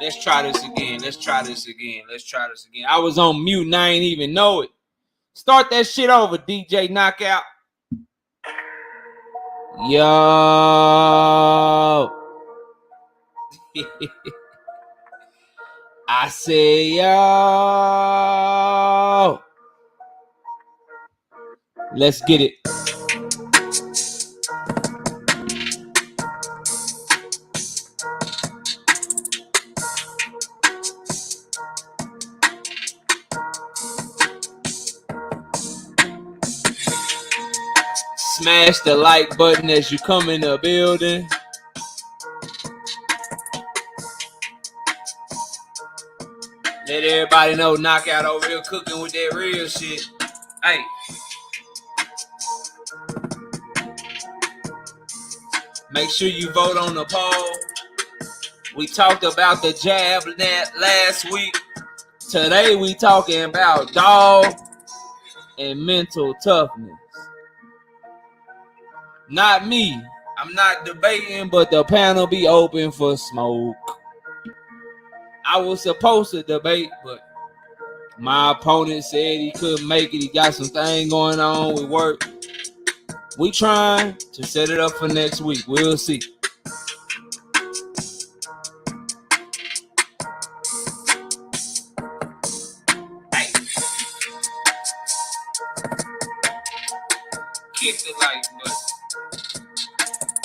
Let's try this again. I was on mute and I ain't even know it. Start that shit over, DJ Knockout. Yo. I say yo. Let's get it. Smash the like button as you come in the building. Let everybody know Knockout over here cooking with that real shit. Hey. Make sure you vote on the poll. We talked about the jab last week. Today we talking about Dawg and mental toughness. Not me. I'm not debating, but the panel be open for smoke. I was supposed to debate, but my opponent said he couldn't make it. He got some thing going on with work. We trying to set it up for next week. We'll see. Hey. Kick the like button.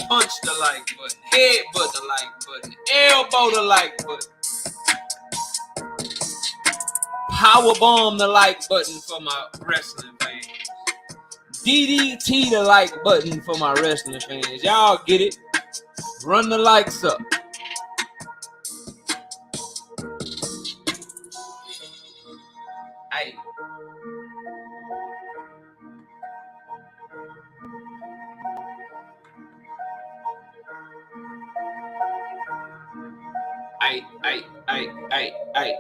Punch the like button. Headbutt the like button. Elbow the like button. Power bomb the like button for my wrestling fans. DDT the like button for my wrestling fans. Y'all get it? Run the likes up. Hey. Hey.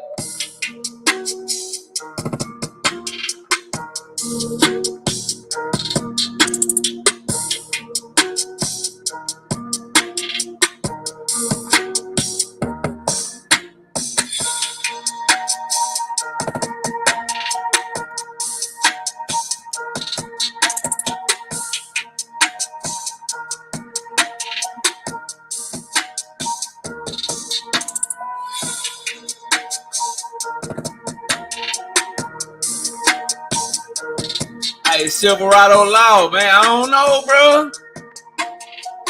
Silverado Law, man. I don't know, bro.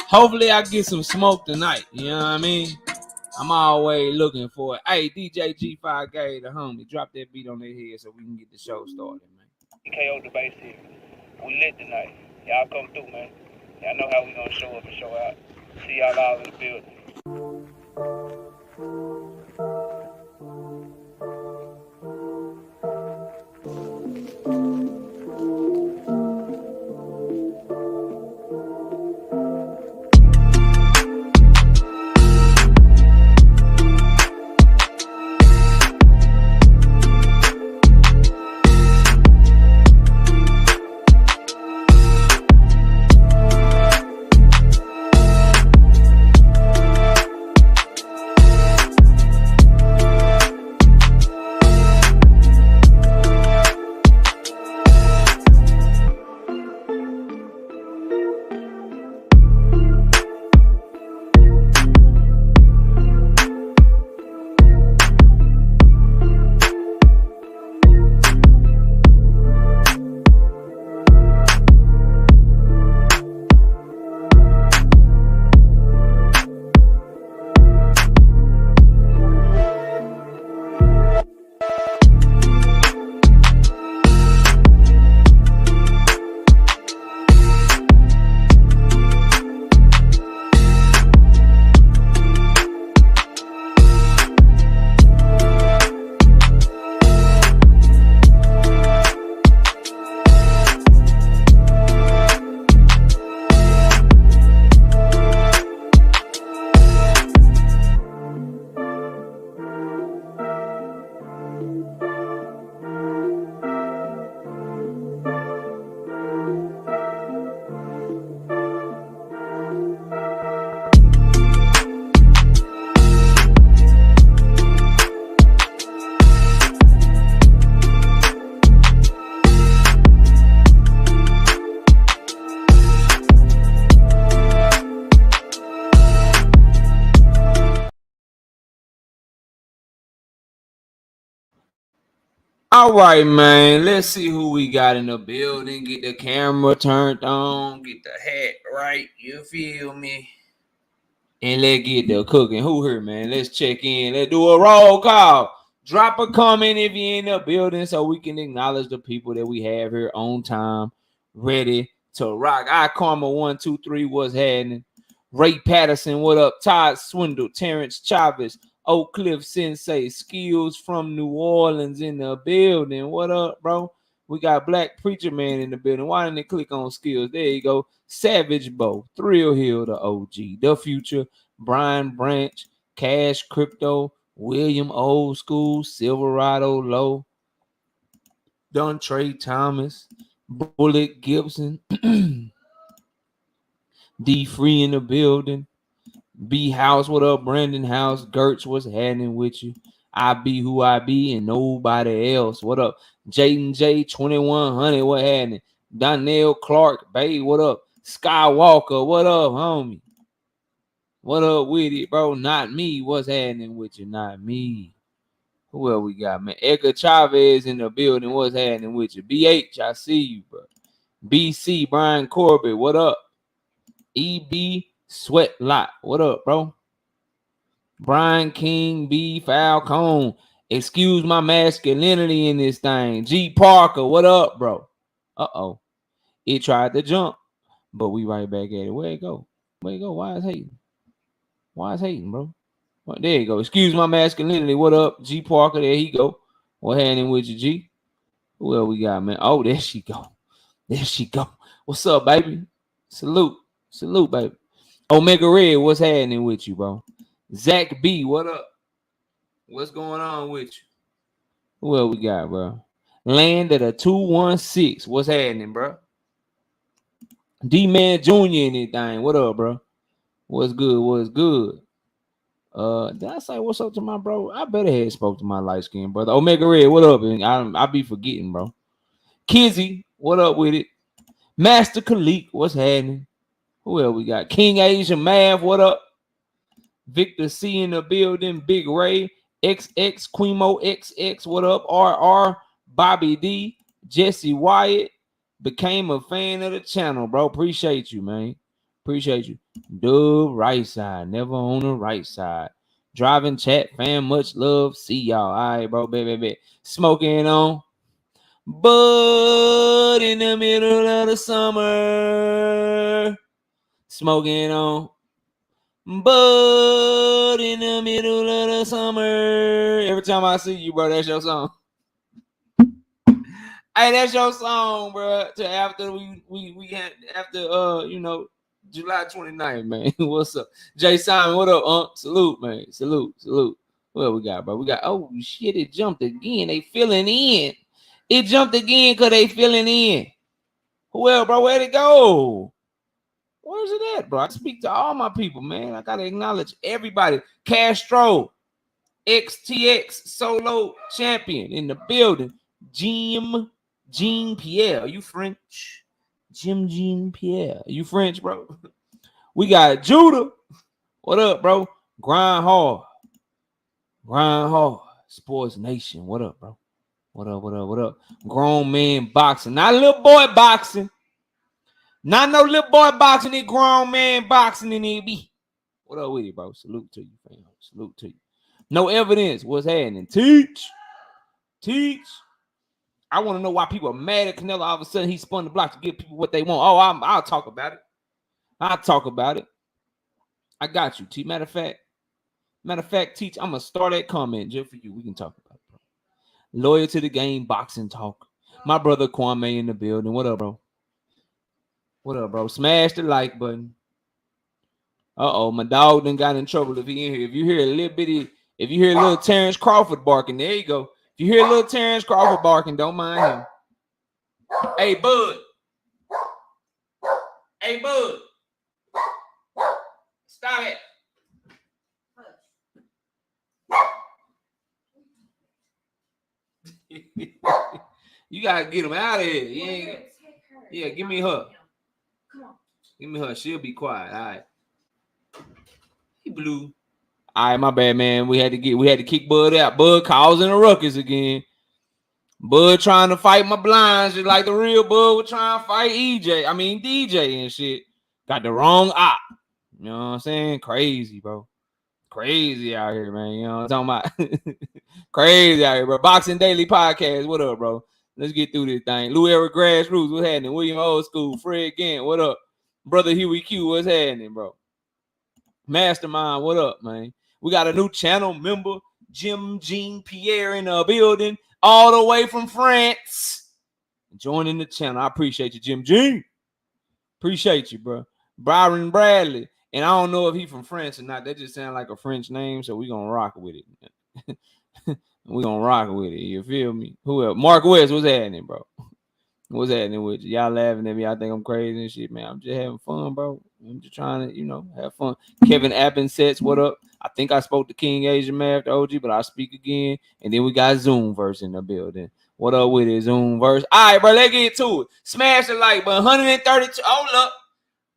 Hopefully I get some smoke tonight. You know what I mean? I'm always looking for it. Hey, DJ G5 gave the homie. Drop that beat on their head so we can get the show started, man. KO the base here. We lit tonight. Y'all come through, man. Y'all know how we gonna show up and show out. See y'all all in the building. All right, man. Let's see who we got in the building. Get the camera turned on. Get the hat right. You feel me? And let's get the cooking. Who here, man? Let's check in. Let's do a roll call. Drop a comment if you're in the building so we can acknowledge the people that we have here on time, ready to rock. Karma 123, what's happening? Ray Patterson, what up? Todd Swindle, Terence Chavez, Oak Cliff Sensei, Skills from New Orleans in the building. What up, bro? We got Black Preacher Man in the building. Why didn't they click on Skills? There you go. Savage Bo, Thrill Hill, the OG, The Future, Brian Branch, Cash Crypto, William Old School, Silverado Low, Dontre Thomas, Bullet Gibson, D Free in the building, B House, what up? Brandon House, Gertz, what's happening with you? I be who I be and nobody else. What up? Jaden J 2100, what happening? Donnell Clark, Bay, what up? Skywalker, what up, homie? What up with it, bro? Not me. What's happening with you? Not me. Who else we got, man? Edgar Chavez in the building. What's happening with you? BH, I see you, bro. BC, Brian Corbett, what up? EB Sweat Lot, what up, bro? Brian King, B Falcone. Excuse my masculinity in this thing. G Parker, what up, bro? Uh-oh. It tried to jump, but we right back at it. Where it go? Where it go? Why is hating? Why is hating, bro? Well, there you go. Excuse my masculinity. What up? G Parker, there he go. What happening with you, G? Who else we got, man? Oh, there she go. There she go. What's up, baby? Salute. Salute, baby. Omega Red, what's happening with you, bro? Zach B, what up? What's going on with you? Who else we got, bro? Land at a 216. What's happening, bro? D-Man Jr. anything. What up, bro? What's good? What's good? Did I say what's up to my bro? I better have spoke to my light skin brother. Omega Red, what up? And I be forgetting, bro. Kizzy, what up with it? Master Khalik, what's happening? Who else we got? King Asia Mav, what up? Victor C in the building. Big Ray, XX, Quimo XX, what up? RR, Bobby D, Jesse Wyatt. Became a fan of the channel, bro. Appreciate you, man. Appreciate you. Dub right side, never on the right side. Driving chat, fam, much love. See y'all. All right, bro, baby. Smoking on. But in the middle of the summer. Smoking on. But in the middle of the summer. Every time I see you, bro, that's your song. Hey, that's your song, bro. To after we had after July 29th, man. What's up? Jay Simon, what up, Salute, man. Salute. What we got, bro? We got, oh shit, it jumped again. They filling in. It jumped again because they filling in. Who else, bro? Where'd it go? Where's it at, bro? I speak to all my people, man. I gotta acknowledge everybody. Castro, XTX solo champion in the building. Jean Pierre, are you French? Jean Pierre, are you French, bro? We got Judah. What up, bro? Grind hard. Sports Nation. What up, bro? What up? Grown man boxing. Not little boy boxing. Not no little boy boxing. It grown man boxing in it be. What up with it, bro? Salute to you, fam. Salute to you. No evidence. What's happening? Teach. I want to know why people are mad at Canelo. All of a sudden, he spun the block to give people what they want. Oh, I'll talk about it. I got you, T. Matter of fact, Teach, I'm going to start that comment just for you. We can talk about it, bro. Loyal to the game, boxing talk. My brother Kwame in the building. What up, bro? Smash the like button. Uh-oh, my dog done got in trouble if he in here. If you hear a little Terence Crawford barking, there you go. If you hear a little Terence Crawford barking, don't mind him. Hey, bud. Stop it. You gotta get him out of here. Yeah, give me her. Come on. Give me her. She'll be quiet. All right. He blew. All right, my bad, man. We had to kick Bud out. Bud causing a ruckus again. Bud trying to fight my blinds just like the real Bud was trying to fight DJ and shit. Got the wrong op. You know what I'm saying? Crazy, bro. Crazy out here, man. You know what I'm talking about? Crazy out here, bro. Boxing Daily Podcast. What up, bro? Let's get through this thing. Lou Eric Grassroots, what's happening? William Old School, Fred Gant, what up? Brother Huey Q, what's happening, bro? Mastermind, what up, man? We got a new channel member, Jim Jean Pierre, in the building, all the way from France. Joining the channel. I appreciate you, Jim Jean. Appreciate you, bro. Byron Bradley. And I don't know if he from France or not. That just sounds like a French name, so we gonna rock with it. We gonna rock with it. You feel me? Who else? Mark West, what's happening, bro? What's happening with you? Y'all laughing at me. I think I'm crazy and shit, man. I'm just having fun, bro. I'm just trying to, have fun. Kevin Appensets, what up? I think I spoke to King Asian Math, the OG, but I'll speak again. And then we got Zoomverse in the building. What up with it, Zoomverse? All right, bro, let's get to it. Smash the like button. 132. Hold up.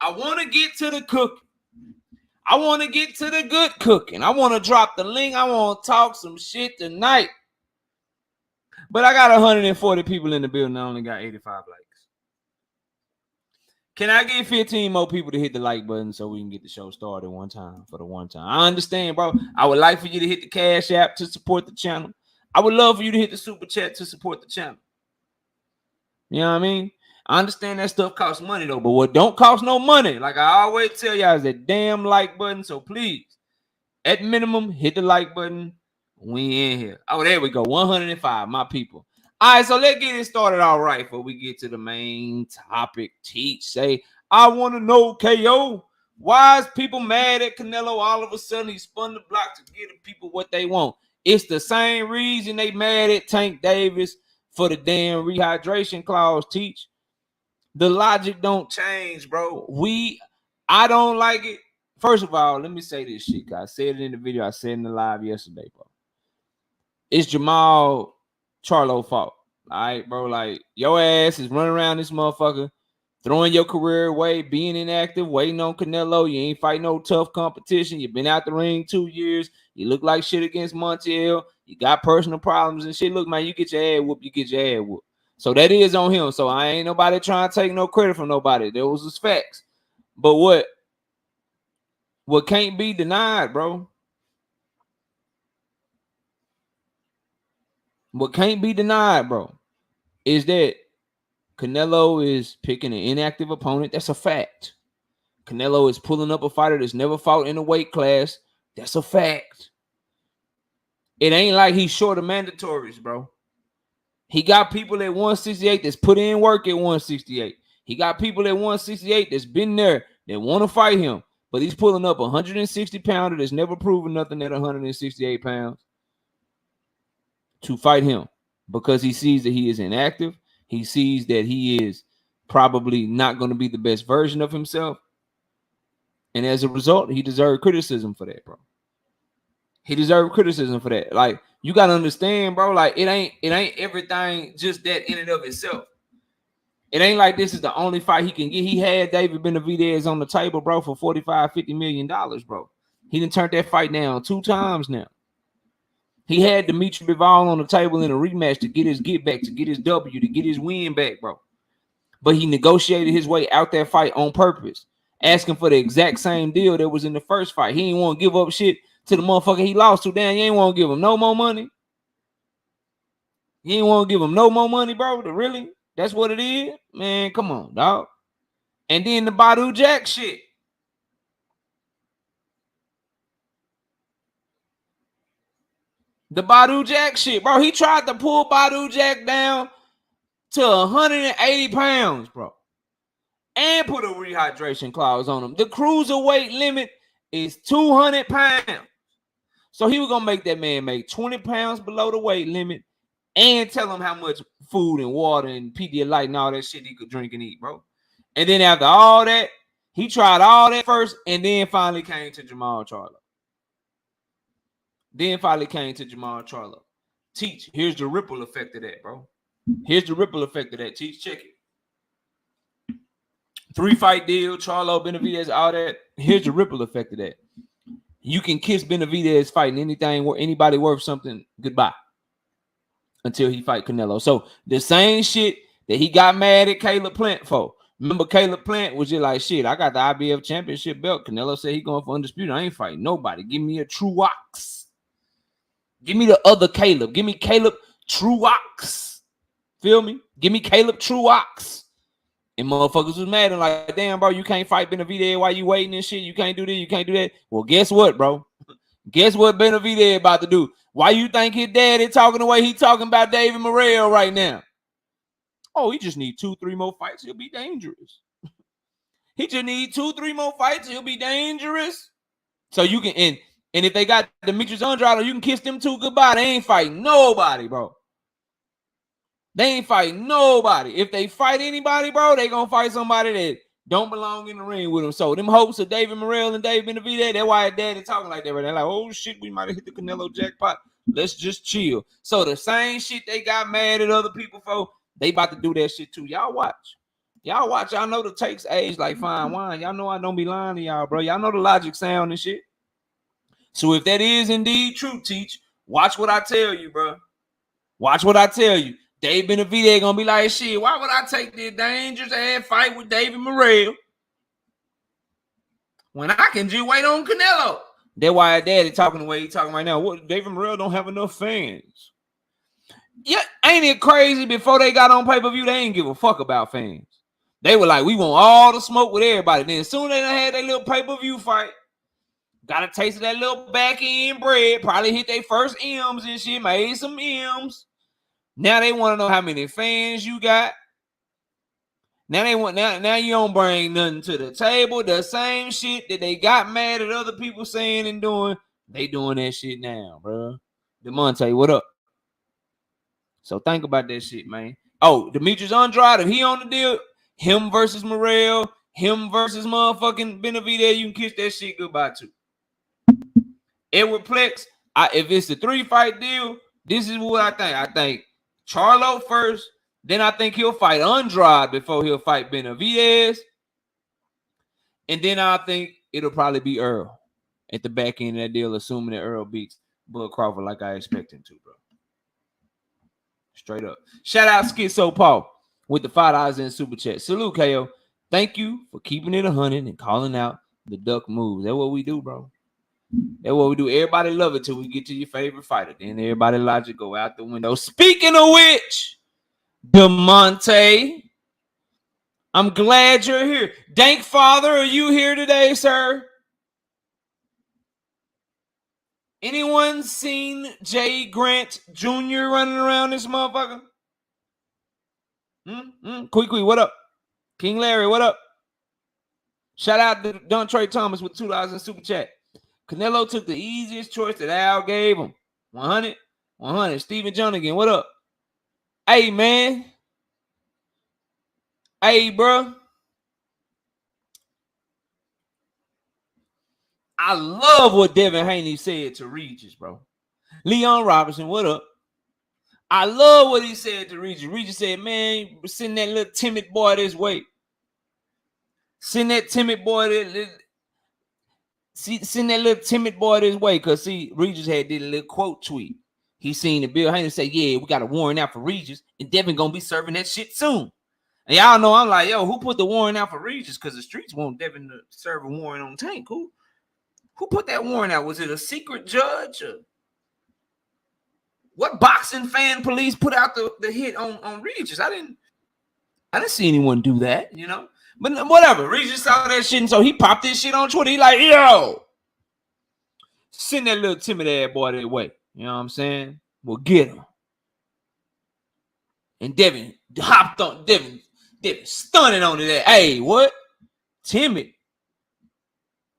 I want to get to the cooking. I want to get to the good cooking. I want to drop the link. I want to talk some shit tonight. But I got 140 people in the building. I only got 85 likes. Can I get 15 more people to hit the like button so we can get the show started one time for the one time? I understand, bro. I would like for you to hit the Cash App to support the channel. I would love for you to hit the Super Chat to support the channel. You know what I mean? I understand that stuff costs money, though. But what don't cost no money, like I always tell y'all, is that damn like button. So please, at minimum, hit the like button. We in here. Oh, there we go. 105, my people. All right, so let's get it started all right before we get to the main topic. Teach, say, I want to know, KO, why is people mad at Canelo all of a sudden? He spun the block to give the people what they want. It's the same reason they mad at Tank Davis for the damn rehydration clause, Teach. The logic don't change, bro. I don't like it. First of all, let me say this shit. I said it in the video. I said it in the live yesterday, bro. It's Jamal Charlo fault. All right, bro. Like, your ass is running around this motherfucker, throwing your career away, being inactive, waiting on Canelo. You ain't fighting no tough competition. You've been out the ring 2 years. You look like shit against Montiel. You got personal problems and shit. Look, man, you get your ass whooped. You get your ass whooped. So that is on him. So I ain't nobody trying to take no credit from nobody. Those was facts. But what can't be denied, bro? What can't be denied, bro, is that Canelo is picking an inactive opponent. That's a fact. Canelo is pulling up a fighter that's never fought in a weight class. That's a fact. It ain't like he's short of mandatories, bro. He got people at 168 that's put in work at 168. He got people at 168 that's been there that want to fight him. But he's pulling up a 160-pounder that's never proven nothing at 168 pounds to fight him because he sees that he is inactive. He sees that he is probably not going to be the best version of himself. And as a result, he deserved criticism for that, bro. He deserved criticism for that. Like, you got to understand, bro, like it ain't everything just that in and of itself. It ain't like this is the only fight he can get. He had David Benavidez on the table, bro, for $45-50 million, bro. He done turned that fight down 2 times now. He had Dimitri Bivol on the table in a rematch to get his get back, to get his W, to get his win back, bro. But he negotiated his way out that fight on purpose, asking for the exact same deal that was in the first fight. He ain't want to give up shit to the motherfucker he lost to. Damn, you ain't want to give him no more money. You ain't want to give him no more money, bro. Really? That's what it is? Man, come on, dog. And then the Badu Jack shit. The Badu Jack shit, bro. He tried to pull Badu Jack down to 180 pounds, bro. And put a rehydration clause on him. The cruiserweight limit is 200 pounds. So he was going to make that man make 20 pounds below the weight limit and tell him how much food and water and Pedialyte and all that shit he could drink and eat, bro. And then after all that, he tried all that first and then finally came to Jamal Charlo. Teach, here's the ripple effect of that, bro. Here's the ripple effect of that. Teach, check it. 3-fight deal, Charlo, Benavidez, all that. Here's the ripple effect of that. You can kiss Benavidez fighting anybody worth something goodbye. until he fight Canelo. So the same shit that he got mad at Caleb Plant for. Remember, Caleb Plant was just like, shit, I got the IBF championship belt. Canelo said he going for undisputed. I ain't fighting nobody. Give me a true ox. Give me the other Caleb. Give me Caleb True Ox. Feel me? Give me Caleb True Ox. And motherfuckers was mad and like, damn, bro, you can't fight Benavidez while you waiting and shit. You can't do this. You can't do that. Well, guess what, bro? Guess what Benavidez about to do? Why you think his daddy talking the way he talking about David Morrell right now? Oh, he just need 2-3 more fights. He'll be dangerous. He just need 2-3 more fights. He'll be dangerous. So you can, and if they got Demetrius Andrade, you can kiss them two goodbye. They ain't fighting nobody, bro. They ain't fighting nobody. If they fight anybody, bro, they gonna fight somebody that don't belong in the ring with them. So them hopes of David Morrell and David Benavidez, that's why his daddy talking like that. Right? They're like, oh shit, we might have hit the Canelo jackpot. Let's just chill. So the same shit they got mad at other people for, they about to do that shit too. Y'all watch. Y'all watch. Y'all know the takes age like fine wine. Y'all know I don't be lying to y'all, bro. Y'all know the logic sound and shit. So if that is indeed true, Teach, watch what I tell you, bro. Watch what I tell you. Dave Benavidez gonna be like, shit, why would I take this dangerous ass fight with David Morrell when I can just wait on Canelo? That's why daddy talking the way he talking right now. What, David Morrell don't have enough fans. Yeah, ain't it crazy? Before they got on pay-per-view, they ain't give a fuck about fans. They were like, we want all the smoke with everybody. Then as soon as they had their little pay-per-view fight, got a taste of that little back end bread, probably hit their first M's and shit, made some M's. Now they want to know how many fans you got. Now they want now you don't bring nothing to the table. The same shit that they got mad at other people saying and doing, they doing that shit now, bro. DeMonte, what up? So think about that shit, man. Oh, Demetrius Andrade, if he on the deal, him versus Morrell, him versus motherfucking Benavidez, you can kiss that shit goodbye too. Edward Plex, if it's a 3-fight deal, this is what I think. I think Charlo first, then I think he'll fight Andrade before he'll fight Benavidez. And then I think it'll probably be Earl at the back end of that deal, assuming that Earl beats Bud Crawford like I expect him to, bro. Straight up. Shout out Schizo Paul with the $5 in super chat. Salute, KO. Thank you for keeping it 100 and calling out the duck moves. That's what we do, bro. That's what we do. Everybody love it till we get to your favorite fighter. Then everybody logic go out the window. Speaking of which, DeMonte, I'm glad you're here. Dank Father, are you here today, sir? Anyone seen Jay Grant Jr. running around this motherfucker? Quick, what up? King Larry, what up? Shout out to Dontre Thomas with $2 in super chat. Canelo took the easiest choice that Al gave him. 100. Steven Jonathan, what up? Hey, man. Hey, bro. I love what Devin Haney said to Regis, bro. Leon Robinson, what up? I love what he said to Regis. Regis said, man, send that little timid boy this way. Send that little timid boy this way. Because, see, Regis had did a little quote tweet. He seen the Bill Haney say, yeah, we got a warrant out for Regis, and Devin going to be serving that shit soon. And y'all know I'm like, yo, who put the warrant out for Regis? Because the streets want Devin to serve a warrant on Tank. Who put that warrant out? Was it a secret judge? Or what boxing fan police put out the hit on Regis? I didn't see anyone do that, you know? But whatever. Regis saw that shit, and so he popped this shit on Twitter. He like, yo, send that little timid ass boy that way. You know what I'm saying? Well, get him. And Devin hopped on. Devin stunning on it. Hey, what? Timid?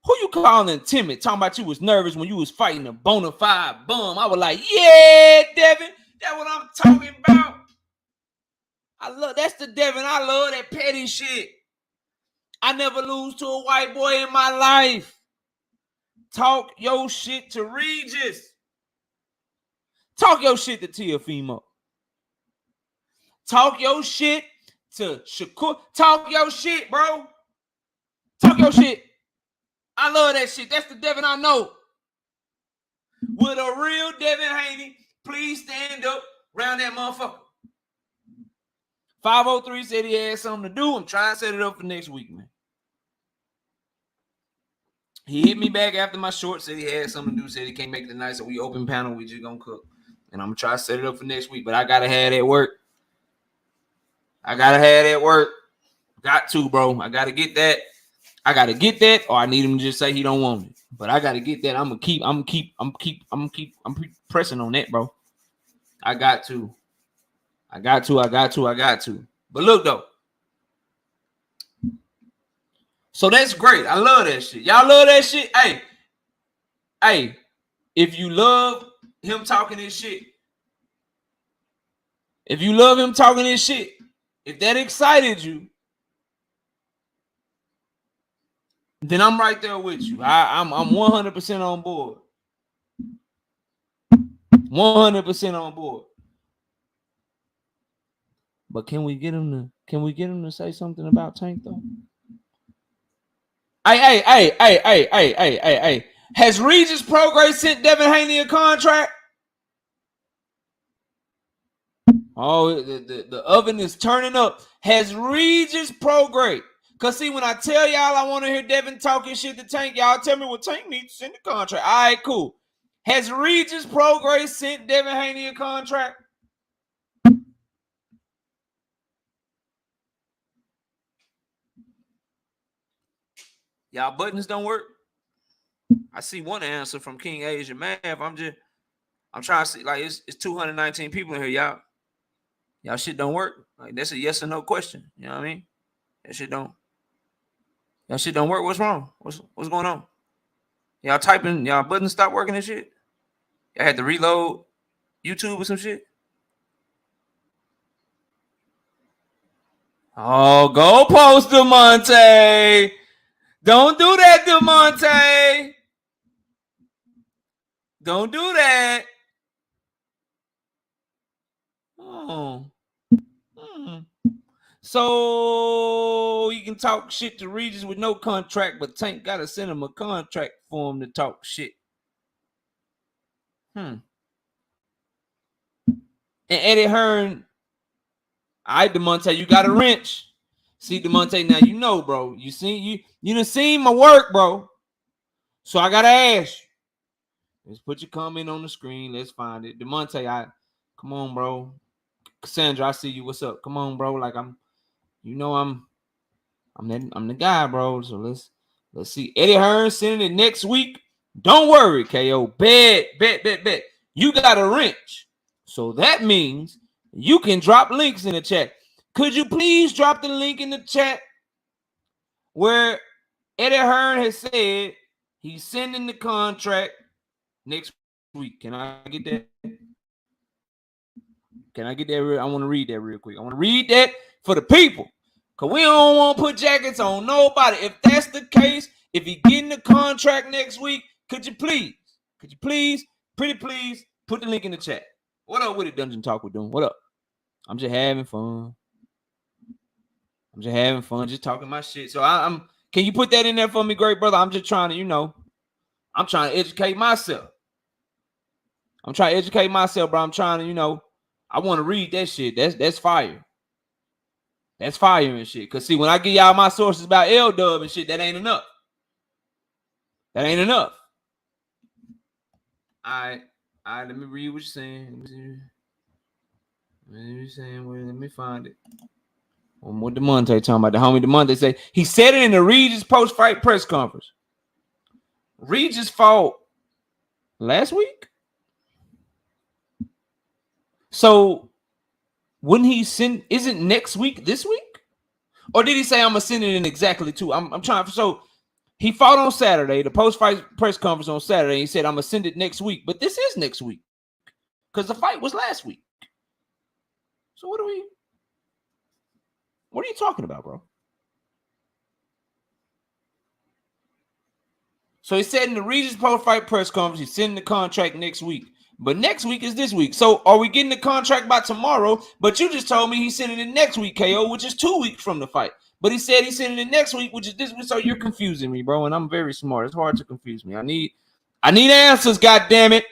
Who you calling timid? Talking about you was nervous when you was fighting a bona fide bum. I was like, yeah, Devin. That's what I'm talking about. That's the Devin. I love that petty shit. I never lose to a white boy in my life. Talk your shit to Regis. Talk your shit to Teofimo. Talk your shit to Shakur. Talk your shit, bro. Talk your shit. I love that shit. That's the Devin I know. With a real Devin Haney, please stand up Round that motherfucker. 503 said he had something to do. I'm trying to set it up for next week, man. He hit me back after my short, said he had something to do, said he can't make the night, so we open panel, we just gonna cook. And I'm gonna try to set it up for next week, but I gotta have that work. Got to, bro. I gotta get that. Or I need him to just say he don't want it. But I gotta get that. I'm pressing on that, bro. I got to. But look though. So that's great. I love that shit. Y'all love that shit? Hey, if you love him talking this shit, if that excited you, then I'm right there with you. I'm 100% on board. 100% on board. But can we get him to say something about Tank though? Hey. Has Regis Progress sent Devin Haney a contract? Oh, the oven is turning up. Has Regis Progress? Because see, when I tell y'all I want to hear Devin talking shit to Tank, y'all tell me what Tank needs to send the contract. All right, cool. Has Regis Progress sent Devin Haney a contract? Y'all buttons don't work? I see one answer from King Asia Math. I'm trying to see, like, it's 219 people in here, y'all shit don't work. Like, that's a yes or no question. You know what I mean? That shit don't work. What's wrong? What's going on? Y'all typing, y'all buttons stop working and shit? Y'all had to reload YouTube or some shit? Oh, go post DeMonte. Don't do that, DeMonte. Don't do that. Oh. So you can talk shit to Regis with no contract, but Tank gotta send him a contract for him to talk shit. And Eddie Hearn, all right, DeMonte, you got a wrench. See, DeMonte, now you know, bro. You done seen my work, bro. So I gotta ask you. Let's put your comment on the screen. Let's find it. DeMonte, come on, bro. Cassandra, I see you. What's up? Come on, bro. Like I'm the guy, bro. So let's see. Eddie Hearn sending it next week. Don't worry, KO. Bet. You got a wrench. So that means you can drop links in the chat. Could you please drop the link in the chat where Eddie Hearn has said he's sending the contract next week? Can I get that? I want to read that real quick. I want to read that for the people. Because we don't want to put jackets on nobody. If that's the case, if he getting the contract next week, could you please, pretty please, put the link in the chat. What up with it, Dungeon Talk we're doing? What up? I'm just having fun. Just talking my shit. So can you put that in there for me, great brother? I'm just trying to, I'm trying to educate myself. Bro. I'm trying to, I want to read that shit. That's fire. That's fire and shit. Because, see, when I give y'all my sources about L-Dub and shit, that ain't enough. All right, let me read what you're saying. Let me find it. What DeMonte talking about? The homie DeMonte say he said it in the Regis post-fight press conference. Regis fought last week? So wouldn't he send? Isn't next week this week? Or did he say I'm gonna send it in exactly 2? I'm trying. So he fought on Saturday, the post-fight press conference on Saturday. He said I'm gonna send it next week, but this is next week because the fight was last week. So what are you talking about, bro? So he said in the Regis post-fight press conference he's sending the contract next week. But next week is this week. So are we getting the contract by tomorrow? But you just told me he's sending it next week, KO, which is 2 weeks from the fight. But he said he's sending it next week, which is this week. So you're confusing me, bro. And I'm very smart. It's hard to confuse me. I need answers, goddammit.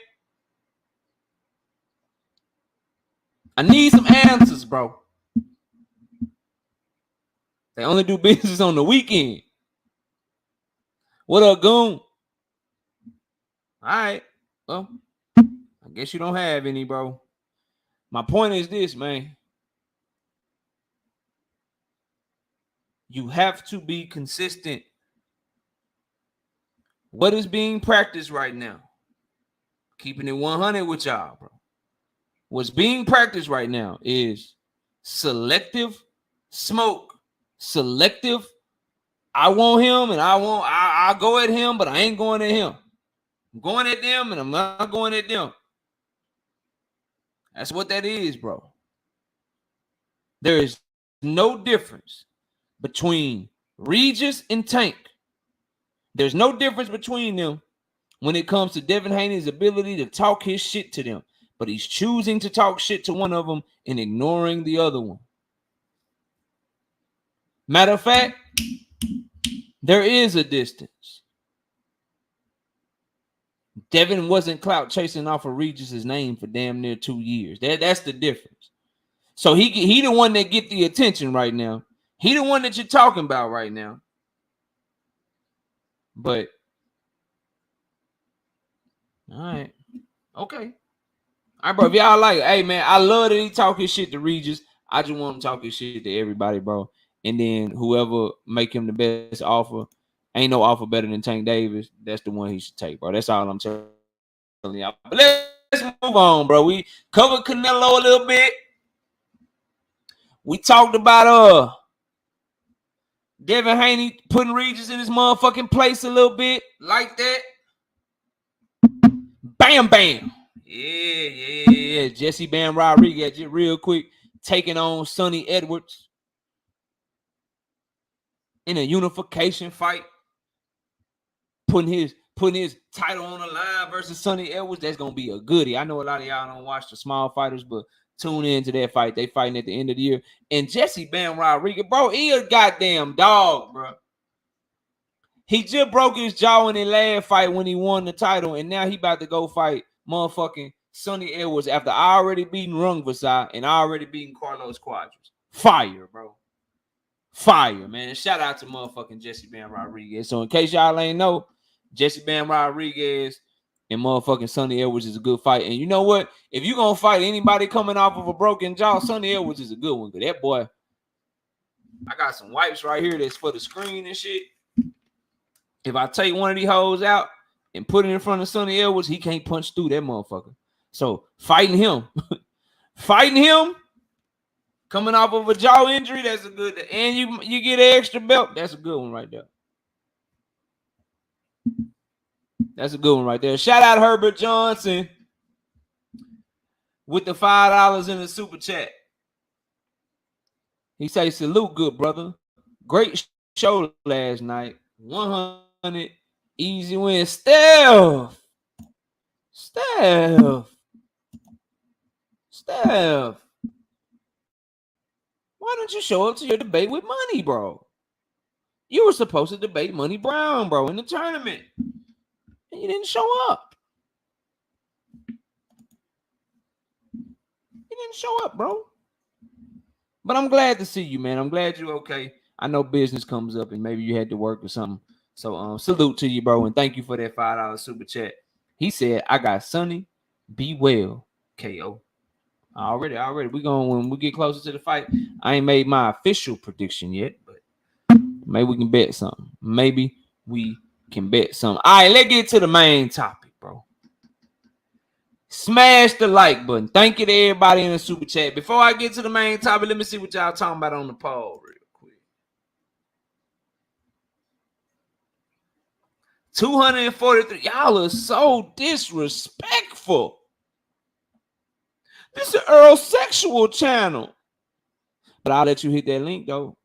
I need some answers, bro. They only do business on the weekend. What up, goon? All right. Well, I guess you don't have any, bro. My point is this, man. You have to be consistent. What is being practiced right now? Keeping it 100 with y'all, bro. What's being practiced right now is selective smoke. Selective. I want him and I'll go at him, but I ain't going at him. I'm going at them and I'm not going at them. That's what that is, bro. There is no difference between Regis and Tank. There's no difference between them when it comes to Devin Haney's ability to talk his shit to them. But he's choosing to talk shit to one of them and ignoring the other one. Matter of fact, there is a distance. Devin wasn't clout chasing off of Regis's name for damn near 2 years. That's the difference. So he the one that get the attention right now. He the one that you're talking about right now. But all right. Okay. All right, bro. If y'all like, hey man, I love that he talk his shit to Regis. I just want him to talk his shit to everybody, bro. And then whoever make him the best offer, ain't no offer better than Tank Davis. That's the one he should take, bro. That's all I'm telling y'all. But let's move on, bro. We covered Canelo a little bit. We talked about Devin Haney putting Regis in his motherfucking place a little bit, like that. Bam, bam. Yeah. Jesse Bam Rodriguez, just real quick, taking on Sonny Edwards in a unification fight, putting his title on the line versus Sonny Edwards. That's gonna be a goodie. I know a lot of y'all don't watch the small fighters, but tune into that fight. They fighting at the end of the year. And Jesse Bam Rodriguez, bro, he a goddamn dog, bro. He just broke his jaw in the last fight when he won the title, and now he about to go fight motherfucking Sonny Edwards after already beating Rungvisai and already beating Carlos Quadras. Fire, bro. Fire, man. Shout out to motherfucking Jesse Bam Rodriguez. So in case y'all ain't know, Jesse Bam Rodriguez and motherfucking Sonny Edwards is a good fight. And you know what? If you're going to fight anybody coming off of a broken jaw, Sonny Edwards is a good one. Because that boy, I got some wipes right here that's for the screen and shit. If I take one of these hoes out and put it in front of Sonny Edwards, he can't punch through that motherfucker. So fighting him, coming off of a jaw injury, that's a good. And you get an extra belt, that's a good one right there. That's a good one right there. Shout out Herbert Johnson with the $5 in the super chat. He say, salute, good brother. Great show last night. 100 easy win. Steph. Why don't you show up to your debate with Money, bro? You were supposed to debate Money Brown, bro, in the tournament. And you didn't show up. Bro. But I'm glad to see you, man. I'm glad you're okay. I know business comes up and maybe you had to work or something. So salute to you, bro, and thank you for that $5 super chat. He said, I got Sonny. Be well, KO. Already. We going when we get closer to the fight. I ain't made my official prediction yet, but maybe we can bet something. All right, let's get to the main topic, bro. Smash the like button. Thank you to everybody in the super chat. Before I get to the main topic, let me see what y'all talking about on the poll real quick. 243. Y'all are so disrespectful. This is an Errol sexual channel. But I'll let you hit that link, though.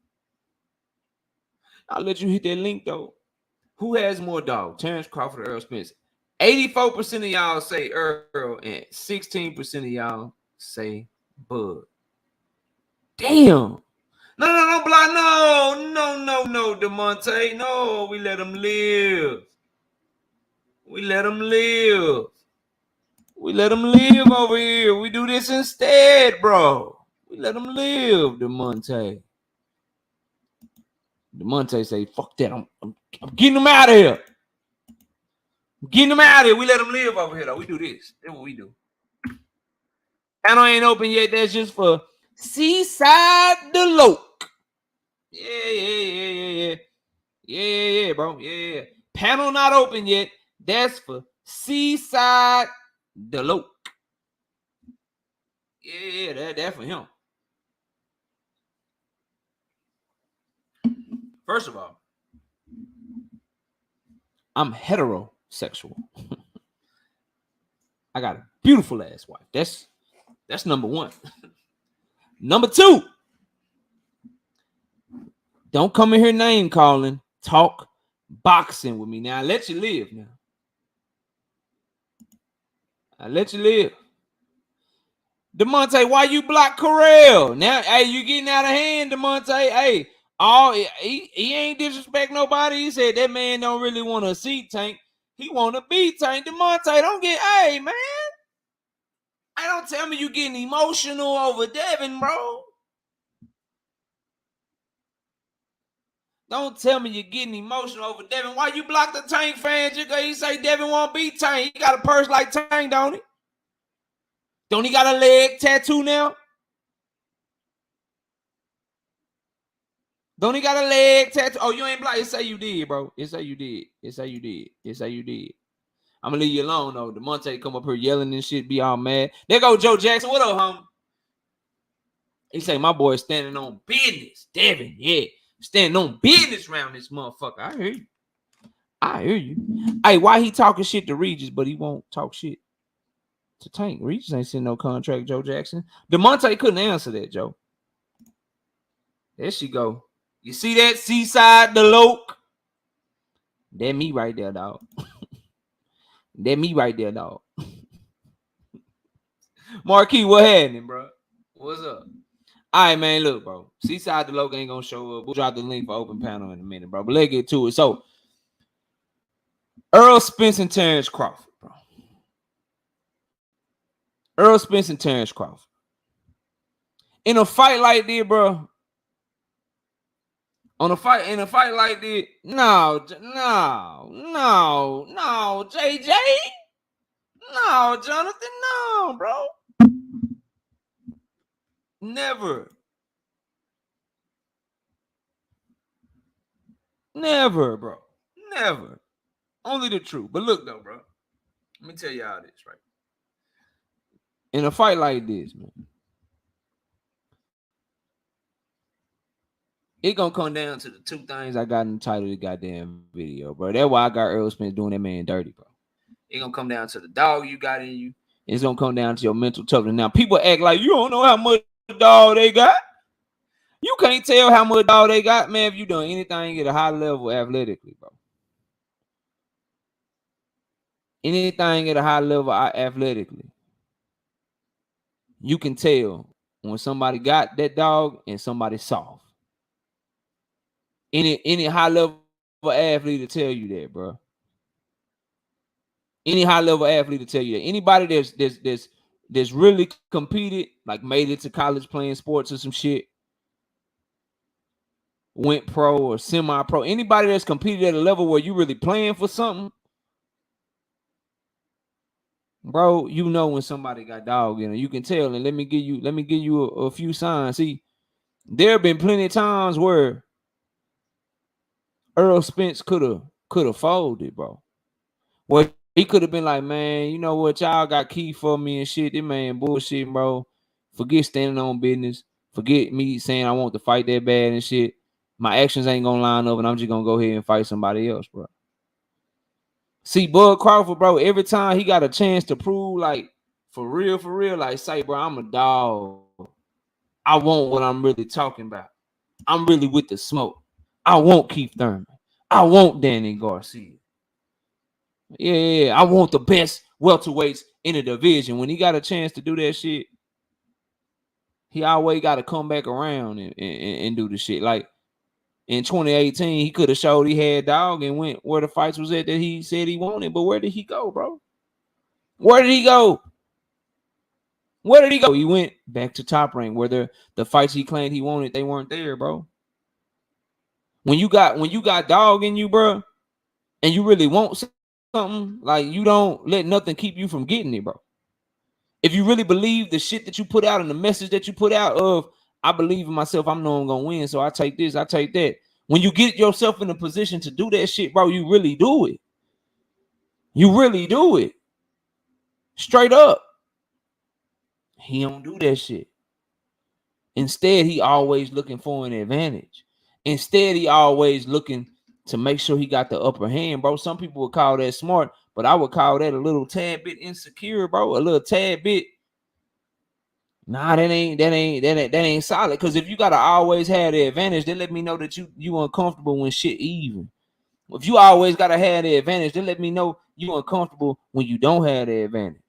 Who has more dog? Terence Crawford or Errol Spence? 84% of y'all say Earl and 16% of y'all say Bud. Damn. No, block. No, DeMonte. No, we let him live. We let him live over here. We do this instead, bro. We let him live, DeMonte. DeMonte say, fuck that. I'm getting him out of here. I'm getting him out of here. We let him live over here, though. We do this. That's what we do. Panel ain't open yet. That's just for Seaside Deloke. Yeah, bro. Yeah. Panel not open yet. That's for Seaside Deloke. Yeah, that's for him. First of all, I'm heterosexual. I got a beautiful ass wife. That's number one. Number two, don't come in here name calling, talk boxing with me. Now I let you live now. I let you live. DeMonte, why you block Corral? Now, hey, you getting out of hand, DeMonte. Hey, he ain't disrespect nobody. He said that man don't really want a seat tank. He want a B tank. DeMonte, don't get, hey, man. I don't tell me you getting emotional over Devin, bro. Don't tell me you're getting emotional over Devin. Why you block the Tank fans? You say Devin won't be Tank. He got a purse like Tank, don't he? Don't he got a leg tattoo now? Don't he got a leg tattoo? Oh, you ain't block. It say you did, bro. It say you did. I'm gonna leave you alone, though. DeMonte come up here yelling and shit, be all mad. There go Joe Jackson. What up, homie? He say, my boy standing on business. Devin, yeah. Standing on business around this motherfucker. I hear you. Hey, why he talking shit to Regis, but he won't talk shit to Tank? Regis ain't seen no contract, Joe Jackson. DeMonte couldn't answer that, Joe. There she go. You see that Seaside Deloke? That me right there, dog. Marquis, what happening, bro? What's up? All right, man, look, bro. Seaside Deloke ain't gonna show up. We'll drop the link for open panel in a minute, bro. But let's get to it. So, Errol Spence and Terence Crawford, bro. Errol Spence and Terence Crawford. In a fight like this, bro. In a fight like this, no, JJ. No, Jonathan, no, bro. Never, bro. Never. Only the truth. But look, though, bro. Let me tell y'all this, right? In a fight like this, man, it gonna come down to the two things I got in the title of the goddamn video, bro. That's why I got Errol Spence doing that man dirty, bro. It gonna come down to the dog you got in you. It's gonna come down to your mental toughness. Now, people act like you don't know how much dog they got. You can't tell how much dog they got, man, if you done anything at a high level athletically, bro. Anything at a high level athletically. You can tell when somebody got that dog and somebody soft. Any high level athlete to tell you that, bro. Any high level athlete to tell you that. Anybody that's really competed, like made it to college playing sports or some shit, went pro or semi-pro. Anybody that's competed at a level where you really playing for something, bro, you know when somebody got dog in it. You can tell. And let me give you a few signs. See, there have been plenty of times where Errol Spence could have folded, bro. Well, he could have been like, man, you know what, y'all got key for me and shit. This man bullshit, bro. Forget standing on business. Forget me saying I want to fight that bad and shit. My actions ain't gonna line up, and I'm just gonna go ahead and fight somebody else, bro. See, Bud Crawford, bro, every time he got a chance to prove, like, for real, like, say, bro, I'm a dog. I want what I'm really talking about. I'm really with the smoke. I want Keith Thurman. I want Danny Garcia. Yeah, I want the best welterweights in the division. When he got a chance to do that shit, he always got to come back around and do the shit. Like, in 2018, he could have showed he had dog and went where the fights was at that he said he wanted, but where did he go, bro? Where did he go? Where did he go? He went back to Top Rank, where the fights he claimed he wanted, they weren't there, bro. When you got Dawg in you, bro, and you really want something, like, you don't let nothing keep you from getting it, bro. If you really believe the shit that you put out and the message that you put out of, I believe in myself, I know I'm gonna win, so I take this, I take that. When you get yourself in a position to do that shit, bro, you really do it. You really do it. Straight up. He don't do that shit. Instead, he always looking for an advantage. Instead, he always looking to make sure he got the upper hand, bro. Some people would call that smart, but I would call that a little tad bit insecure, bro. A little tad bit. Nah, that ain't solid. Because if you gotta always have the advantage, then let me know that you uncomfortable when shit even. If you always gotta have the advantage, then let me know you uncomfortable when you don't have the advantage.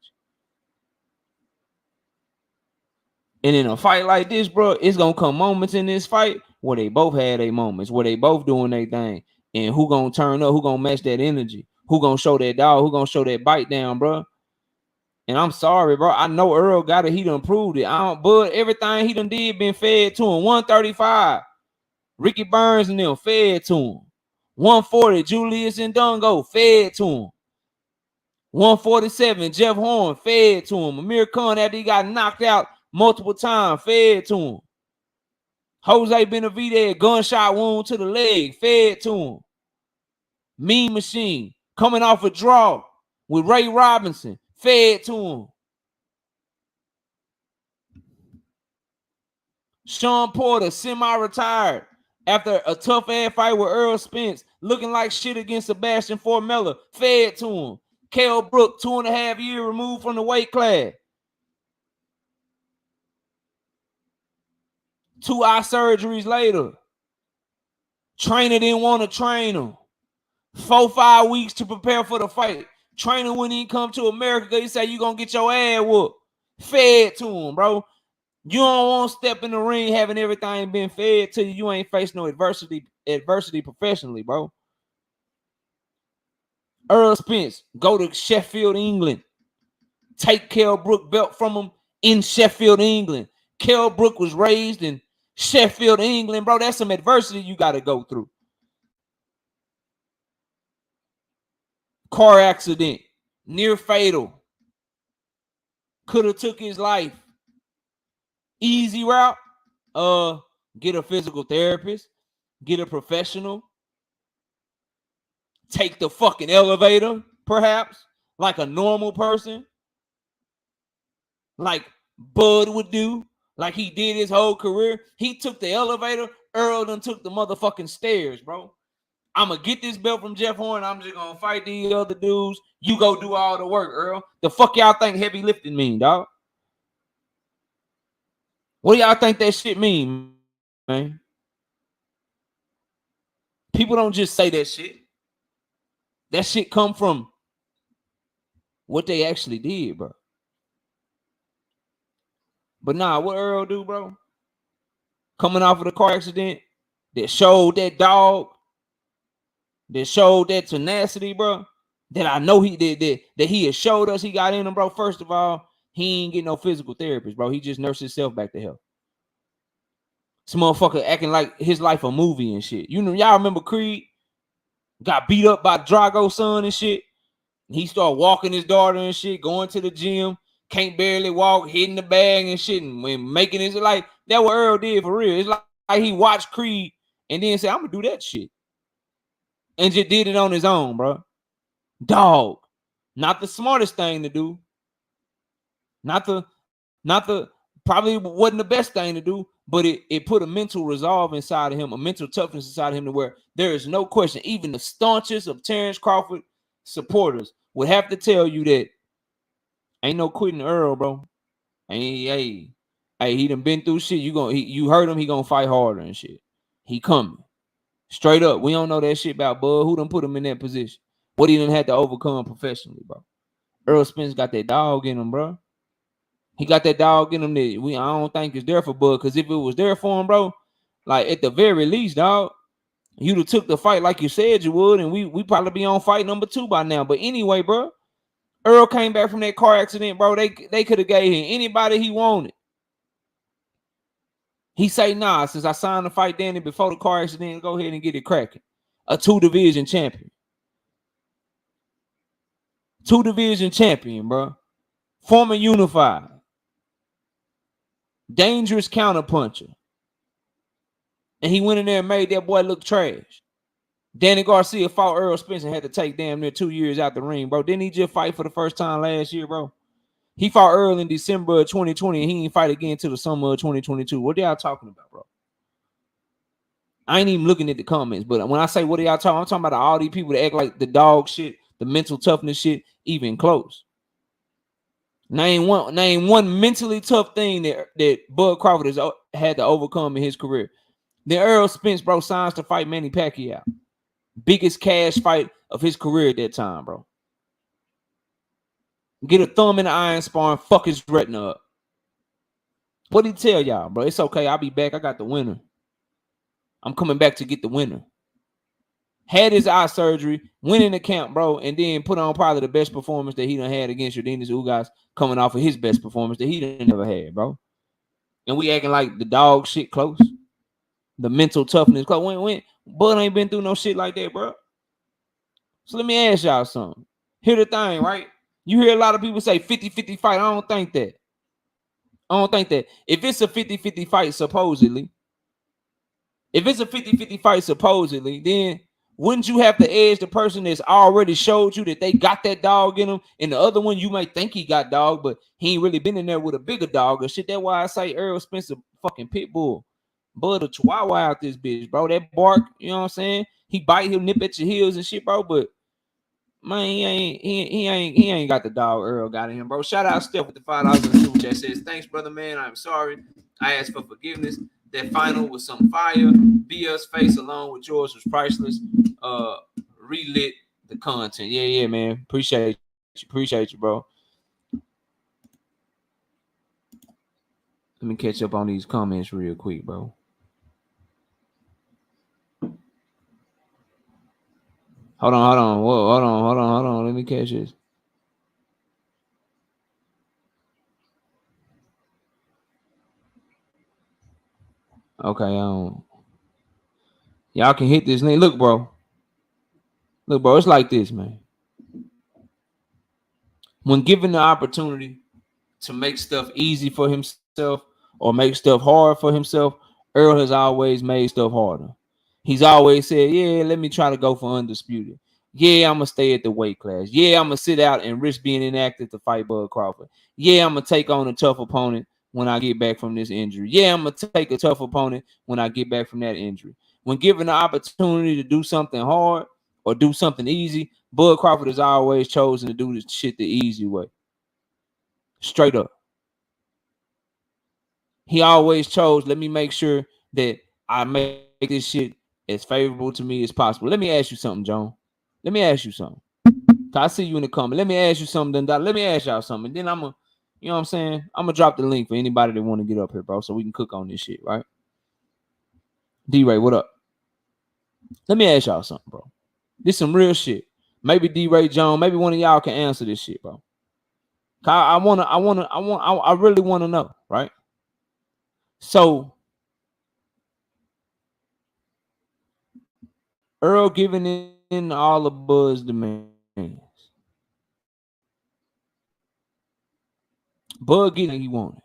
And in a fight like this, bro, it's gonna come moments in this fight where they both had their moments, where they both doing their thing. And who gonna turn up? Who gonna match that energy? Who gonna show that dog? Who gonna show that bite down, bro? And I'm sorry, bro. I know Earl got it. He done proved it. But everything he done did been fed to him. 135. Ricky Burns and them fed to him. 140. Julius and Dungo fed to him. 147. Jeff Horn fed to him. Amir Khan, after he got knocked out multiple times, fed to him. Jose Benavidez, gunshot wound to the leg, fed to him. Mean Machine, coming off a draw with Ray Robinson, fed to him. Sean Porter, semi-retired after a tough-ass fight with Errol Spence, looking like shit against Sebastian Formella, fed to him. Kell Brook, 2.5 years removed from the weight class. 2 eye surgeries later. Trainer didn't want to train him. 4-5 weeks to prepare for the fight. Trainer wouldn't even come to America. He said, you going to get your ass whooped. Fed to him, bro. You don't want to step in the ring having everything been fed to you. You ain't faced no adversity professionally, bro. Errol Spence, go to Sheffield, England. Take Kell Brook belt from him in Sheffield, England. Kell Brook was raised in Sheffield, England, bro. That's some adversity you got to go through. Car accident, near fatal. Could have took his life. Easy route, get a physical therapist, get a professional, take the fucking elevator, perhaps, like a normal person, like Bud would do, like he did his whole career. He took the elevator, Earl done took the motherfucking stairs, bro. I'm going to get this belt from Jeff Horn. I'm just going to fight these other dudes. You go do all the work, Earl. The fuck y'all think heavy lifting mean, dog? What do y'all think that shit mean, man? People don't just say that shit. That shit come from what they actually did, bro. But nah, what Earl do, bro? Coming off of the car accident that showed that dog, that showed that tenacity, bro, that I know he did, that he has showed us he got in him, bro. First of all, he ain't get no physical therapist, bro. He just nursed himself back to health. This motherfucker acting like his life a movie and shit. You know, y'all remember Creed? Got beat up by Drago's son and shit. He started walking his daughter and shit, going to the gym, can't barely walk, hitting the bag and shit, and making it like that what Earl did for real. It's like he watched Creed and then said, I'm gonna do that shit. And just did it on his own, bro. Dog. Not the smartest thing to do. Not the probably wasn't the best thing to do, but it put a mental resolve inside of him, a mental toughness inside of him to where there is no question. Even the staunchest of Terence Crawford supporters would have to tell you that ain't no quitting Earl, bro. Hey, he done been through shit. You heard him, he gonna fight harder and shit. He coming. Straight up. We don't know that shit about Bud. Who done put him in that position? What he done had to overcome professionally, bro. Errol Spence got that dog in him, bro. He got that dog in him that I don't think is there for Bud. Because if it was there for him, bro, like at the very least, dog, you'd have took the fight like you said you would, and we probably be on fight number 2 by now. But anyway, bro, Earl came back from that car accident, bro. They could have gave him anybody he wanted. He say, nah, since I signed to fight Danny before the car accident, go ahead and get it cracking. A 2-division champion. 2-division champion, bro. Former unified. Dangerous counterpuncher. And he went in there and made that boy look trash. Danny Garcia fought Errol Spence and had to take damn near 2 years out the ring, bro. Didn't he just fight for the first time last year, bro? He fought Earl in December of 2020, and he didn't fight again until the summer of 2022. What are y'all talking about, bro? I ain't even looking at the comments, but when I say what are y'all talking, I'm talking about all these people that act like the dog shit, the mental toughness shit, even close. Name one mentally tough thing that Bud Crawford has had to overcome in his career. Then Errol Spence, bro, signs to fight Manny Pacquiao. Biggest cash fight of his career at that time, bro. Get a thumb in the iron sparring, fuck his retina up. What did he tell y'all, bro? It's okay, I'll be back. I got the winner. I'm coming back to get the winner. Had his eye surgery, went in the camp, bro, and then put on probably the best performance that he done had against Yordenis Ugas, coming off of his best performance that he done never had, bro. And we acting like the dog shit close. The mental toughness close. When Bud ain't been through no shit like that, bro. So let me ask y'all something. Here's the thing, right? You hear a lot of people say 50-50 fight. I don't think that. If it's a 50-50 fight, supposedly, then wouldn't you have to edge the person that's already showed you that they got that dog in them? And the other one, you might think he got dog, but he ain't really been in there with a bigger dog or shit. That's why I say Errol Spence a fucking Pitbull. Bud a Chihuahua out this bitch, bro. That bark, you know what I'm saying? He bite, he'll nip at your heels and shit, bro. But man, he ain't got the dog Earl got in him, bro. Shout out Steph with the $5 in the super chat. Says, thanks, brother, man. I'm sorry. I asked for forgiveness. That final was some fire. BS face along with yours was priceless. Relit the content. Yeah, man. Appreciate you, bro. Let me catch up on these comments real quick, bro. Hold on. Whoa, hold on. Let me catch this. Okay, y'all can hit this link. Look, bro, it's like this, man. When given the opportunity to make stuff easy for himself or make stuff hard for himself, Earl has always made stuff harder. He's always said, yeah, let me try to go for undisputed. Yeah, I'm going to stay at the weight class. Yeah, I'm going to sit out and risk being inactive to fight Bud Crawford. Yeah, I'm going to take on a tough opponent when I get back from this injury. Yeah, I'm going to take a tough opponent when I get back from that injury. When given the opportunity to do something hard or do something easy, Bud Crawford has always chosen to do this shit the easy way. Straight up. He always chose, let me make sure that I make this shit as favorable to me as possible. Let me ask you something, John. Let me ask you something. I see you in the comment. Let me ask you something. Let me ask y'all something. Then I'm going to, you know what I'm saying? I'm going to drop the link for anybody that want to get up here, bro, so we can cook on this shit, right? D-Ray, what up? Let me ask y'all something, bro. This some real shit. Maybe D-Ray John, maybe one of y'all can answer this shit, bro. I really want to know, right? So Earl giving in all of Bud's demands. Bud getting what he wanted.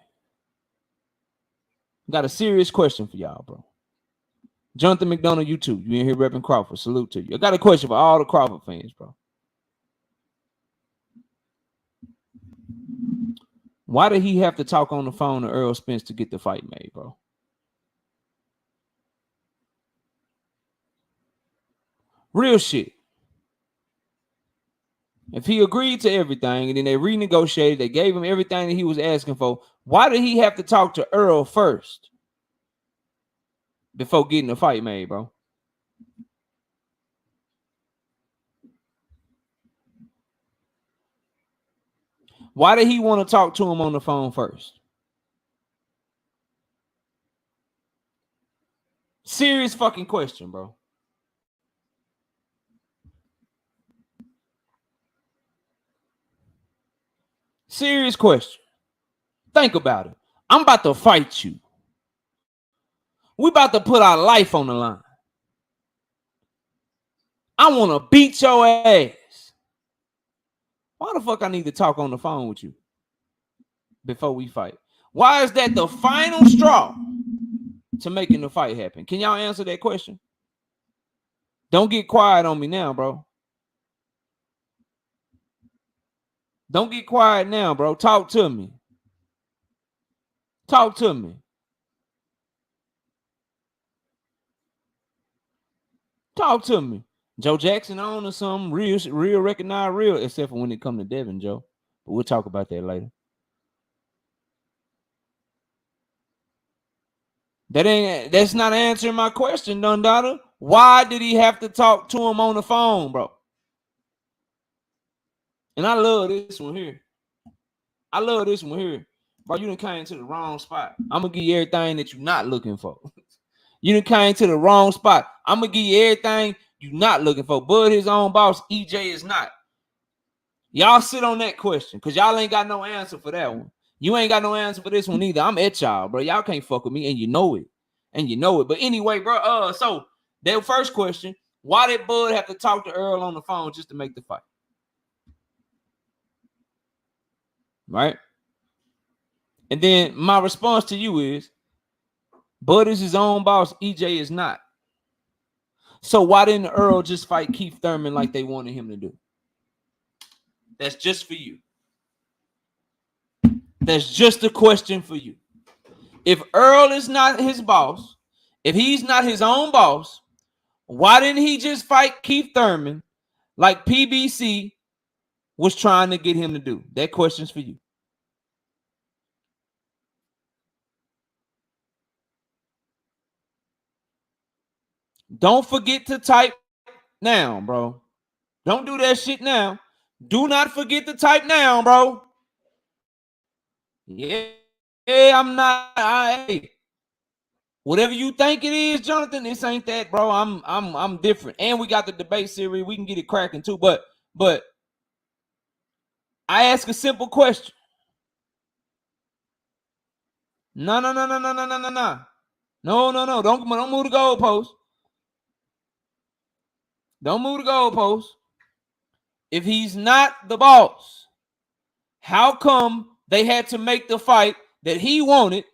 Got a serious question for y'all, bro. Jonathan McDonough, you too. You in here repping Crawford. Salute to you. I got a question for all the Crawford fans, bro. Why did he have to talk on the phone to Errol Spence to get the fight made, bro? Real shit. If he agreed to everything and then they renegotiated, they gave him everything that he was asking for, why did he have to talk to Earl first before getting the fight made, bro? Why did he want to talk to him on the phone first? Serious fucking question, bro. Serious question. Think about it. I'm about to fight you. We about to put our life on the line. I want to beat your ass. Why the fuck I need to talk on the phone with you before we fight? Why is that the final straw to making the fight happen? Can y'all answer that question? Don't get quiet on me now, bro. Don't get quiet now, bro. Talk to me. Talk to me. Talk to me. Joe Jackson on or something real recognize real, except for when it come to Devin, Joe. But we'll talk about that later. That's not answering my question, Dundada. Why did he have to talk to him on the phone, bro? And I love this one here. I love this one here. Bro, you done came to the wrong spot. I'm gonna give you everything that you're not looking for. You done came to the wrong spot. I'm gonna give you everything you're not looking for. Bud his own boss, EJ is not. Y'all sit on that question because y'all ain't got no answer for that one. You ain't got no answer for this one either. I'm at y'all, bro. Y'all can't fuck with me, and you know it. And you know it. But anyway, bro, so that first question, why did Bud have to talk to Earl on the phone just to make the fight? Right? And then my response to you is, Bud is his own boss, EJ is not. So why didn't Earl just fight Keith Thurman like they wanted him to do? That's just for you. That's just a question for you. If Earl is not his boss, if he's not his own boss, why didn't he just fight Keith Thurman like PBC was trying to get him to do? That question's for you. Don't forget to type now, bro. Don't do that shit now. Do not forget to type now, bro. Yeah, I'm not. Hey, whatever you think it is, Jonathan, this ain't that, bro. I'm different. And we got the debate series. We can get it cracking too. But I ask a simple question. No. No. Don't move the goalpost. Don't move the goalpost. If he's not the boss, how come they had to make the fight that he wanted?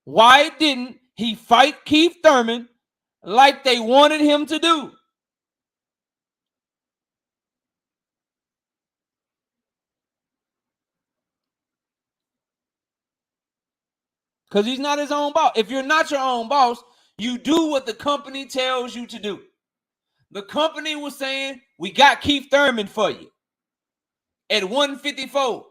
Why didn't he fight Keith Thurman like they wanted him to do? Because he's not his own boss. If you're not your own boss, you do what the company tells you to do. The company was saying, we got Keith Thurman for you at 154.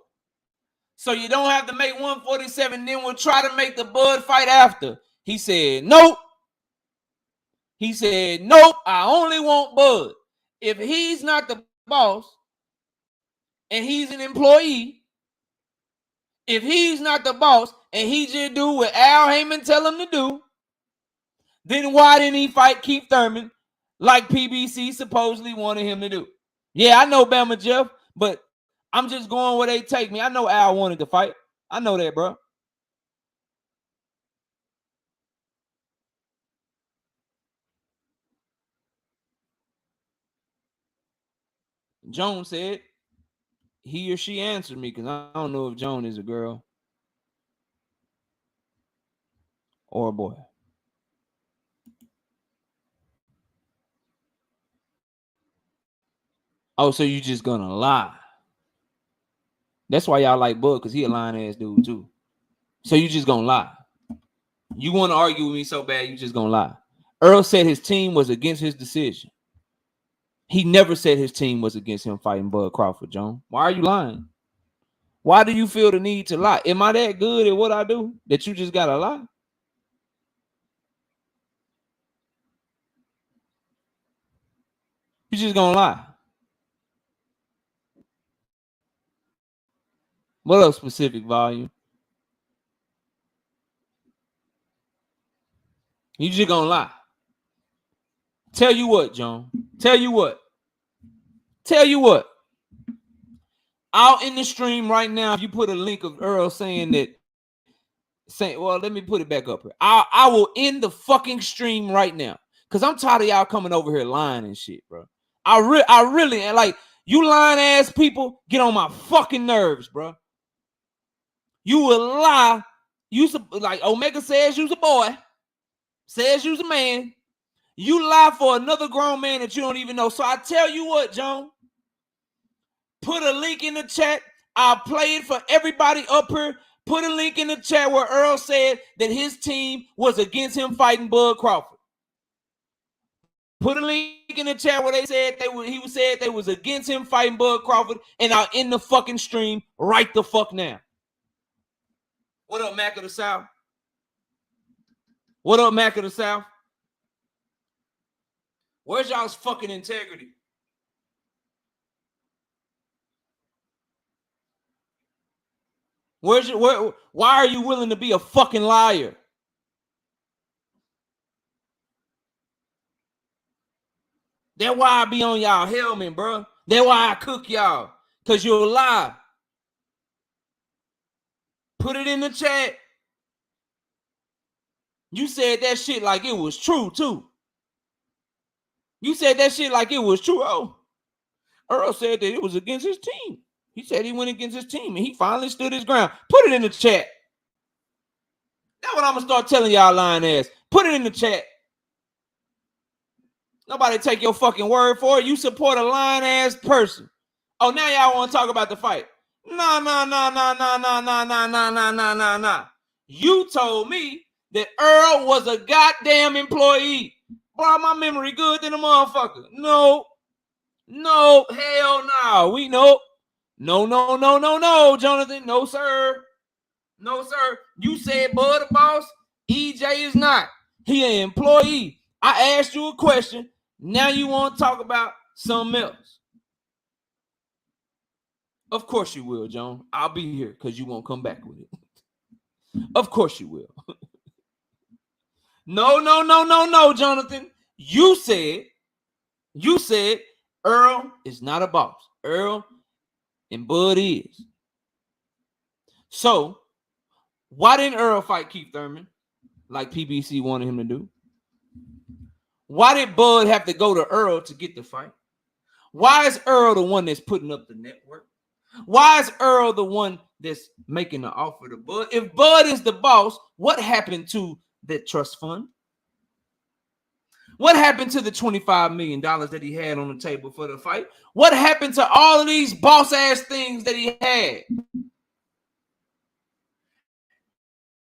So you don't have to make 147. Then we'll try to make the Bud fight after. He said, nope. He said, nope, I only want Bud. If he's not the boss and he's an employee, if he's not the boss and he just do what Al Heyman tell him to do, then why didn't he fight Keith Thurman like PBC supposedly wanted him to do? Yeah, I know Bama Jeff, but I'm just going where they take me. I know Al wanted to fight. I know that, bro. Joan said he or she answered me because I don't know if Joan is a girl or a boy. Oh, so you just gonna lie? That's why y'all like Bud, because he a lying ass dude too. So you just gonna lie? You want to argue with me so bad, you just gonna lie? Earl said his team was against his decision. He never said his team was against him fighting Bud Crawford, John. Why are you lying? Why do you feel the need to lie? Am I that good at what I do that you just gotta lie? You just gonna lie? What else specific volume? You just gonna lie? Tell you what, John. Tell you what. Out in the stream right now, if you put a link of Errol saying, well, let me put it back up here. I will end the fucking stream right now. Because I'm tired of y'all coming over here lying and shit, bro. I really, and like, you lying ass people get on my fucking nerves, bro. You will lie. Like Omega says you's a boy. Says you's a man. You lie for another grown man that you don't even know. So I tell you what, John. Put a link in the chat. I'll play it for everybody up here. Put a link in the chat where Errol said that his team was against him fighting Bud Crawford. Put a link in the chat where he said they was against him fighting Bud Crawford, and I'll end the fucking stream right the fuck now. What up, Mac of the South? What up, Mac of the South? Where's y'all's fucking integrity? Why are you willing to be a fucking liar? That's why I be on y'all helmet, bro. That's why I cook y'all. Because you'll lie. Put it in the chat. You said that shit like it was true, too. You said that shit like it was true. Oh, Errol said that it was against his team. He said he went against his team, and he finally stood his ground. Put it in the chat. That's what I'm going to start telling y'all lying ass. Put it in the chat. Nobody take your fucking word for it. You support a lying ass person. Oh, now y'all want to talk about the fight. Nah. You told me that Errol was a goddamn employee. Boy, my memory good than a motherfucker. No, hell no. We know. No, Jonathan. No, sir. You said Bud the boss. EJ is not. He an employee. I asked you a question. Now you want to talk about something else. Of course you will, John. I'll be here because you won't come back with it. Of course you will. No, Jonathan. You said Errol is not a boss. Errol and Bud is. So, why didn't Errol fight Keith Thurman like PBC wanted him to do? Why did Bud have to go to Errol to get the fight? Why is Errol the one that's putting up the network? Why is Errol the one that's making the offer to Bud? If Bud is the boss, what happened to the trust fund? What happened to the $25 million that he had on the table for the fight? What happened to all of these boss-ass things that he had?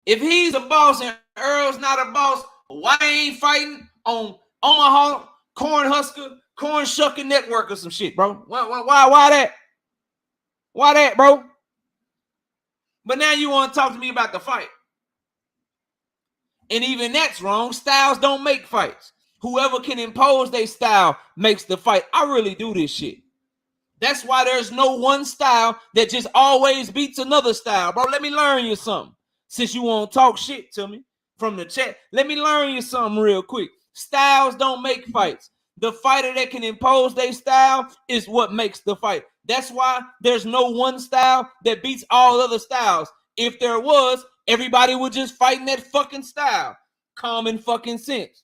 If he's a boss and Errol's not a boss, why ain't fighting on Omaha corn shucking network or some shit, bro? Why that? Why that, bro? But now you want to talk to me about the fight. And even that's wrong. Styles don't make fights. Whoever can impose their style makes the fight. I really do this shit. That's why there's no one style that just always beats another style. Bro, let me learn you something. Since you want to talk shit to me from the chat, let me learn you something real quick. Styles don't make fights. The fighter that can impose their style is what makes the fight. That's why there's no one style that beats all other styles. If there was, everybody would just fight in that fucking style. Common fucking sense.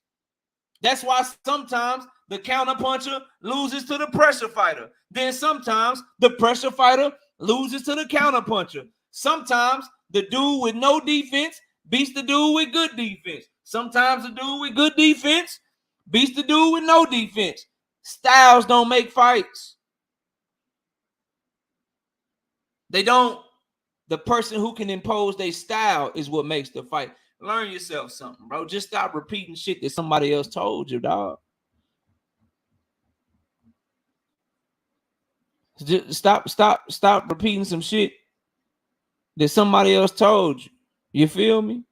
That's why sometimes the counterpuncher loses to the pressure fighter. Then sometimes the pressure fighter loses to the counterpuncher. Sometimes the dude with no defense beats the dude with good defense. Sometimes the dude with good defense beats the dude with no defense. Styles don't make fights. They don't. The person who can impose their style is what makes the fight. Learn yourself something, bro. Just stop repeating shit that somebody else told you, dog. Just stop repeating some shit that somebody else told you. You feel me?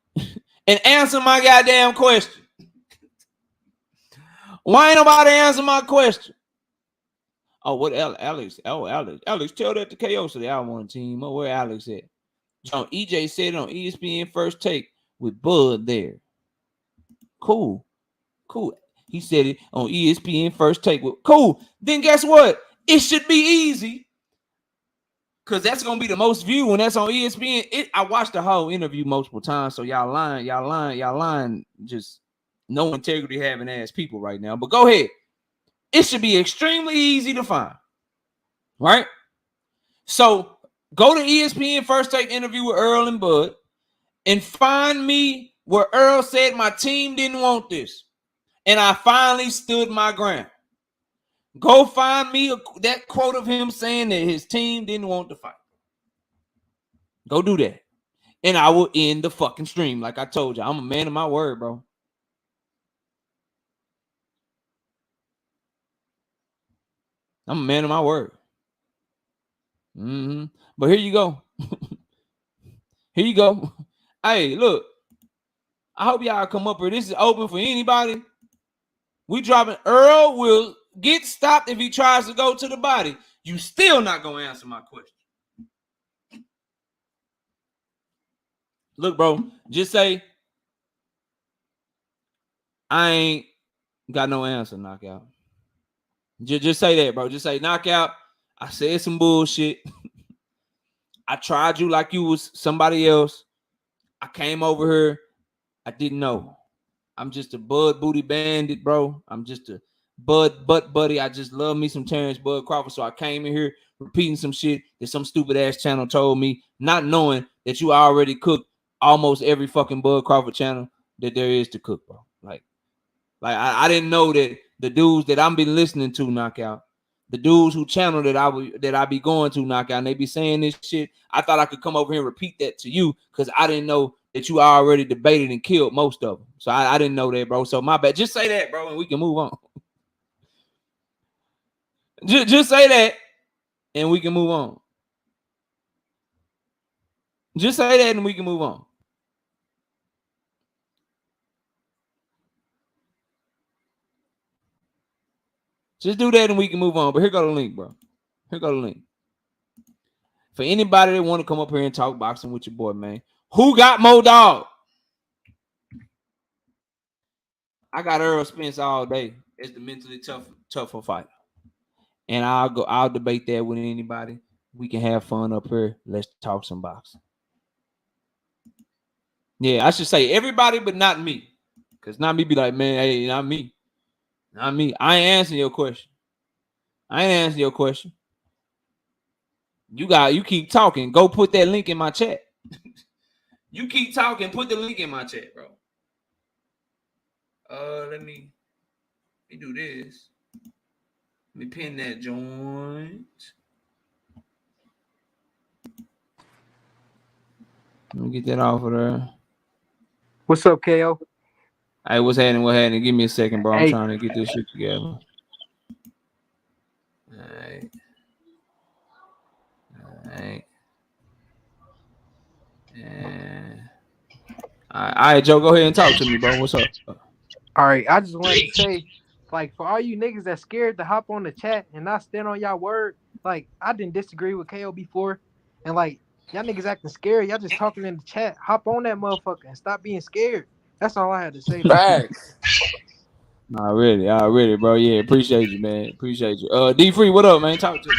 And answer my goddamn question. Why ain't nobody answer my question? Oh, what Alex? Oh, Alex, tell that to KO so they all want a team. Oh, where Alex at? John, EJ said it on ESPN First Take with Bud there. Cool. He said it on ESPN First Take with cool. Then guess what? It should be easy Because that's gonna be the most viewed when that's on ESPN. I watched the whole interview multiple times, so y'all lying. Just no integrity having ass people right now. But go ahead. It should be extremely easy to find, right? So go to ESPN First Take interview with Earl and Bud and find me where Earl said my team didn't want this. And I finally stood my ground. Go find me that quote of him saying that his team didn't want to fight. Go do that. And I will end the fucking stream. Like I told you, I'm a man of my word, bro. I'm a man of my word. But here you go. Here you go. Hey, look. I hope y'all come up here. This is open for anybody. We dropping. Earl will get stopped if he tries to go to the body. You still not gonna answer my question. Look, bro, just say I ain't got no answer, knockout. Just say that, bro. Just say knockout. I said some bullshit. I tried you like you was somebody else. I came over here. I didn't know. I'm just a Bud Booty Bandit, bro. I'm just a Bud Butt Buddy. I just love me some Terence Bud Crawford. So I came in here repeating some shit that some stupid ass channel told me, not knowing that you already cooked almost every fucking Bud Crawford channel that there is to cook, bro. Like I didn't know that the dudes that I'm been listening to knockout, the dudes who channel that I be going to knockout, and they be saying this shit. I thought I could come over here and repeat that to you because I didn't know that you already debated and killed most of them. So I didn't know that, bro. So my bad. Just say that, bro, and we can move on. Just say that, and we can move on. Just say that, and we can move on. Just do that, and we can move on. But here go the link, bro. Here go the link. For anybody that want to come up here and talk boxing with your boy, man. Who got more dog? I got Errol Spence all day as the mentally tougher fighter. And I'll debate that with anybody. We can have fun up here. Let's talk some boxing. Yeah, I should say everybody, but not me. Because not me be like, man, hey, not me. Not me. I ain't answering your question. You keep talking. Go put that link in my chat. You keep talking. Put the link in my chat, bro. Let me do this. Let me pin that joint. Let me get that off of there. What's up, KO? Hey, what's happening? What happening? Give me a second, bro. I'm trying to get this shit together. All right. And all right, Joe, go ahead and talk to me, bro. What's up? All right, I just wanted to say, like, for all you niggas that's scared to hop on the chat and not stand on y'all word, like, I didn't disagree with KO before, and like, y'all niggas acting scared. Y'all just talking in the chat. Hop on that motherfucker and stop being scared. That's all I had to say. Facts. Already, bro. Yeah, appreciate you, man. Appreciate you. D Free, what up, man? Talk to me.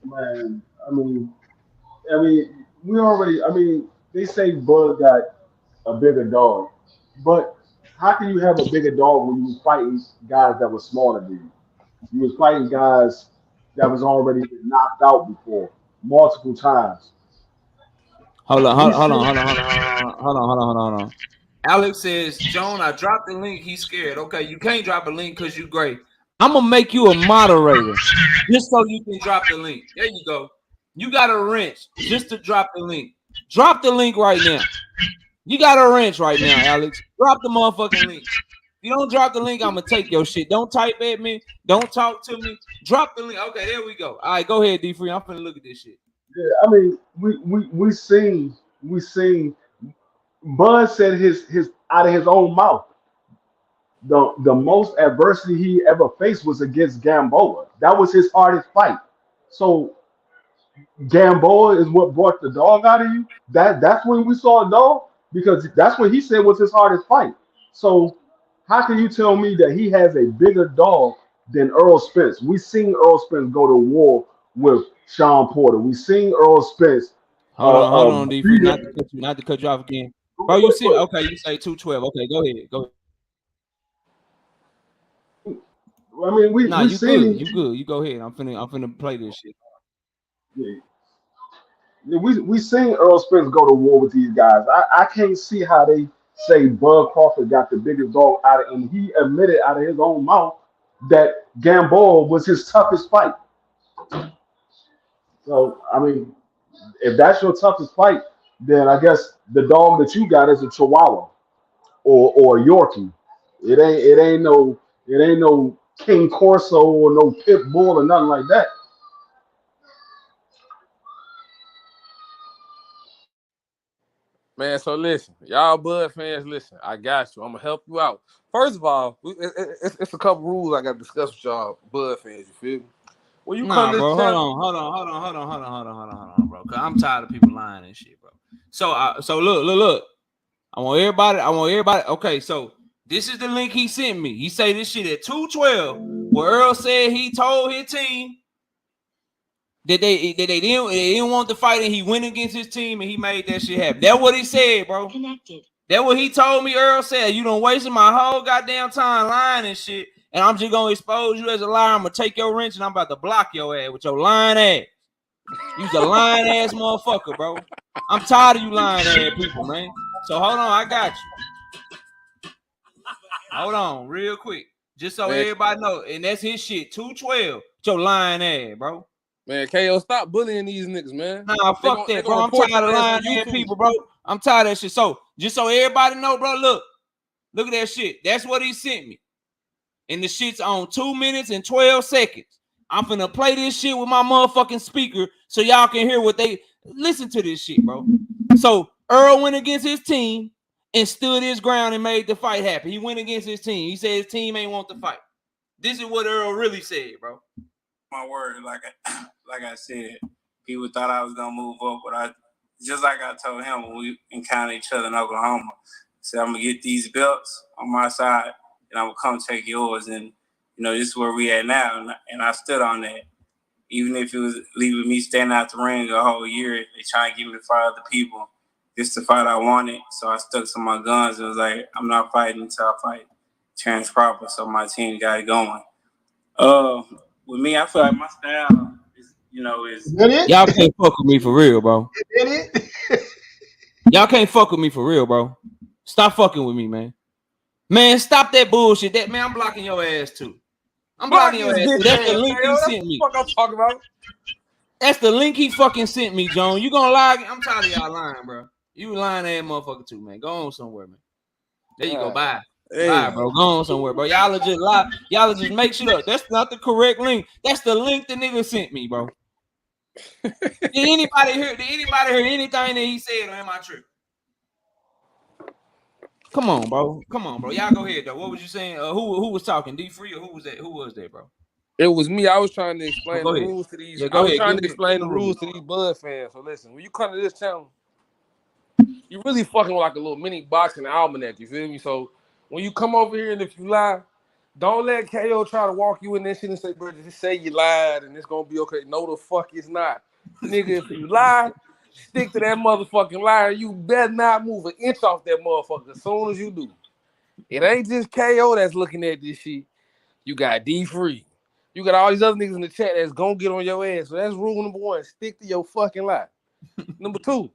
Man, I mean, we already. I mean, they say Bud got a bigger dog, but how can you have a bigger dog when you was fighting guys that were smaller than you? You was fighting guys that was already been knocked out before multiple times. Hold on. Alex says, Joan, I dropped the link. He's scared. Okay, you can't drop a link because you great. I'm gonna make you a moderator just so you can drop the link. There you go. You got a wrench just to drop the link. Drop the link right now. You got a wrench right now, Alex. Drop the motherfucking link. If you don't drop the link, I'm gonna take your shit. Don't type at me. Don't talk to me. Drop the link. Okay, there we go. All right, go ahead, D Free. I'm finna look at this shit. Yeah, I mean, we seen Bud said his out of his own mouth. The most adversity he ever faced was against Gamboa. That was his hardest fight. So Gamboa is what brought the dog out of you. That's when we saw a dog because that's what he said was his hardest fight. So how can you tell me that he has a bigger dog than Errol Spence? We seen Errol Spence go to war with Sean Porter. We seen Errol Spence. Hold on, D Free. Beat him. Not to cut you off again. Bro, you see, okay, you say 212. Okay, go ahead. I mean, Nah, we you good. seen You good. You go ahead. I'm finna play this shit. we seen Earl Spence go to war with these guys. I can't see how they say Bud Crawford got the biggest dog out of, and he admitted out of his own mouth that Gamboa was his toughest fight. So I mean, if that's your toughest fight, then I guess the dog that you got is a Chihuahua or a Yorkie. It ain't no King Corso or no Pitbull or nothing like that. Man, so listen, y'all Bud fans, listen. I got you. I'm gonna help you out. First of all, it's a couple rules I got to discuss with y'all Bud fans. You feel me? When you come Nah, to this bro. channel, Hold on, bro. Cause I'm tired of people lying and shit, bro. So look. I want everybody. Okay, so this is the link he sent me. He say this shit at 212, where Earl said he told his team that they didn't want the fight, and he went against his team and he made that shit happen. That's what he said, bro. Connected. That's what he told me. Earl said, you done wasted my whole goddamn time lying and shit, and I'm just gonna expose you as a liar. I'm gonna take your wrench and I'm about to block your ass with your lying ass. You's a lying ass motherfucker, bro. I'm tired of you lying ass people, man. So hold on, I got you. Hold on, real quick. Just so man, everybody know, and that's his shit. 212. Your lying ass, bro. man, KO, stop bullying these niggas, man. Nah, fuck that, bro. I'm tired of lying ass people, bro. I'm tired of that shit. So, just so everybody know, bro, look at that shit. That's what he sent me. And the shit's on 2 minutes and 12 seconds. I'm finna play this shit with my motherfucking speaker so y'all can hear what they listen to this shit, bro. So Earl went against his team and stood his ground and made the fight happen. He went against his team. He said his team ain't want the fight. This is what Earl really said, bro. My word, like I said, people thought I was gonna move up, but just like I told him when we encountered each other in Oklahoma, I said I'm gonna get these belts on my side and I'm gonna come take yours, and this is where we at now, and I stood on that. Even if it was leaving me standing out the ring a whole year, they trying to get me to fight other people. This is the fight I wanted, so I stuck to my guns and was like, I'm not fighting until I fight Terence Crawford, so my team got it going. With me, I feel like my style is y'all can't fuck with me for real, bro. Y'all can't fuck with me for real, bro. Stop fucking with me, man. Man, stop that bullshit. That man, I'm blocking your ass too. I'm blocking your ass too. That's the link he sent me. What the fuck I'm talking about? That's the link he fucking sent me, John. You gonna lie? I'm tired of y'all lying, bro. You lying ass motherfucker too, man. Go on somewhere, man. There you go. Bye. Hey. Bye, bro. Go on somewhere, bro. Y'all are just lie. Y'all are just make shit up. That's not the correct link. That's the link the nigga sent me, bro. Did anybody hear anything that he said, or am I tripping? Come on, bro. Y'all go ahead though. What was you saying? Who was talking? D Free or who was that? Who was that, bro? It was me. I was trying to explain the rules to these. Yeah, I was trying to explain the rules to these Bud fans. So listen, when you come to this channel, you really fucking like a little mini boxing almanac. You feel me? So when you come over here and if you lie, don't let KO try to walk you in this shit and say, bro, just say you lied and it's gonna be okay. No, the fuck it's not. Nigga, if you lie, stick to that motherfucking lie. You better not move an inch off that motherfucker as soon as you do. It ain't just KO that's looking at this shit. You got D Free. You got all these other niggas in the chat that's gonna get on your ass. So that's rule number one. Stick to your fucking lie. Number two,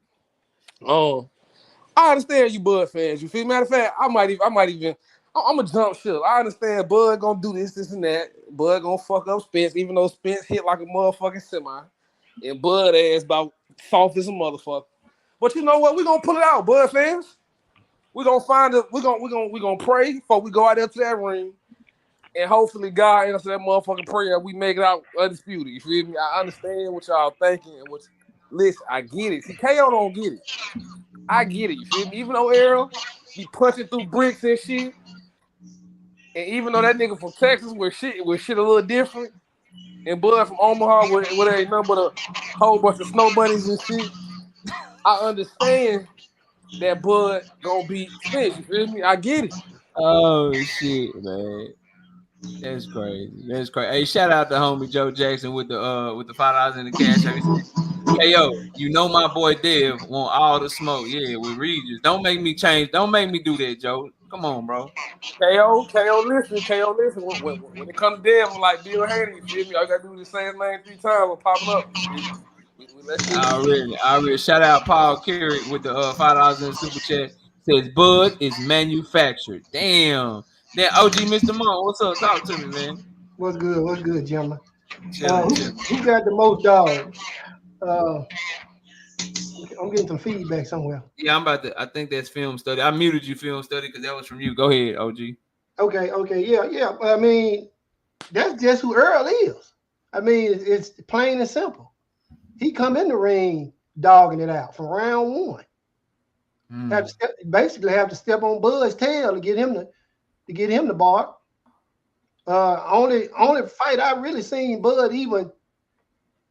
I understand you Bud fans. You feel me? Matter of fact, I'm gonna jump ship. I understand Bud gonna do this, and that. Bud gonna fuck up Spence, even though Spence hit like a motherfucking semi. And Bud ass about soft as a motherfucker. But you know what? We gonna pull it out, Bud fans. We gonna pray before we go out there to that ring. And hopefully God answer that motherfucking prayer. We make it out undisputed. You feel me? I understand what y'all thinking and listen, I get it. See, KO don't get it. I get it. You feel me? Even though Errol be punching through bricks and shit, and even though that nigga from Texas where shit a little different, and Bud from Omaha where ain't nothing but a whole bunch of snow bunnies and shit, I understand that Bud gonna beat Spence. You feel me? I get it. Oh shit, man. That's crazy. That's crazy. Hey, shout out to homie Joe Jackson with the $5 in the cash. Hey yo, you know my boy Dev want all the smoke. Yeah, with Regis. Don't make me change. Don't make me do that, Joe. Come on, bro. KO, listen. When it comes to Dev, I'm like Bill Haney, you feel me? All you gotta do is say his name 3 times, we're popping up. You feel me? We let shit. I already shout out Paul Carey with the $5 in the super chat. Says Bud is manufactured. Damn. Then OG Mr. Monk, what's up? Talk to me, man. What's good? What's good, gentlemen? Chilling, chilling. Who got the most dogs? I'm getting some feedback somewhere. Yeah, I'm about to. I think that's film study. I muted you, film study, because that was from you. Go ahead, OG. Okay, yeah. I mean, that's just who Earl is. I mean, it's plain and simple. He come in the ring dogging it out from round one. Basically have to step on Bud's tail to get him to bark. Only fight I really seen Bud even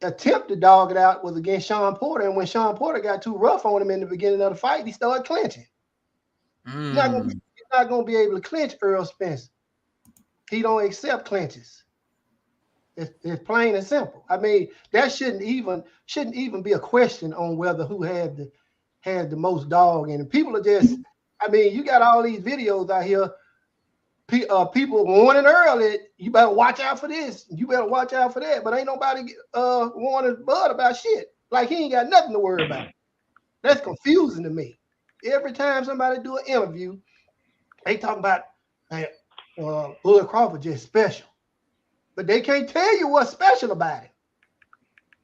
attempt to dog it out was against Sean Porter, and when Sean Porter got too rough on him in the beginning of the fight, he started clinching. He's not gonna be able to clinch Errol Spence. He don't accept clinches. It's plain and simple. I mean, that shouldn't even be a question on whether who had the most dog. And people are just, I mean, you got all these videos out here. People warning early, you better watch out for this, you better watch out for that, but ain't nobody warning Bud about shit. Like he ain't got nothing to worry about. That's confusing to me. Every time somebody do an interview, they talk about Bud Crawford just special, but they can't tell you what's special about him.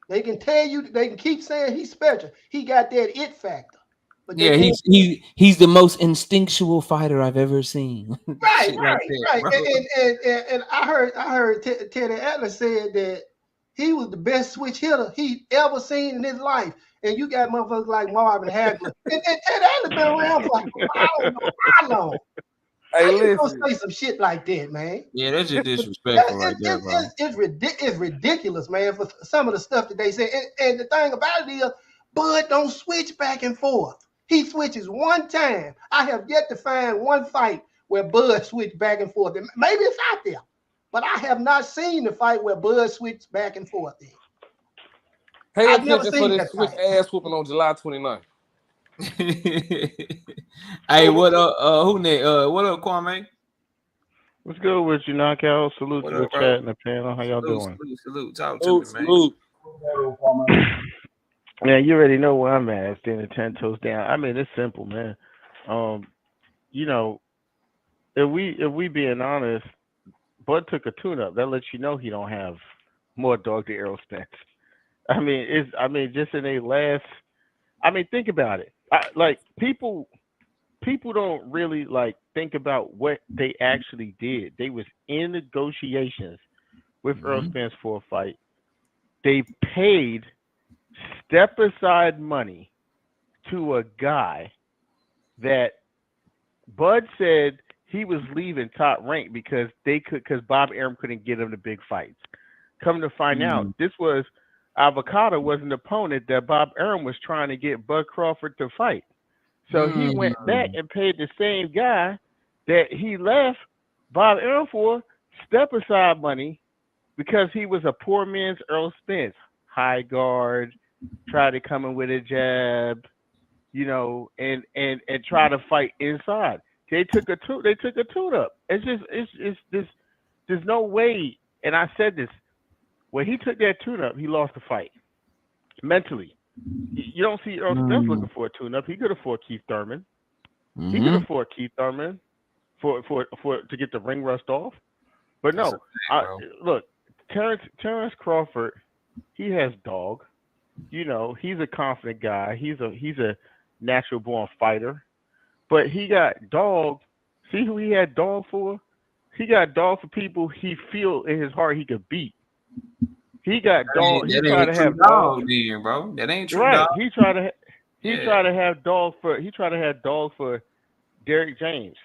They can tell you, they can keep saying he's special. He got that it factor. But yeah, he's the most instinctual fighter I've ever seen. Right. And I heard Teddy Atlas said that he was the best switch hitter he ever seen in his life. And you got motherfuckers like Marvin Hagler. and Teddy Atlas been around for I don't know how long. Hey, How you listen. gonna say some shit like that, man? Yeah, that's just disrespectful right there, bro. It's ridiculous, man, for some of the stuff that they say. And the thing about it is, Bud don't switch back and forth. He switches one time. I have yet to find one fight where Bud switched back and forth. Maybe it's out there, but I have not seen the fight where Bud switched back and forth. Pay attention for this switch ass whooping on July 29th. Hey, what up? Who next? What up, Kwame? What's good with you, Knockout? Salute to the chat and the panel. How y'all doing? Salute. Talk to me, man. Man, you already know where I'm at. Standing 10 toes down. I mean, it's simple, man. You know, if we being honest, Bud took a tune-up. That lets you know he don't have more dog than Errol Spence. I mean, just in a last. I mean, think about it. People don't really think about what they actually did. They was in negotiations with Errol Spence for a fight. They paid step aside money to a guy that Bud said he was leaving Top Rank because Bob Arum couldn't get him the big fights. Come to find out, this was Avocado was an opponent that Bob Arum was trying to get Bud Crawford to fight. So he went back and paid the same guy that he left Bob Arum for step aside money because he was a poor man's Errol Spence. High guard, try to come in with a jab, you know, and try to fight inside. They took a tune up. There's no way, and I said this, when he took that tune up, he lost the fight. Mentally. You don't see Errol Spence looking for a tune up. He could afford Keith Thurman. He could afford Keith Thurman for to get the ring rust off. But no, look, Terence Crawford, he has Dawg. You know, he's a confident guy. He's a natural born fighter. But he got Dawg. See who he had Dawg for? He got Dawg for people he feel in his heart he could beat. He got Dawg. He tried to have Dawg, bro. That ain't true. Right. Dog. He tried to have Dawg for Derrick James.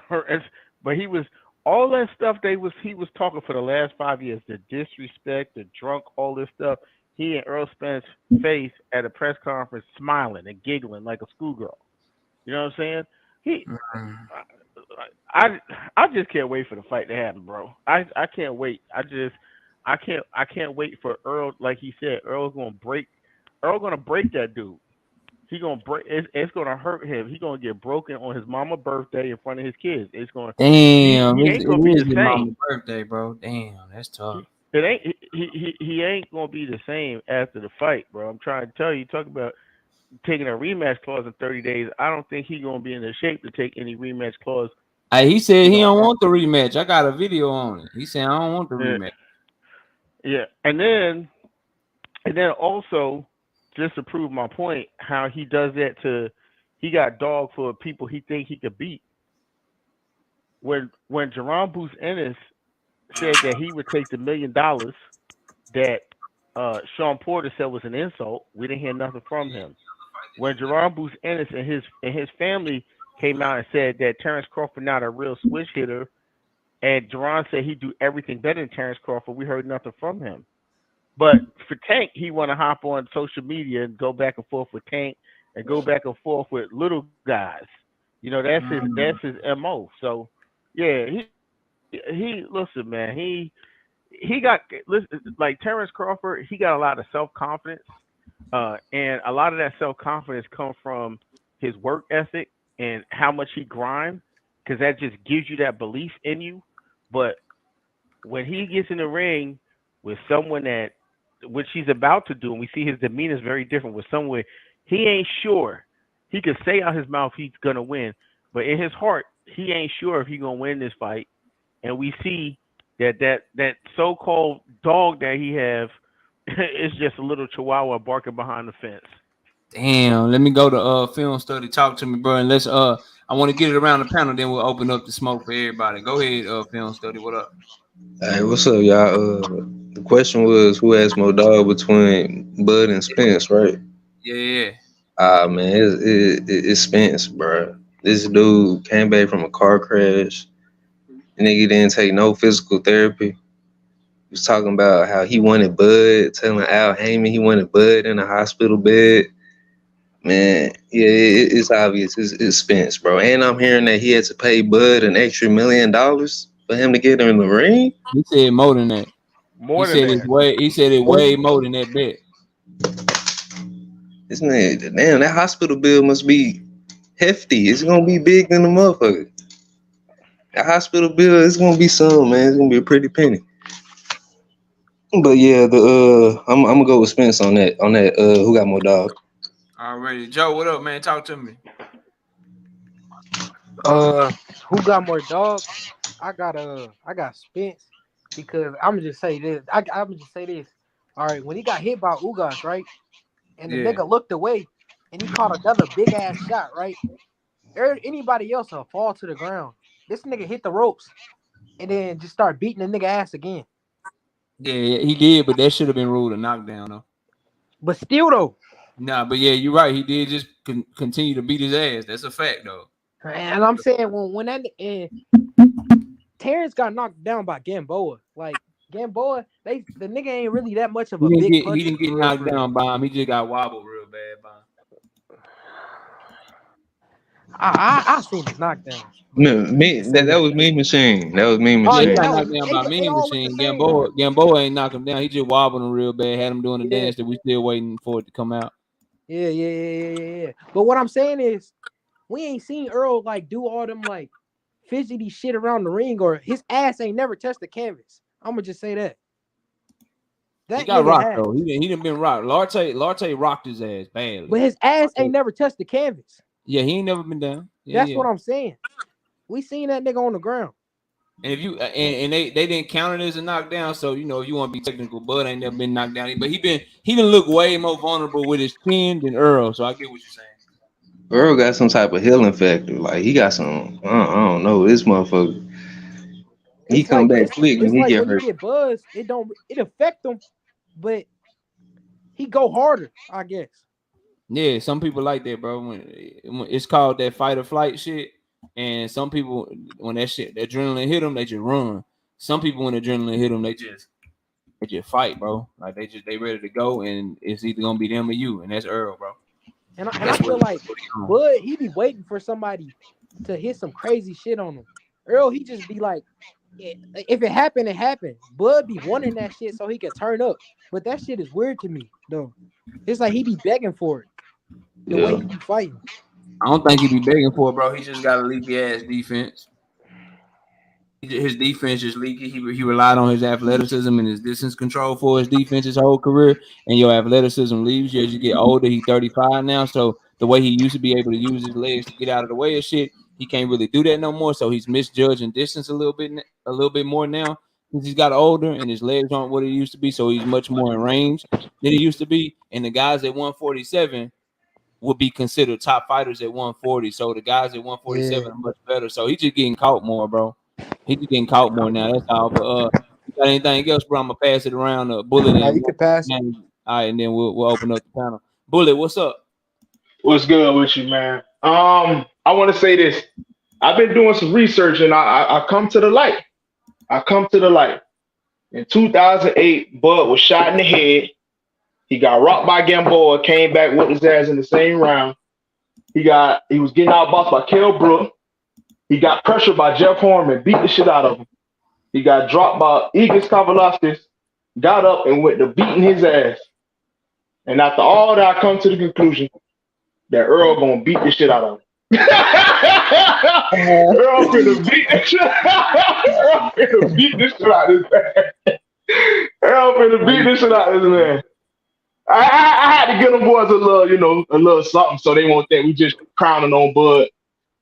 But he was all that stuff he was talking for the last 5 years, the disrespect, the drunk, all this stuff. He and Errol Spence face at a press conference smiling and giggling like a schoolgirl. You know what I'm saying? I just can't wait for the fight to happen, bro. I can't wait. I can't wait for Earl. Like he said, Earl's gonna break. Earl gonna break that dude. He gonna break. It's gonna hurt him. He gonna get broken on his mama's birthday in front of his kids. It's gonna. Damn, He it ain't gonna be is the his same. mama's birthday, bro. Damn, that's tough. It ain't. He ain't gonna be the same after the fight, bro. I'm trying to tell you. Talk about taking a rematch clause in 30 days. I don't think he's gonna be in the shape to take any rematch clause. Hey, he said You he know. don't want the rematch. I got a video on it. He said I don't want the rematch. Yeah, and then also, just to prove my point, how he does that he got Dawg for people he think he could beat. When Jerome Booth Ennis said that he would take the $1 million that Sean Porter said was an insult, we didn't hear nothing from him. When Jerome Booth Ennis and his family came out and said that Terence Crawford not a real switch hitter, and Jerron said he'd do everything better than Terence Crawford, we heard nothing from him. But for Tank, he want to hop on social media and go back and forth with Tank and go back and forth with little guys. You know, that's his MO. So yeah, he listen, man, he got like Terence Crawford, he got a lot of self-confidence. And a lot of that self-confidence comes from his work ethic and how much he grind, because that just gives you that belief in you. But when he gets in the ring with someone that, which he's about to do, and we see his demeanor is very different with someone he ain't sure. He could say out his mouth he's gonna win, but in his heart he ain't sure if he's gonna win this fight. And we see that so-called dog that he have is just a little Chihuahua barking behind the fence. Damn, let me go to film study. Talk to me, bro. And let's I want to get it around the panel. Then we'll open up the smoke for everybody. Go ahead, film study. What up? Hey, what's up, y'all? The question was who has more dog between Bud and Spence, right? Yeah. Man, it's Spence, bro. This dude came back from a car crash. The nigga didn't take no physical therapy. He was talking about how he wanted Bud, telling Al Haney he wanted Bud in a hospital bed. Man, yeah, it's obvious. It's Spence, bro. And I'm hearing that he had to pay Bud an extra $1 million for him to get in the ring. He said more than that. He said it way more than that bet. This man, damn, that hospital bill must be hefty. It's gonna be big than the motherfucker. That hospital bill is gonna be some, man. It's gonna be a pretty penny. But yeah, I'm gonna go with Spence on that. Who got more dog? Already, Joe. What up, man? Talk to me. Who got more dog? I got Spence, because I'm gonna just say this. I'm gonna just say this. All right, when he got hit by Ugas, right, and the nigga looked away, and he caught another big ass shot, right. Anybody else will fall to the ground. This nigga hit the ropes, and then just start beating the nigga ass again. Yeah, he did, but that should have been ruled a knockdown, though. But still, though. Nah, but yeah, you're right. He did just continue to beat his ass. That's a fact, though. And I'm saying when that Terence got knocked down by Gamboa, like Gamboa, the nigga ain't really that much of a big puncher. He didn't get knocked down by him. He just got wobbled real bad by him. I seen the knockdown. That was Mean Machine. That was Mean Machine. He got knocked down by Mean Machine. Gamboa ain't knocked him down. He just wobbled him real bad. Had him doing the dance that we still waiting for it to come out. Yeah. But what I'm saying is, we ain't seen Earl like do all them like fidgety shit around the ring, or his ass ain't never touched the canvas. I'm gonna just say that. He got rocked though. He done been rocked. Larte rocked his ass badly. But his ass ain't never touched the canvas. Yeah, he ain't never been down. That's what I'm saying. We seen that nigga on the ground. And if you and they didn't count it as a knockdown, so you know if you want to be technical, Bud ain't never been knocked down. But he done look way more vulnerable with his chin than Earl. So I get what you're saying. Earl got some type of healing factor. Like he got some. I don't know. This motherfucker. He come back quick and he like get when hurt. He get buzzed, it affect him, but he go harder, I guess. Yeah, some people like that, bro. When it's called that fight or flight shit. And some people, when that adrenaline hit them, they just run. Some people, when adrenaline hit them, they just fight, bro. Like they ready to go, and it's either gonna be them or you, and that's Earl, bro. And I feel like Bud, he be waiting for somebody to hit some crazy shit on him. Earl, he just be like, if it happened, it happened. Bud be wanting that shit so he can turn up. But that shit is weird to me, though. It's like he be begging for it. The way Yeah. he be fighting. I don't think he be begging for it, bro. He just got a leaky ass defense. His defense is leaky. He relied on his athleticism and his distance control for his defense his whole career. And your athleticism leaves you as you get older. He's 35 now, so the way he used to be able to use his legs to get out of the way of shit, he can't really do that no more. So he's misjudging distance a little bit more now since he's got older and his legs aren't what he used to be. So he's much more in range than he used to be. And the guys at 147 would be considered top fighters at 140. So the guys at 147 Yeah. are much better. So he's just getting caught more, bro. He's just getting caught more now. That's all. But you got anything else, bro? I'm gonna pass it around Bullet Now and you can pass. all right, and then we'll open up the panel. Bullet, what's up? What's good with you, man? I want to say this. I've been doing some research, and I come to the light. I come to the light. In 2008, Bud was shot in the head. He got rocked by Gamboa, came back with his ass in the same round. He was getting outboxed by Kell Brook. He got pressured by Jeff Horn and beat the shit out of him. He got dropped by Igis Kavalauskas, got up and went to beating his ass. And after all that, I come to the conclusion that Earl gonna beat the shit out of him. Earl finna beat the shit. Earl finna beat the shit out of this man. Earl finna beat the shit out of this man. I had to give them boys a little something so they won't think we just crowning on Bud.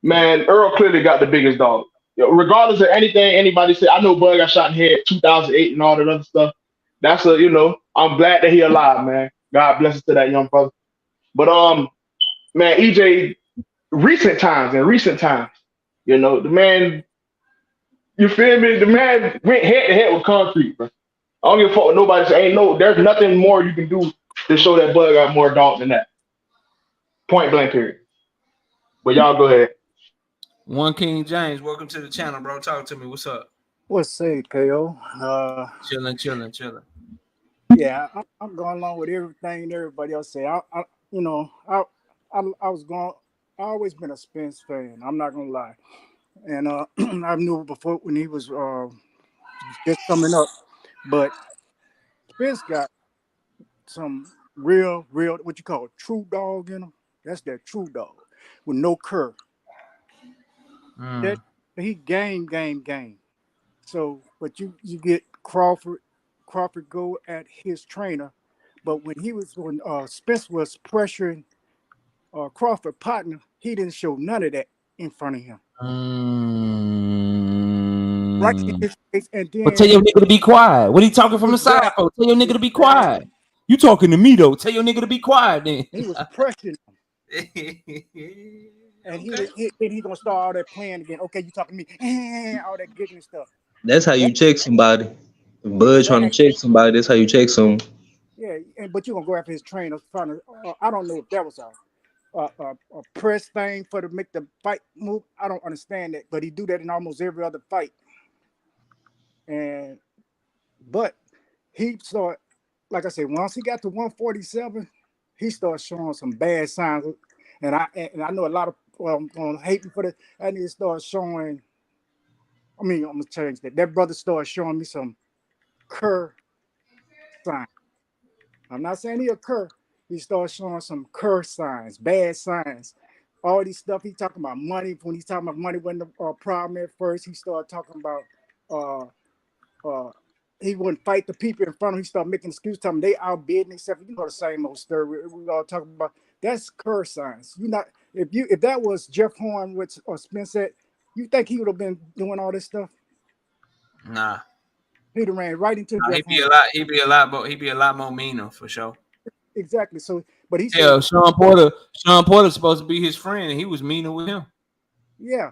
Man, Earl clearly got the biggest dog. Regardless of anything anybody said, I know Bud got shot in the head 2008 and all that other stuff. That's I'm glad that he alive, man. God bless us to that young brother. But man, EJ, recent times, the man, you feel me? The man went head to head with concrete, bro. I don't give a fuck what nobody say. There's nothing more you can do to show that Bud got more dog than that. Point blank period. But y'all go ahead. One King James, welcome to the channel, bro. Talk to me. What's up? What's say, KO? Chilling. Yeah, I'm going along with everything everybody else say. I was going. I always been a Spence fan. I'm not gonna lie, and I knew before when he was just coming up, but Spence got some real what you call true dog in him. That's that true dog with no curve. That he game. So, but you get Crawford go at his trainer, but when Spence was pressuring Crawford partner, he didn't show none of that in front of him. Right in his face, and then but tell your nigga to be quiet. What he talking from the side for? Tell your nigga to be quiet. You talking to me though? Tell your nigga to be quiet then. He was pressuring him. And he gonna start all that playing again. Okay, you talking to me? All that giggling stuff. That's how you check somebody. If Bud trying to check somebody, that's how you check someone. Yeah, but you gonna go after his trainer. I don't know if that was a press thing to make the fight move. I don't understand that, but he do that in almost every other fight. But he started, like I said, once he got to 147, he started showing some bad signs. And I know a lot of gonna hate me for that. I need to start showing. I'm gonna change that. That brother started showing me some Kerr signs. I'm not saying he a Kerr. He started showing some Kerr signs, bad signs. All these stuff he talking about money. When he's talking about money wasn't the problem at first, he started talking about he wouldn't fight the people in front of him. He started making excuses, telling them they outbidding except the same old story we all talking about. That's Kerr signs. If that was Jeff Horn or Spence said, you think he would have been doing all this stuff? Nah. He'd have ran right into Jeff Horn. He'd be a lot more meaner for sure. Exactly. So, but he said, Sean Porter's supposed to be his friend, and he was meaner with him. Yeah,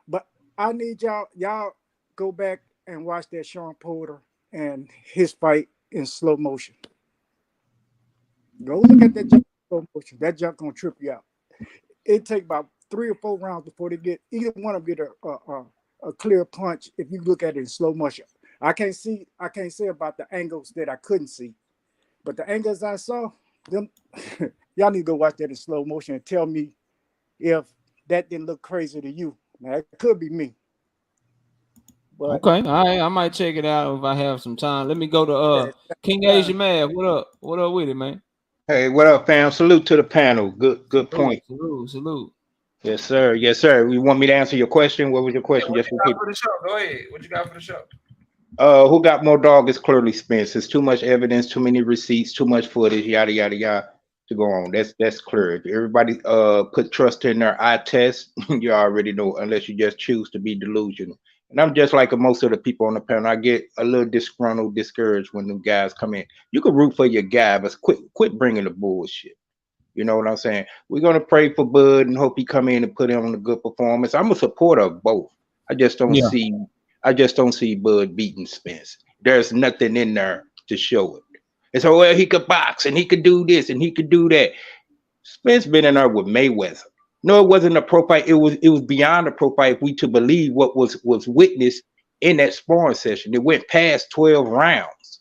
but I need y'all go back and watch that Sean Porter and his fight in slow motion. Go look at that jump in slow motion. That jump gonna trip you out. It take about 3 or 4 rounds before they get either one of them get a clear punch. If you look at it in slow motion, I can't say about the angles that I couldn't see, but the angles I saw, them y'all need to go watch that in slow motion and tell me if that didn't look crazy to you. Now it could be me. But Okay, all right, I might check it out if I have some time. Let me go to yeah, King Asia Mav. What up? What up with it, man? Hey, what up, fam? Salute to the panel. Good Salute, point. salute, salute. Yes, sir. Yes, sir. You want me to answer your question? What was your Yeah, question? what Just you got repeat. for the show? Go ahead. What you got for the show? Who got more dog is clearly Spence. There's too much evidence, too many receipts, too much footage, yada yada yada to go on. That's clear. If everybody put trust in their eye test, you already know, unless you just choose to be delusional. And I'm just like most of the people on the panel. I get a little disgruntled, discouraged when them guys come in. You can root for your guy, but quit bringing the bullshit. You know what I'm saying? We're gonna pray for Bud and hope he come in and put in on a good performance. I'm a supporter of both. I just don't Yeah. see I just don't see Bud beating Spence. There's nothing in there to show it. And so well, he could box and he could do this and he could do that. Spence been in there with Mayweather. No, it wasn't a pro fight. It was beyond a pro fight if we to believe what was witnessed in that sparring session. It went past 12 rounds.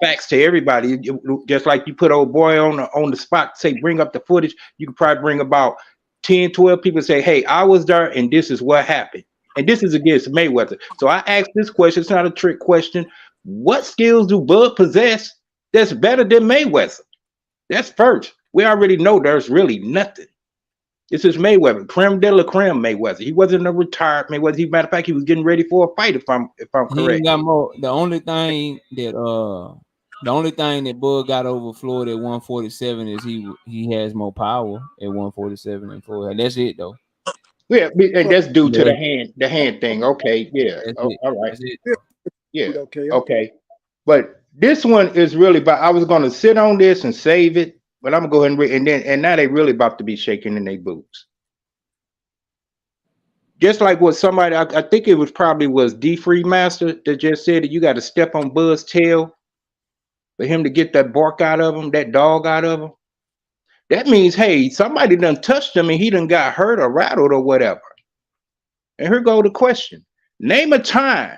Facts to everybody. Just like you put old boy on the spot, say bring up the footage, you could probably bring about 10, 12 people say, hey, I was there and this is what happened. And this is against Mayweather. So I asked this question, it's not a trick question. What skills do Bud possess that's better than Mayweather? That's first. We already know there's really nothing. This is Mayweather, creme de la creme Mayweather. He wasn't a retired Mayweather. Matter of fact, he was getting ready for a fight if I'm He correct. ain't got more. The only thing that Bud got over Floyd at 147 is he has more power at 147 than Floyd. That's it though. Yeah, and that's due to Yeah, the hand thing. Okay, yeah. that's Oh, it. all right. That's it. Yeah. okay. Okay. But this one is really about I was gonna sit on this and save it, but I'm gonna go ahead and read and now they really about to be shaking in their boots. Just like what somebody I think it was probably was D Free Master that just said that you got to step on Bud's tail for him to get that bark out of him, that dog out of him. That means, hey, somebody done touched him and he done got hurt or rattled or whatever. And here go the question. Name a time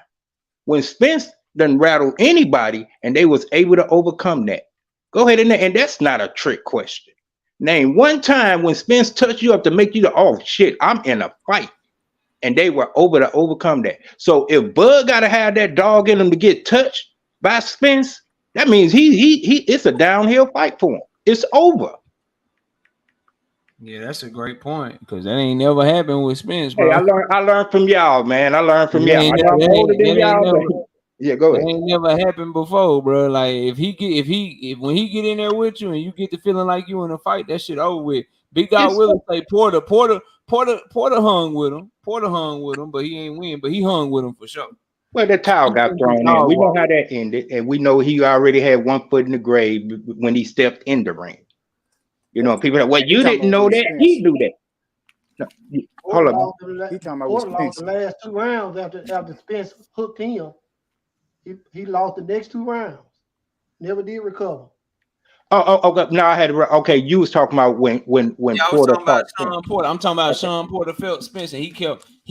when Spence done rattled anybody and they was able to overcome that. Go ahead and that's not a trick question. Name one time when Spence touched you up to make you oh shit, I'm in a fight. And they were able to overcome that. So if Bud gotta have that dog in him to get touched by Spence, that means he it's a downhill fight for him. It's over. Yeah, that's a great point because that ain't never happened with Spence, Hey, bro. I learned from y'all, man. I learned from That y'all. I ain't, know I'm that older ain't, than that ain't y'all, never, but yeah, go that ahead. ain't never happened before, bro. Like if when he get in there with you and you get the feeling like you in a fight, that shit over with. Big Dog It's Willis say Porter hung with him. Porter hung with him, but he ain't win. But he hung with him for sure. well, the towel He got finished his thrown in. dog We know walk. how that ended, and we know he already had one foot in the grave when he stepped in the ring. You know, people are like, well, He you talking didn't about know with that. Spence. He knew that. No, hold Porter on. lost He talking about with Porter lost Spence. the last 2 rounds after Spence hooked him. He lost the next 2 rounds. Never did recover. Okay. No, I had to. Okay, you was talking about when Yeah, I was Porter talking about fought Spence. Sean Porter. I'm talking about Okay. Sean Porter felt Spence, and he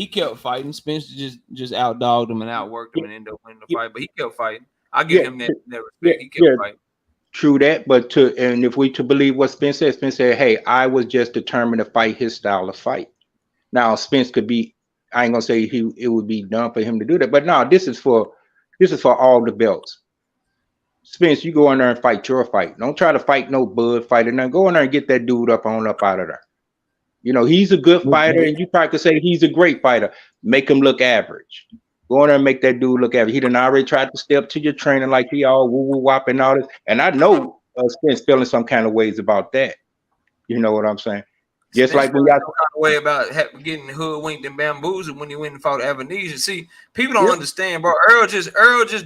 kept fighting. Spence just outdogged him and outworked him Yeah, and ended up winning the yeah, fight. But he kept fighting. I give yeah, him that respect. yeah, He kept yeah. fighting. True that, but if we to believe what Spence said, hey, I was just determined to fight his style of fight. Now Spence could be, I ain't gonna say it would be done for him to do that, but no, this is for all the belts. Spence, you go in there and fight your fight. Don't try to fight no Bud fighter. Now go in there and get that dude up out of there. You know, he's a good fighter, and you probably could say he's a great fighter. Make him look average. Go in there and make that dude look average. He done already tried to step to your trainer like he all woo woo wop and all this. And I know Spence feeling some kind of ways about that. You know what I'm saying? Just Spence like when feeling y'all some kind of way about getting hoodwinked and bamboozled when he went and fought Avanesia. See, people don't Yep. understand, bro. Earl just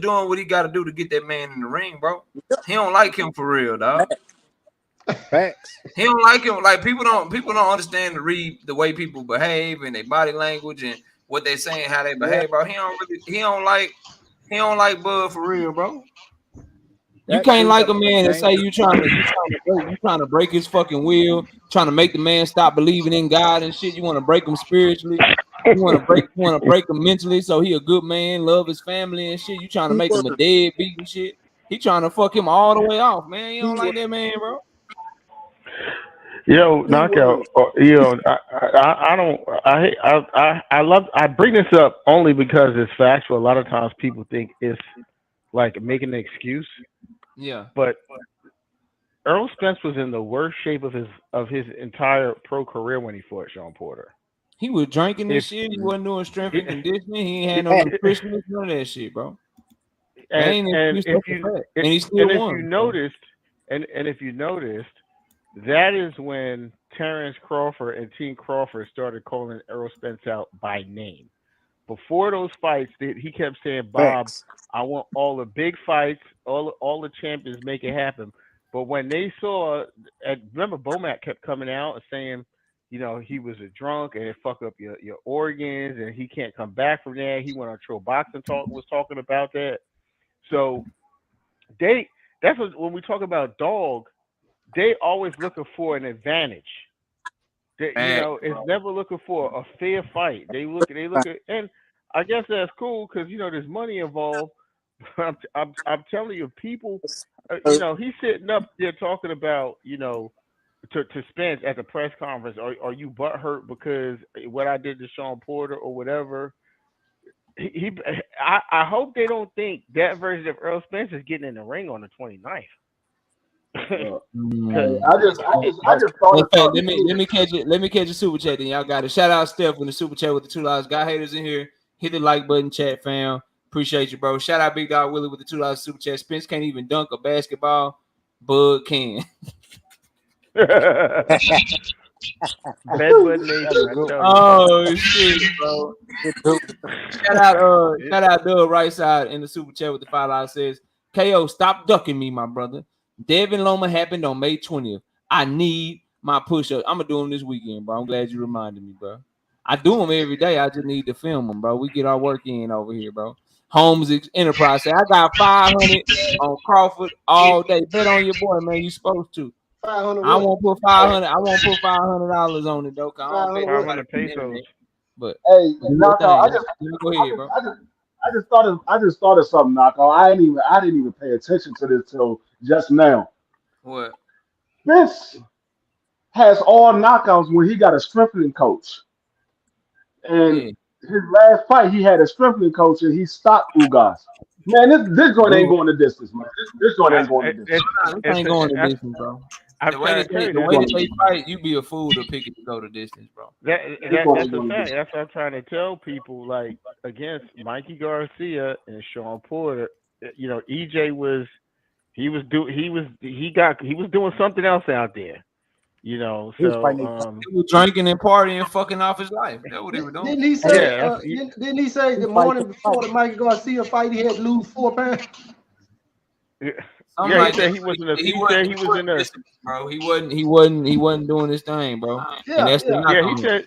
doing what he got to do to get that man in the ring, bro. He don't like him for real, dog. Facts. He don't like him. Like people don't understand to read the way people behave and their body language and what they saying, how they Yeah. behave, bro. He don't like Bud for real, bro. You That can't dude like got a man and say dangerous. you trying to break his fucking will, trying to make the man stop believing in God and shit. You want to break him spiritually. You want to break him mentally so he a good man, love his family and shit. You trying to make him a Keyword. deadbeat and shit. He trying to fuck him all the way off, man. You don't like Keyword. that man, bro. Yo, Key knockout. words. I love. I bring this up only because it's factual. A lot of times people think it's like making an excuse, Yeah, but Errol Spence was in the worst shape of his entire pro career when he fought Sean Porter. he was drinking this If shit. He wasn't doing strength he, and conditioning. He ain't had no Yeah. nutritionist, none of that shit, bro. That and ain't an and excuse. if That's a you fact. And he still and if you won. So. noticed and if you noticed, that is when Terence Crawford and Team Crawford started calling Errol Spence out by name. Before those fights, he kept saying, "Bob, Facts. I want all the big fights, all the champions, make it happen." But when they saw, remember, Bomac kept coming out and saying, he was a drunk and it fucked up your organs and he can't come back from that. He went on Trill Boxing Talk, was talking about that. So that's when we talk about Dawg, they always looking for an advantage. It's never looking for a fair fight. They look at, and I guess that's cool because there's money involved. I'm telling you, people, he's sitting up there talking about, to Spence at the press conference. Are you butthurt because what I did to Sean Porter or whatever? I hope they don't think that version of Errol Spence is getting in the ring on the 29th. I just thought of Let something. me catch it. Let me catch a super chat. Then y'all got it. Shout out Steph with the super chat with the $2. Got haters in here. Hit the like button, chat fam. Appreciate you, bro. Shout out Big Dog Willie with the $2 super chat. Spence can't even dunk a basketball. Bud can. Bed Bud Nation. I tell you. Oh shit, bro. Shout out Doug right side in the super chat with the $5 says, KO, stop ducking me, my brother. Devin Loma happened on May 20th. I need my push-up. I'm gonna do them this weekend, bro. I'm glad you reminded me, bro. I do them every day. I just need to film them, bro. We get our work in over here, bro. Holmes Enterprise say, I got 500 on Crawford all day. Bet on your boy, man. You supposed to. 500 I what? won't put 500. I won't put $500 on it though. Cause I don't pay 500 pesos. But Hey, do your knockout. thing. Go ahead, bro. I just thought of something, knockout. I didn't even pay attention to this till just now. What? This has all knockouts when he got a strengthening coach. And Yeah. his last fight, he had a strengthening coach and he stopped Ugas. Man, this joint ain't going the distance, man. This joint ain't going the distance. This ain't going the distance, bro. The way that they fight, you be a fool to pick it to go the distance, bro. That's a fact. That's what I'm trying to tell people. Like against Mikey Garcia and Sean Porter, EJ was doing something else out there. He So he was drinking and partying and fucking off his life. That's what they were doing. Didn't he say? Didn't he say the morning before the Mikey Garcia fight he had to lose 4 pounds? he said he wasn't. He said he was in a. Bro, he wasn't doing his thing, bro. And that's he said.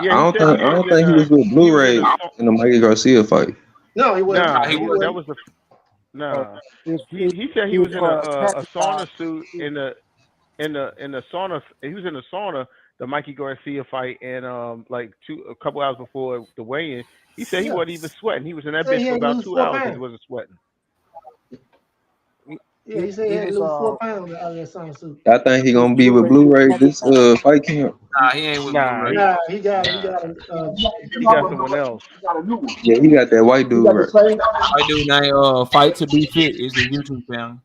I don't think he was with Blu-ray in the Mikey Garcia fight. No, he wasn't. Nah, he wasn't. that was a. Nah, he said he was in a sauna suit in the sauna. He was in the sauna the Mikey Garcia fight and a couple hours before the weigh-in. He said he wasn't even sweating. He was in that bitch for about 2 hours and he wasn't sweating. Yeah, he said he had to lose 4 pounds out of that sauna suit. I think he gonna be with Blu-ray this fight camp. Nah, he ain't with Blu-ray. Nah, he got someone else. Yeah, he got that white dude. Right. White dude named Fight to Be Fit is his YouTube channel.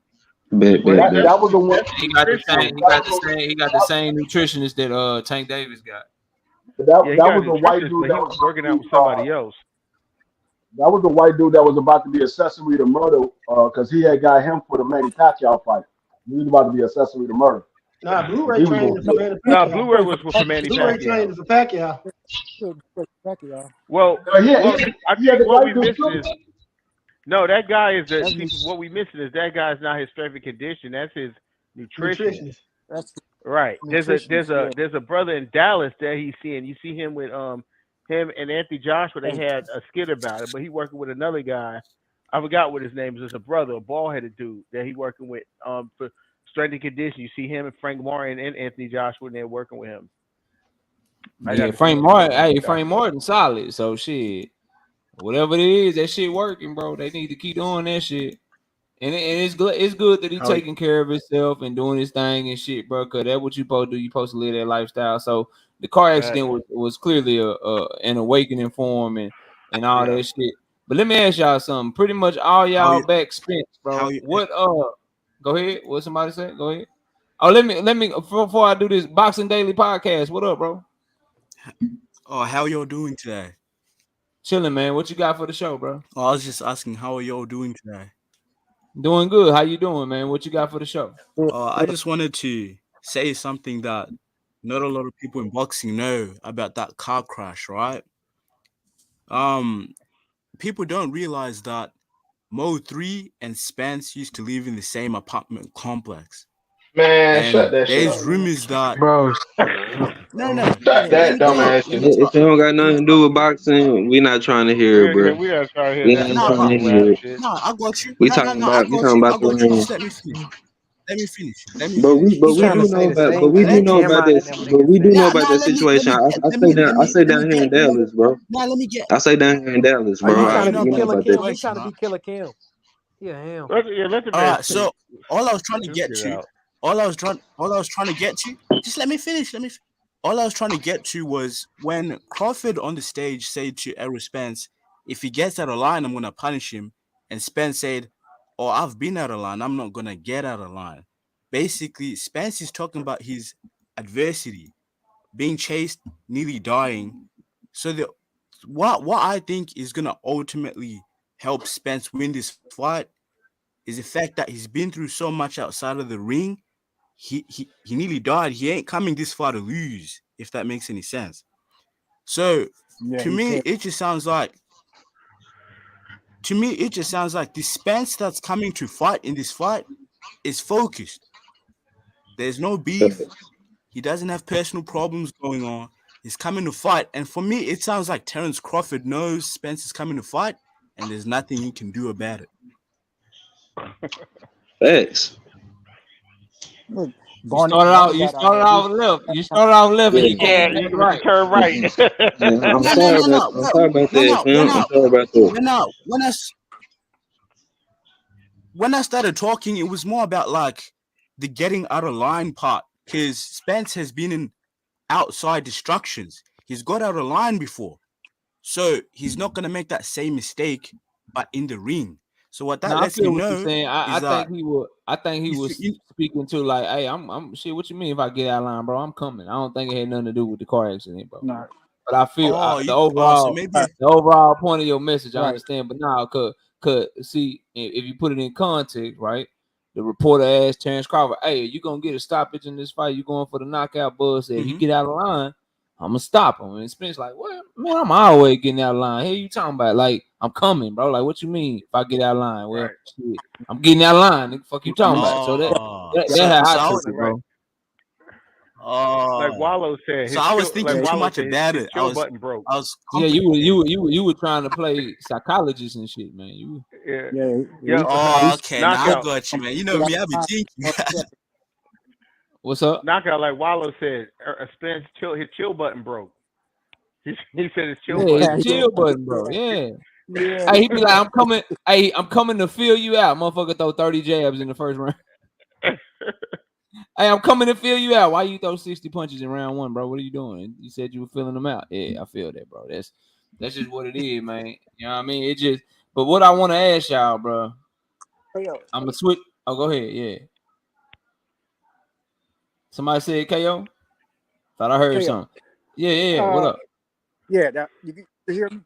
Bet. That was the one. He got the same nutritionist that Tank Davis got. That was the white dude that was working out with somebody else. That was the white dude that was about to be accessory to murder because he had got him for the Manny Pacquiao fight. He was about to be accessory to murder. Nah, Blu-ray trained for Manny Pacquiao. Nah, Blu-ray was for Manny Blu-ray Pacquiao. trained for Pacquiao. Well, I think what we missing is that guy is what we missing is that guy's not his strength and condition. That's his nutrition. That's right. There's a brother in Dallas that he's seeing. You see him with him and Anthony Joshua. They had a skit about it, but he working with another guy. I forgot what his name is. It's a brother, a bald-headed dude that he working with for strength and condition. You see him and Frank Martin and Anthony Joshua, and they're working with him. Yeah, Frank Martin. Hey, Frank Martin solid. So shit, whatever it is, that shit working, bro. They need to keep doing that shit. And it's good that he How taking care of himself and doing his thing and shit, bro. Cause that's what you supposed to do. You supposed to live that lifestyle. So the car accident was clearly an awakening for him and all that shit. But let me ask y'all something. Pretty much all How y'all you back Spence, how bro. you What go ahead. What somebody said? Go ahead. Oh, let me before I do this Boxing Daily podcast. What up, bro? how y'all doing today? Chilling, man. What you got for the show, bro? Oh, I was just asking how are y'all doing today? Doing good. How you doing, man? What you got for the show? I just wanted to say something that not a lot of people in boxing know about that car crash, right? Um, People don't realize that Mo3 and Spence used to live in the same apartment complex. Man, shut And that shit there's up, man. rumors that Bro, no, Shut let that me talk. dumbass Let shit me up. talk. If it don't got nothing to do with boxing, we not trying to hear it, bro. We not trying to hear We that ain't No, trying but to subliminal hear rap it. shit. no, I got you. We No, talking I about got you. I the got you. ring. Just let me finish. Let me finish. Let me But we finish. but he we So, trying do to know say the about but same we do thing know about Cameron and this them but niggas we do said. know now, about now that let situation. me get I stay down let me here in get Dallas, bro. now let me get I stay down here in Dallas, Oh, you bro. all right. trying You to know be We know about the Killer about that. Kim? He situation, trying to right? be Killer Kim. Yeah, him. Let the All man right. speak. So all I was trying to Just get get it to, out. all I was trying to get to. Just let me finish. All I was trying to get to was when Crawford on the stage said to Errol Spence, "If he gets out of line, I'm gonna punish him." And Spence said, "Oh, I've been out of line. I'm not gonna get out of line." Basically, Spence is talking about his adversity, being chased, nearly dying. So what I think is gonna ultimately help Spence win this fight is the fact that he's been through so much outside of the ring. He nearly died. He ain't coming this far to lose, if that makes any sense. So Yeah, to he me, said. it just sounds like the Spence that's coming to fight in this fight is focused. There's no beef. He doesn't have personal problems going on. He's coming to fight. And for me, it sounds like Terence Crawford knows Spence is coming to fight, and there's nothing he can do about it. Facts. Look, You Barney, started out. Barney You got out started there. He off left. You started off left, and Yeah. you came back But you right. turn right. Yeah, I'm No, no, sorry no, about no, I'm sorry about no, that, no. fam. I'm sorry about that. When I started talking, it was more about like the getting out of line part. Because Spence has been in outside distractions. He's got out of line before. So he's not gonna make that same mistake, but in the ring. So what that Now I lets me feel what you're know saying. I is that think he would. I think he he's was speaking to like, hey, I'm shit. What you mean if I get out of line, bro? I'm coming. I don't think it had nothing to do with the car accident, bro. No, But I feel so maybe the overall point of your message, I right. understand. But now, cause see, if you put it in context, right? The reporter asked Terence Crawford, "Hey, you gonna get a stoppage in this fight? You going for the knockout?" Buzz said, "He Mhm. get out of line, I'm gonna stop him." And Spence like, "Well, man, I'm always getting out of line. Hey, you talking about? Like, I'm coming, bro. Like, what you mean if I get out of line? Well, Right. shit, I'm getting out of line. Nigga, fuck you talking about? So Yeah, that's how I so I took was it, Right. bro. Like Wallow said, so I was like thinking yeah, too Wallow much said, about his it. chill button broke. I was Yeah, compli- you were trying to play psychologist and shit, man. You Yeah. yeah. Yeah. Oh, okay. Now I Knockout. got you, man. You know me, I be thinking. what's up? Knockout. Like Wallow said, Spence his chill button broke. He said his chill Yeah, button it's was yeah, chill broke. button, bro. Yeah. yeah. Hey, he be like, I'm coming. Hey, I'm coming to fill you out. Motherfucker throw 30 jabs in the first round. Hey, I'm coming to fill you out. Why you throw 60 punches in round one, bro? What are you doing? You said you were filling them out. Yeah, I feel that, bro. That's just what it is, man. You know what I mean? It just but what I want to ask y'all, bro. Oh, yeah. I'm gonna switch. Oh, go ahead. Yeah. Somebody said KO? Thought I heard KO. something. Yeah. What Uh, up? yeah. That you hear me?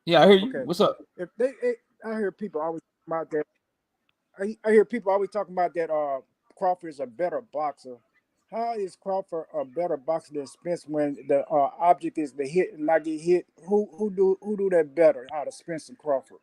Yeah, I hear you. Okay. What's up? If I hear people always talking about that. I hear people always talking about that. Crawford is a better boxer. How is Crawford a better boxer than Spence when the object is the hit and not get hit? Who do that better out of Spence and Crawford?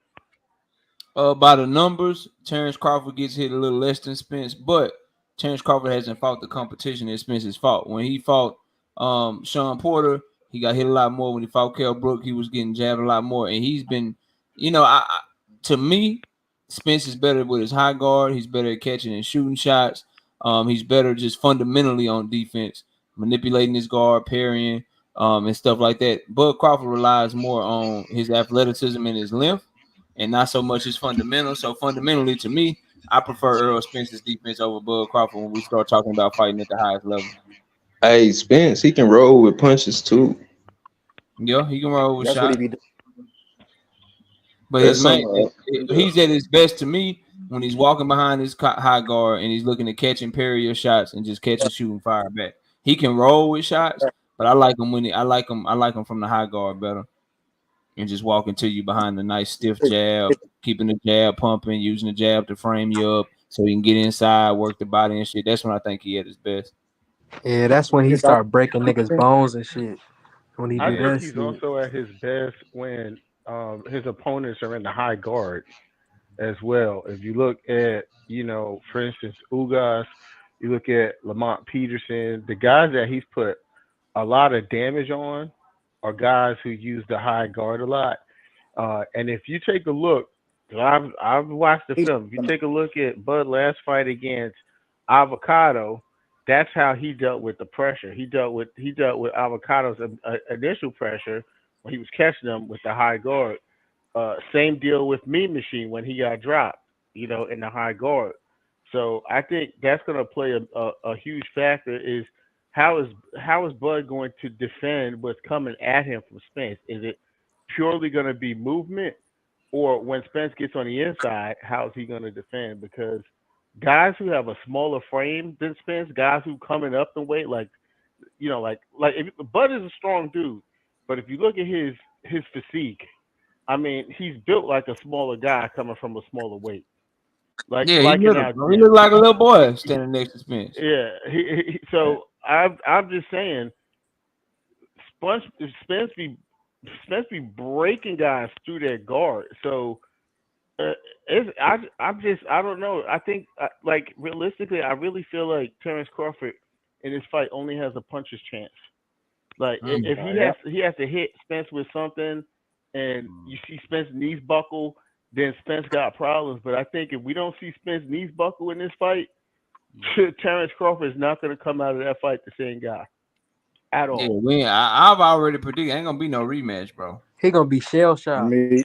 By the numbers, Terence Crawford gets hit a little less than Spence, but Terence Crawford hasn't fought the competition that Spence has fought. When he fought Sean Porter, he got hit a lot more. When he fought Kell Brook, he was getting jabbed a lot more. And he's been, to me, Spence is better with his high guard. He's better at catching and shooting shots. He's better just fundamentally on defense, manipulating his guard, parrying, and stuff like that. But Crawford relies more on his athleticism and his length and not so much his fundamentals. So fundamentally, to me, I prefer Errol Spence's defense over Bud Crawford when we start talking about fighting at the highest level. Hey, Spence, he can roll with punches too. Yeah, he can roll with That's what he shots. be doing. But his That's main, something. he's at his best to me when he's walking behind his high guard and he's looking to catch and parry your shots and just catch and shoot and fire back. He can roll with shots, but I like him I like him from the high guard better and just walking to you behind the nice stiff jab, keeping the jab pumping, using the jab to frame you up so he can get inside, work the body and shit. That's when I think he at his best. Yeah, that's when he It's all start breaking niggas' bones and shit. When he I do think that he's shit. also at his best when his opponents are in the high guard as well. If you look at, for instance, Ugas, you look at Lamont Peterson, the guys that he's put a lot of damage on are guys who use the high guard a lot. And if you take a look, 'cause I've watched the film. If you take a look at Bud last fight against Avocado, that's how he dealt with the pressure. He dealt with Avocado's initial pressure when he was catching them with the high guard. Same deal with Mean Machine when he got dropped, in the high guard. So I think that's going to play a huge factor. Is how is Bud going to defend what's coming at him from Spence? Is it purely going to be movement, or when Spence gets on the inside, how is he going to defend? Because guys who have a smaller frame than Spence, guys who coming up in weight, like if Bud is a strong dude, but if you look at his physique, I mean, he's built like a smaller guy coming from a smaller weight. Like Yeah, he like an little. He look like a little boy standing next to Spence. Yeah, so I'm just saying, Spence be breaking guys through their guard. So I don't know. I think like realistically, I really feel like Terence Crawford in this fight only has a puncher's chance. Like if he has to hit Spence with something, and you see Spence knees buckle, then Spence got problems. But I think if we don't see Spence knees buckle in this fight, Terence Crawford is not going to come out of that fight the same guy at all. Yeah, I've already predicted ain't gonna be no rematch, bro. He gonna be shell shocked. Same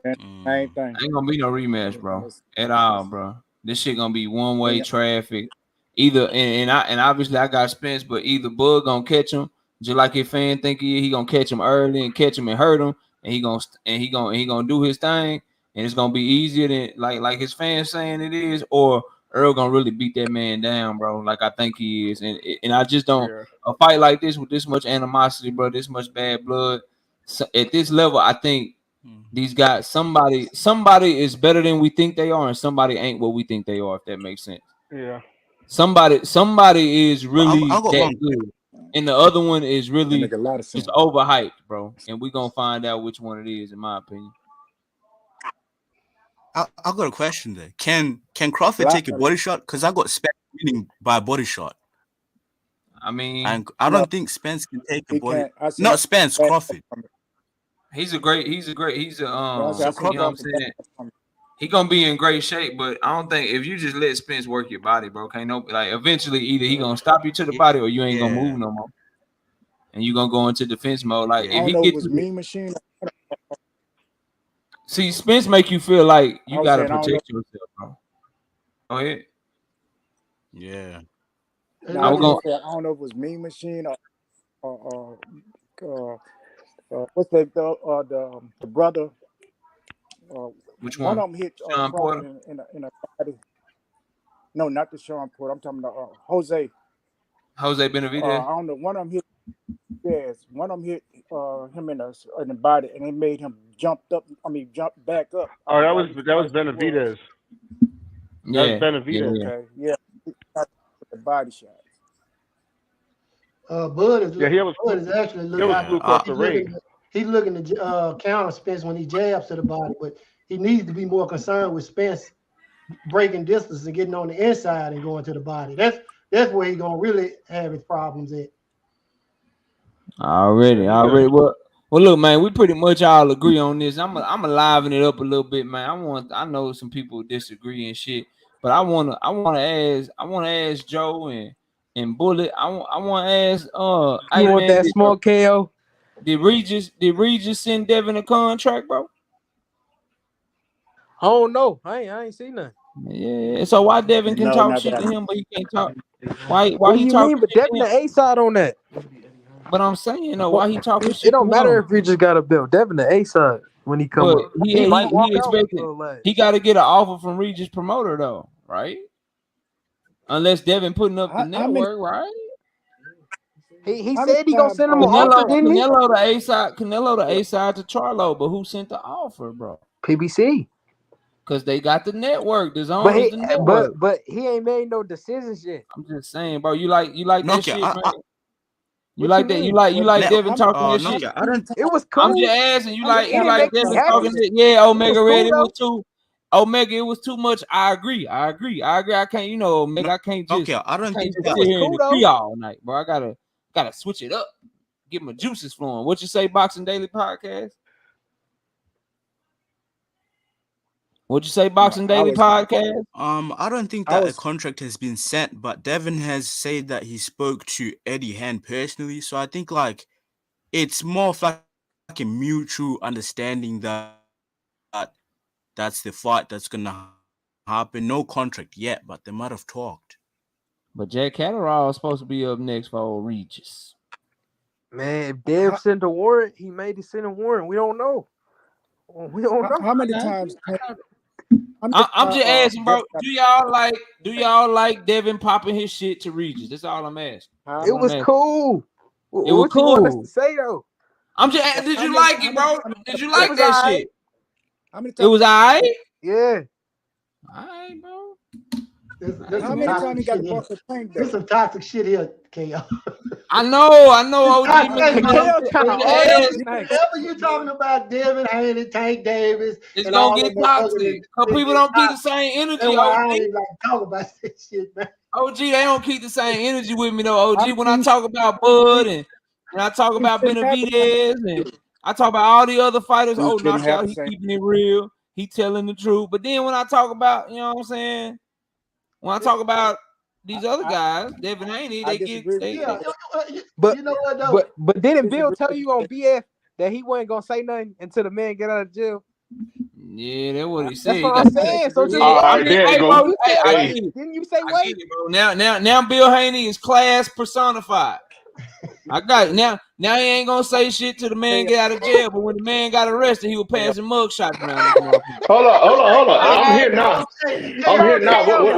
thing. Ain't gonna be no rematch, bro, at all, bro. This shit gonna be one way traffic. Either and obviously I got Spence, but either Bud gonna catch him just like his fan think he gonna catch him early and catch him and hurt him, and he gonna do his thing, and it's gonna be easier than like his fans saying it is, or Earl gonna really beat that man down, bro, like I think he is, and I just don't a fight like this with this much animosity, bro, this much bad blood. So at this level, I think these guys, somebody is better than we think they are, and somebody ain't what we think they are. If that makes sense. Yeah. Somebody is really that good, and the other one is really just overhyped, bro. And we're gonna find out which one it is, in my opinion. I got a question there. Can Crawford take a body shot? Because I got Spence winning by a body shot. I mean, and I don't think Spence can take a body. Not Spence, Crawford. He's a you know what I'm saying? He gonna be in great shape, but I don't think if you just let Spence work your body, bro, eventually either he gonna stop you to the body or you ain't gonna move no more, and you gonna go into defense mode. Like if he gets Mean Machine. See, Spence make you feel like you gotta protect yourself, bro. Go ahead. Yeah. I don't know if it was Mean Machine or what's the brother? Which one? One of them hit Sean Porter? in a body. No, not the Sean Porter. I'm talking about Jose Benavidez. I don't know. One of them hit. Yes, one of them hit him in the body, and it made him jump back up. Oh, that was Benavidez. Yeah, Benavidez. Yeah. Okay, yeah, the body shot. Bud is actually looking. He's looking to counter Spence when he jabs to the body, but he needs to be more concerned with Spence breaking distance and getting on the inside and going to the body. That's where he's gonna really have his problems at. Already. Well, look, man, we pretty much all agree on this. I'm gonna liven it up a little bit, man. I know some people disagree and shit, but I wanna ask Joe and Bullet. I want to ask you want that smoke KO? Did Regis send Devin a contract, bro? I don't know. I ain't seen nothing. Yeah. So why Devin can No, talk not shit to that. him, but he can't talk? Why What do he you talking mean? But shit to Devin him? the A side on that. But I'm saying though, why he talking It shit don't to matter him? if Regis got a bill. Devin the A side when he come But up. He might walk he out with a expecting little last. he got to get an offer from Regis promoter though, right? Unless Devin putting up the How many network, right? He how many said he gonna times send him an offer, didn't he? Canelo the A side to Charlo, but who sent the offer, bro? PBC. Because they got the network. The But zone is he the network. but he ain't made no decisions yet. I'm just saying, bro. You like that Nokia, shit, man. You What like you that? You mean? like let Devin talking that shit? Nokia. I don't. It was I'm cool. just asking. You It didn't like make me Devin happy. talking that? Yeah, Omega was Red. cool, It was too. Omega, it was too much. I agree. I can't. You know, Omega. I can't just. Nokia, I don't think just that. sit here cool, and though. agree all night, bro. I gotta switch it up. Get my juices flowing. What you say, Boxing Daily Podcast? What'd you say, Boxing Daily Podcast? I don't think that a contract has been sent, but Devin has said that he spoke to Eddie Hearn personally. So I think like it's more of like a mutual understanding that that's the fight that's gonna happen. No contract yet, but they might have talked. But Jack Catterall is supposed to be up next for old Regis. Man, if Dev sent a warrant, he made it send a warrant. We don't know. We don't know. How many times? I'm just asking, bro. Do y'all like Devin popping his shit to Regis? That's all I'm asking. It was cool. It was what you want us cool. to say though? I'm just asking, did you like it, bro? Did you like was that all right. shit? It was all right? Yeah. All right, bro. How many times you got to bust a tank? There's some toxic shit here, KO. I know, OG. Whenever you talking about Devin Haney, Tank Davis, it's and gonna all get them toxic. Because people don't keep the same energy, That's why I OG. ain't like talk about this shit, man. OG, they don't keep the same energy with me though, OG. When I talk about Bud and when I talk about Benavidez and I talk about all the other fighters, Knockout, he keeping it real. He telling the truth. But then when I talk about, you know what I'm saying? When I talk about these other guys, Devin Haney, they get But you know what though? But didn't Bill tell you on BF that he wasn't gonna say nothing until the man get out of jail? Yeah, that's what he said. That's what I'm saying. So just all right, there hey, bro, bro, didn't you say wait? Now Bill Haney is class personified. I got it. Now he ain't gonna say shit till the man get out of jail. But when the man got arrested, he was passing mug shots around. Hold on. I'm here now.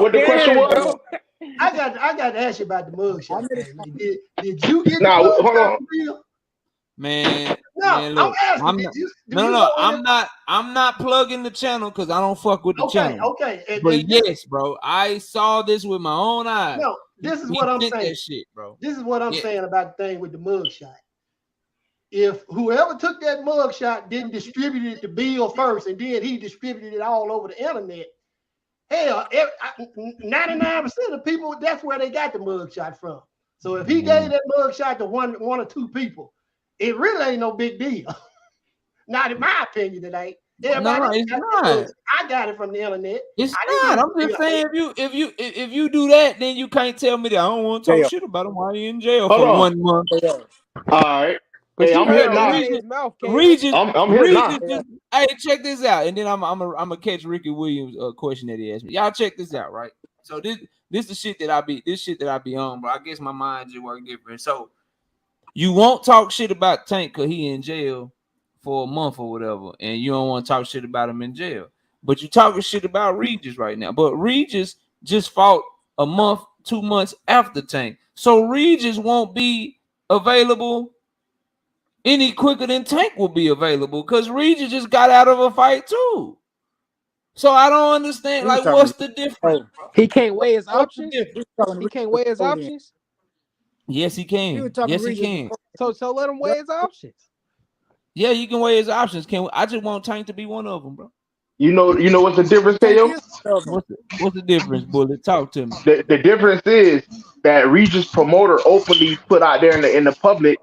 What the question was? I got to ask you about the mug shot. Did you get Nah, the mug hold shot on. for real? Man, Look, I'm not plugging the channel because I don't fuck with the channel. Okay. But yes, bro, I saw this with my own eyes. No, this is what I'm saying. That shit, bro. This is what I'm saying about the thing with the mug shot. If whoever took that mug shot didn't distribute it to Bill first, and then he distributed it all over the internet, hell, 99% of people, that's where they got the mug shot from. So if he gave that mug shot to one or two people, it really ain't no big deal. Not in my opinion, it ain't. No, it's not. I got it from the internet. It's not. I'm just saying, if you do that, then you can't tell me that I don't want to talk shit about him while you're in jail for 1 month. All right. Hey, I'm here now. Regis, I'm here now. Hey, check this out, and then I'm gonna catch Ricky Williams' question that he asked me. Y'all check this out, right? So this the shit that I be on, bro. I guess my mind just work different. So you won't talk shit about Tank because he in jail for a month or whatever, and you don't want to talk shit about him in jail. But you talking shit about Regis right now. But Regis just fought a month, 2 months after Tank. So Regis won't be available any quicker than Tank will be available because Regis just got out of a fight too. So I don't understand. Like, what's the difference? He can't weigh his options. He can't weigh his options. Yes, he can. Yes, he can. So let him weigh his options. Yeah, you can weigh his options. I just want Tank to be one of them, bro. You know what's the difference, KO? What's the difference, Bullet? Talk to me. The difference is that Regis promoter openly put out there in the public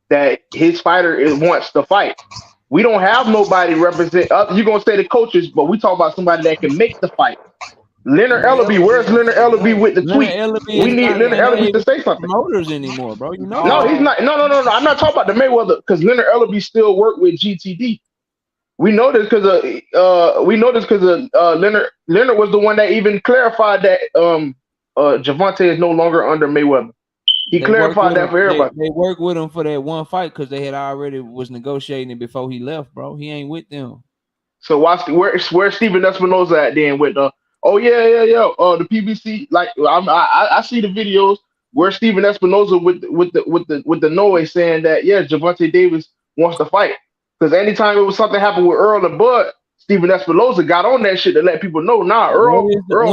that his fighter wants to fight. We don't have nobody represent. You're gonna say the coaches, but we talk about somebody that can make the fight. Leonard Ellaby, where's Leonard Ellaby with the tweet? We need Leonard Ellaby to say something. Promoters anymore, bro. You know. No, he's not. No. I'm not talking about the Mayweather because Leonard Ellaby still work with GTD. We know this because Leonard was the one that even clarified that Javante is no longer under Mayweather. He clarified that for everybody. They worked with him for that one fight because they had already was negotiating before he left, bro. He ain't with them. So where's Steven Espinosa at then with the the PBC, like I see the videos where Steven Espinosa with the noise saying that Javante Davis wants to fight, because anytime it was something happened with Earl and Bud, Steven Espinosa got on that shit to let people know, Earl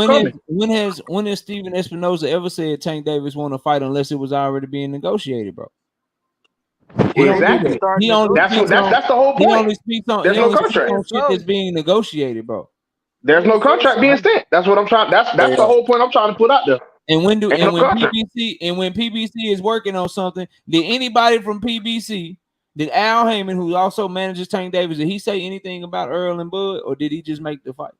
coming. When has Steven Espinosa ever said Tank Davis want to fight unless it was already being negotiated, bro? Exactly. That's the whole point. He only speaks on shit that's being negotiated, bro. There's no contract being sent. That's what I'm trying. That's the whole point I'm trying to put out there. And when PBC is working on something, did anybody from PBC, did Al Heyman, who also manages Tank Davis, did he say anything about Earl and Bud, or did he just make the fight?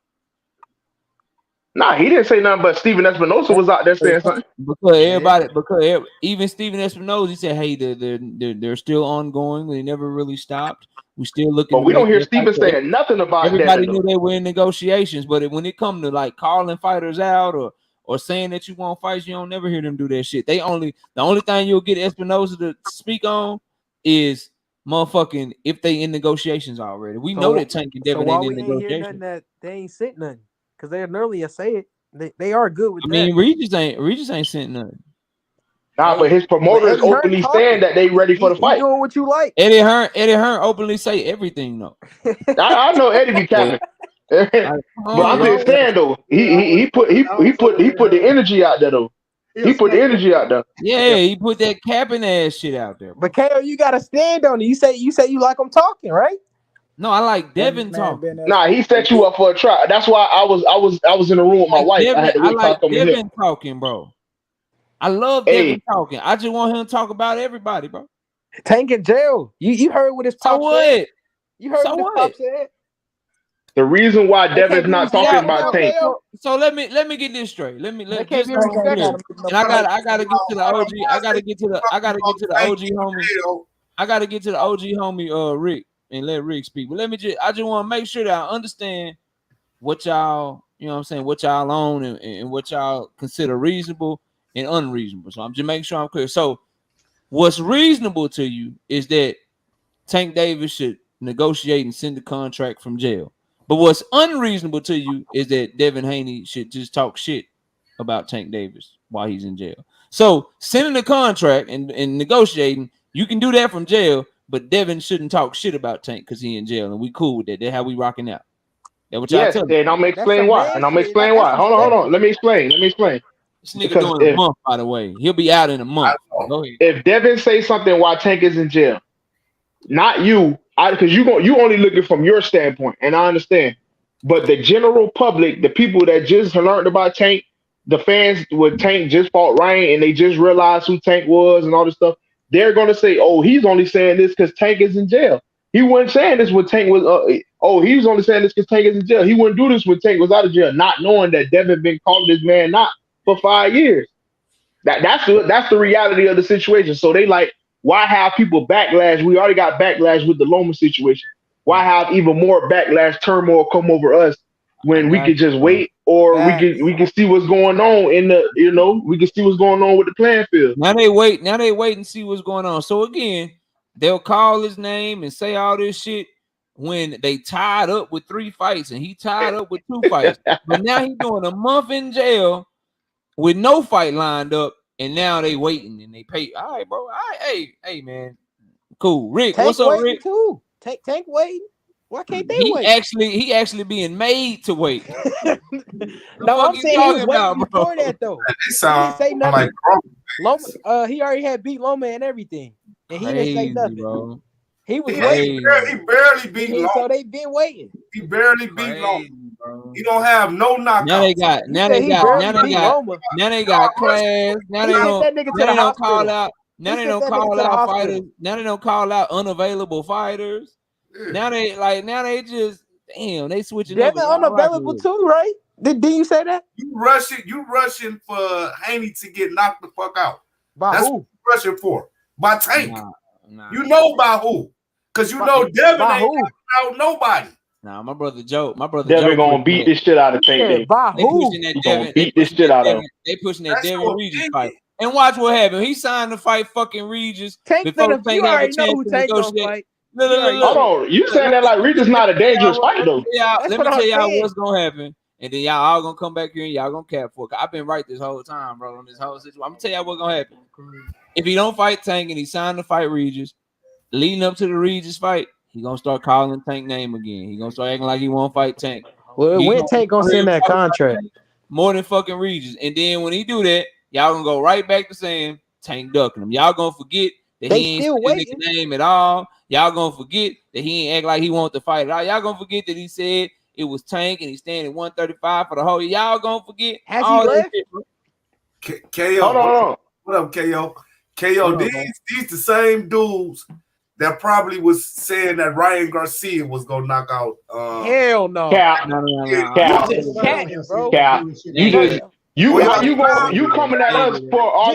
Nah, he didn't say nothing, but Steven Espinosa was out there saying something. Because even Steven Espinosa, he said, hey, they're still ongoing. They never really stopped. We still looking. But we don't hear Steven saying nothing about everybody that. Knew they were in negotiations, but when it comes to like calling fighters out or saying that you want fights, you don't never hear them do that shit. The only thing you'll get Espinosa to speak on is motherfucking if they in negotiations already. We know that Tank and Devin ain't in negotiations. That they ain't sent nothing because they earlier say it. They are good with that. I mean, Regis ain't sent nothing. Nah, but his promoters openly saying that they ready for the fight. Doing what you like. Eddie Hearn openly say everything though. I know Eddie be capping. But I'm just saying though, he put the energy out there though. He put the energy out there. Yeah, he put that capping ass shit out there. But KO, you gotta stand on it. You say you like him talking, right? No, I like Devin talking. Nah, he set you up for a try. That's why I was in the room with my wife. I like Devin talking, bro. I love Devin talking. I just want him to talk about everybody, bro. Tank in jail. You heard what his pop said. You heard what his pop said. The reason why Devin's not talking about Tank. So let me get this straight. And I gotta get to the OG. I gotta get to the OG homie. I gotta get to the OG homie Rick and let Rick speak. But I just want to make sure that I understand what y'all, you know what I'm saying, what y'all own and what y'all consider reasonable and unreasonable. So I'm just making sure I'm clear. So what's reasonable to you is that Tank Davis should negotiate and send the contract from jail. But what's unreasonable to you is that Devin Haney should just talk shit about Tank Davis while he's in jail. So sending the contract and negotiating, you can do that from jail, but Devin shouldn't talk shit about Tank because he's in jail, and we cool with that. That's how we rocking out. That what y'all tell me. And I'm gonna explain why. Hold on. Let me explain. This nigga doing a month, by the way. He'll be out in a month. Go ahead. If Devin say something while Tank is in jail, not you, because you only looking from your standpoint, and I understand. But the general public, the people that just learned about Tank, the fans with Tank just fought Ryan and they just realized who Tank was and all this stuff, they're gonna say, "Oh, he's only saying this because Tank is in jail. He wasn't saying this when Tank was. He was only saying this because Tank is in jail. He wouldn't do this when Tank was out of jail, not knowing that Devin been calling this man not for 5 years. That's the reality of the situation. So they like, why have people backlash? We already got backlash with the Loma situation. Why have even more backlash turmoil come over us when we could just wait, or we can see what's going on we can see what's going on with the playing field. Now they wait and see what's going on. So again, they'll call his name and say all this shit when they tied up with 3 fights and he tied up with 2 fights. But now he's doing a month in jail with no fight lined up, and now they waiting and they pay. All right, bro. All right, hey, man. Cool. Rick, Tank what's up, Rick? Too. Tank waiting. Why can't they wait? He actually being made to wait. No, I'm saying he was waiting before that though. He didn't say nothing. Loma, he already had beat Loma and everything, and he didn't say nothing. Bro. He was waiting. He barely beat Loma. So they been waiting. He barely beat Loma. He don't have no knockout. Now they got class. Now they don't call out. Now they don't call out fighters. Now they don't call out unavailable fighters. Yeah. Now they just they switching. They're unavailable too, right? Did you say that? You rushing for Haney to get knocked the fuck out. That's who you rushing for. By Tank. Nah. You know by who? Because you know Devin ain't out nobody. Nah, my brother Joe Devin gonna beat this shit out of Tank. Yeah, by They who? pushing that He gonna Devin. They beat this pushing shit that out of Devin. him. They pushing that That's Devin your Regis opinion. fight. And watch what happened. He signed to fight fucking Regis Tank before finna, Tank you have a already know chance who to Tank gonna negotiate. fight. Look, You look, already look, Hold look. on, you saying that like Regis not a dangerous fight though? That's Let what me I'm tell y'all saying. what's gonna happen, and then y'all all gonna come back here and y'all gonna cap for it. I've been right this whole time, bro, on this whole situation. I'm gonna tell y'all what's gonna happen. If he don't fight Tank and he signed to fight Regis, leading up to the Regis fight, he gonna start calling Tank name again. He gonna start acting like he won't fight Tank. Well, He when Tank gonna send that talk about contract? Tank more than fucking Regis. And then when he do that, y'all gonna go right back to saying Tank ducking him. Y'all gonna forget that They he ain't still say that waiting. nigga name at all. Y'all gonna forget that he ain't act like he want to fight at all. Y'all gonna forget that he said it was Tank and he standing at 135 for the whole year. Y'all gonna forget Has all he that left? shit, bro. KO. Hold on. What up, KO? KO, What up, man? these the same dudes that probably was saying that Ryan Garcia was gonna knock out. Hell no. Cap, No. You Cap, just chatting, bro. Cap. You They ain't just do Well, how y'all you going you that. coming at They ain't us do that. for our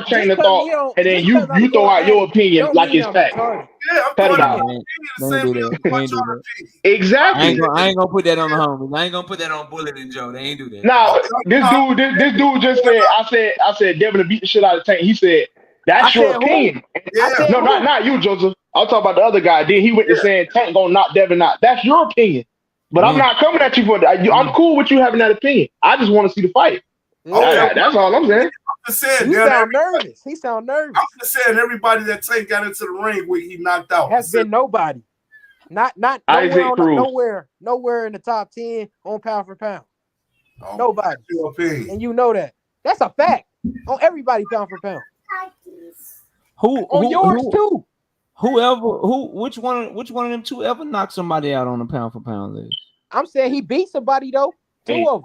chain of cause thought, you don't, and then just cause I'm you throw going out at your it, opinion don't like mean it's I'm fact. retarded. Yeah, I'm Cut it throwing out out. my They opinion the ain't same do way that. you They want ain't do your that. opinion. Exactly. I ain't gonna put that on the homies. I ain't gonna put that on Bullet and Joe. They ain't do that. Now No, this dude just said I said Devin to beat the shit out of Tank. He said I that's your said who? opinion. I yeah, said No, who? not you, Joseph. I'm talking about the other guy. Then he went to saying Tank gonna knock Devin out. That's your opinion. But I'm When? not coming at you for that. I'm cool with you having that opinion. I just want to see the fight. okay. Yeah. That's all I'm saying. I'm just saying, You damn, sound nervous. He sound nervous. I'm just saying everybody that Tank got into the ring with, he knocked out. Has been nobody. Not Isaac nowhere Cruz. nowhere in the top 10 on pound for pound. Oh, Nobody. that's your opinion. And you know that. That's a fact. On everybody pound for pound. On yours too. Which one of them two ever knocked somebody out on a pound for pound list? I'm saying he beat somebody though. Two of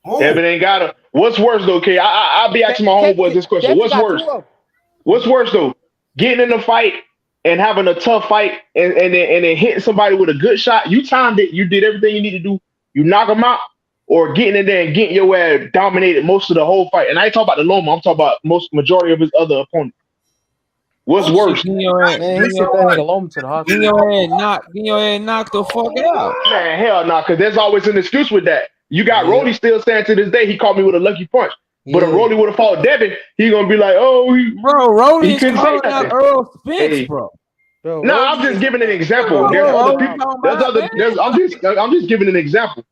them. Devin ain't got a. What's worse though, K? I'll be asking my homeboys this question. Devin What's got worse? two of them. What's worse though? Getting in a fight and having a tough fight and then hitting somebody with a good shot. You timed it. You did everything you need to do. You knock them out, or getting in there and getting your ass dominated most of the whole fight. And I ain't talking about the Loma. I'm talking about majority of his other opponents. What's worse? Man, he sent that nigga Loma to the hospital. Get your ass knocked the fuck out. Man, hell no, because there's always an excuse with that. You got Rolly still saying to this day he caught me with a lucky punch. But if Rolly would have fought Devin, he gonna be like, oh, Rolly he is couldn't say calling nothing. out Errol Spence, bro. No, I'm just giving an example. I'm just giving an example.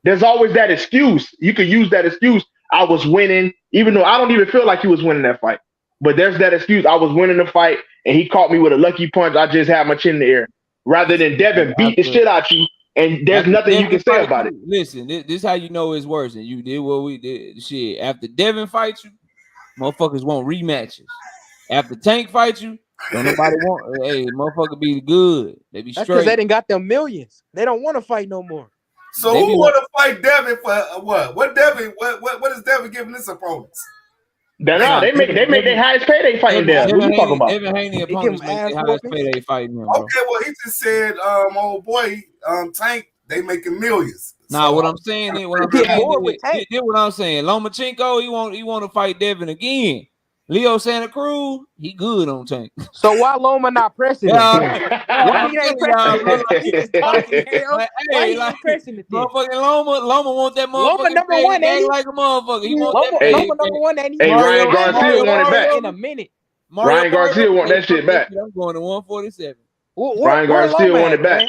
There's always that excuse. You could use that excuse. I was winning, even though I don't even feel like he was winning that fight. But there's that excuse. I was winning the fight, and he caught me with a lucky punch. I just had my chin in the air. Rather than Devin beat the shit out you, and there's nothing you can say about it. Listen, this how you know it's worse. And you did what we did. Shit, after Devin fights you, motherfuckers want rematches. After Tank fights you, don't nobody want. Hey, motherfucker be good. They be That's because they straight. didn't got them millions. They don't want to fight no more. So They who be want to fight Devin for what? What Devin? What is Devin giving his opponents? They make their highest payday fighting there. What you talking about? Devin Haney opponents make their highest payday fighting him, bro. Okay, well he just said, old boy, Tank, they making millions. Nah, So, what I'm saying is, what I'm saying, Lomachenko, he want to fight Devin again. Leo Santa Cruz, he good on Tank. So why Loma not pressing him? Why he ain't pressing him? He just talking, why he ain't pressing it then? Motherfucking Loma want that motherfucking Loma number one, ain't he? like a motherfucker. He want Loma, that Loma number one, ain't he? Hey, Ryan Garcia want it back. In a minute. Ryan Garcia want that shit back. I'm going to 147. Ryan Garcia want it back.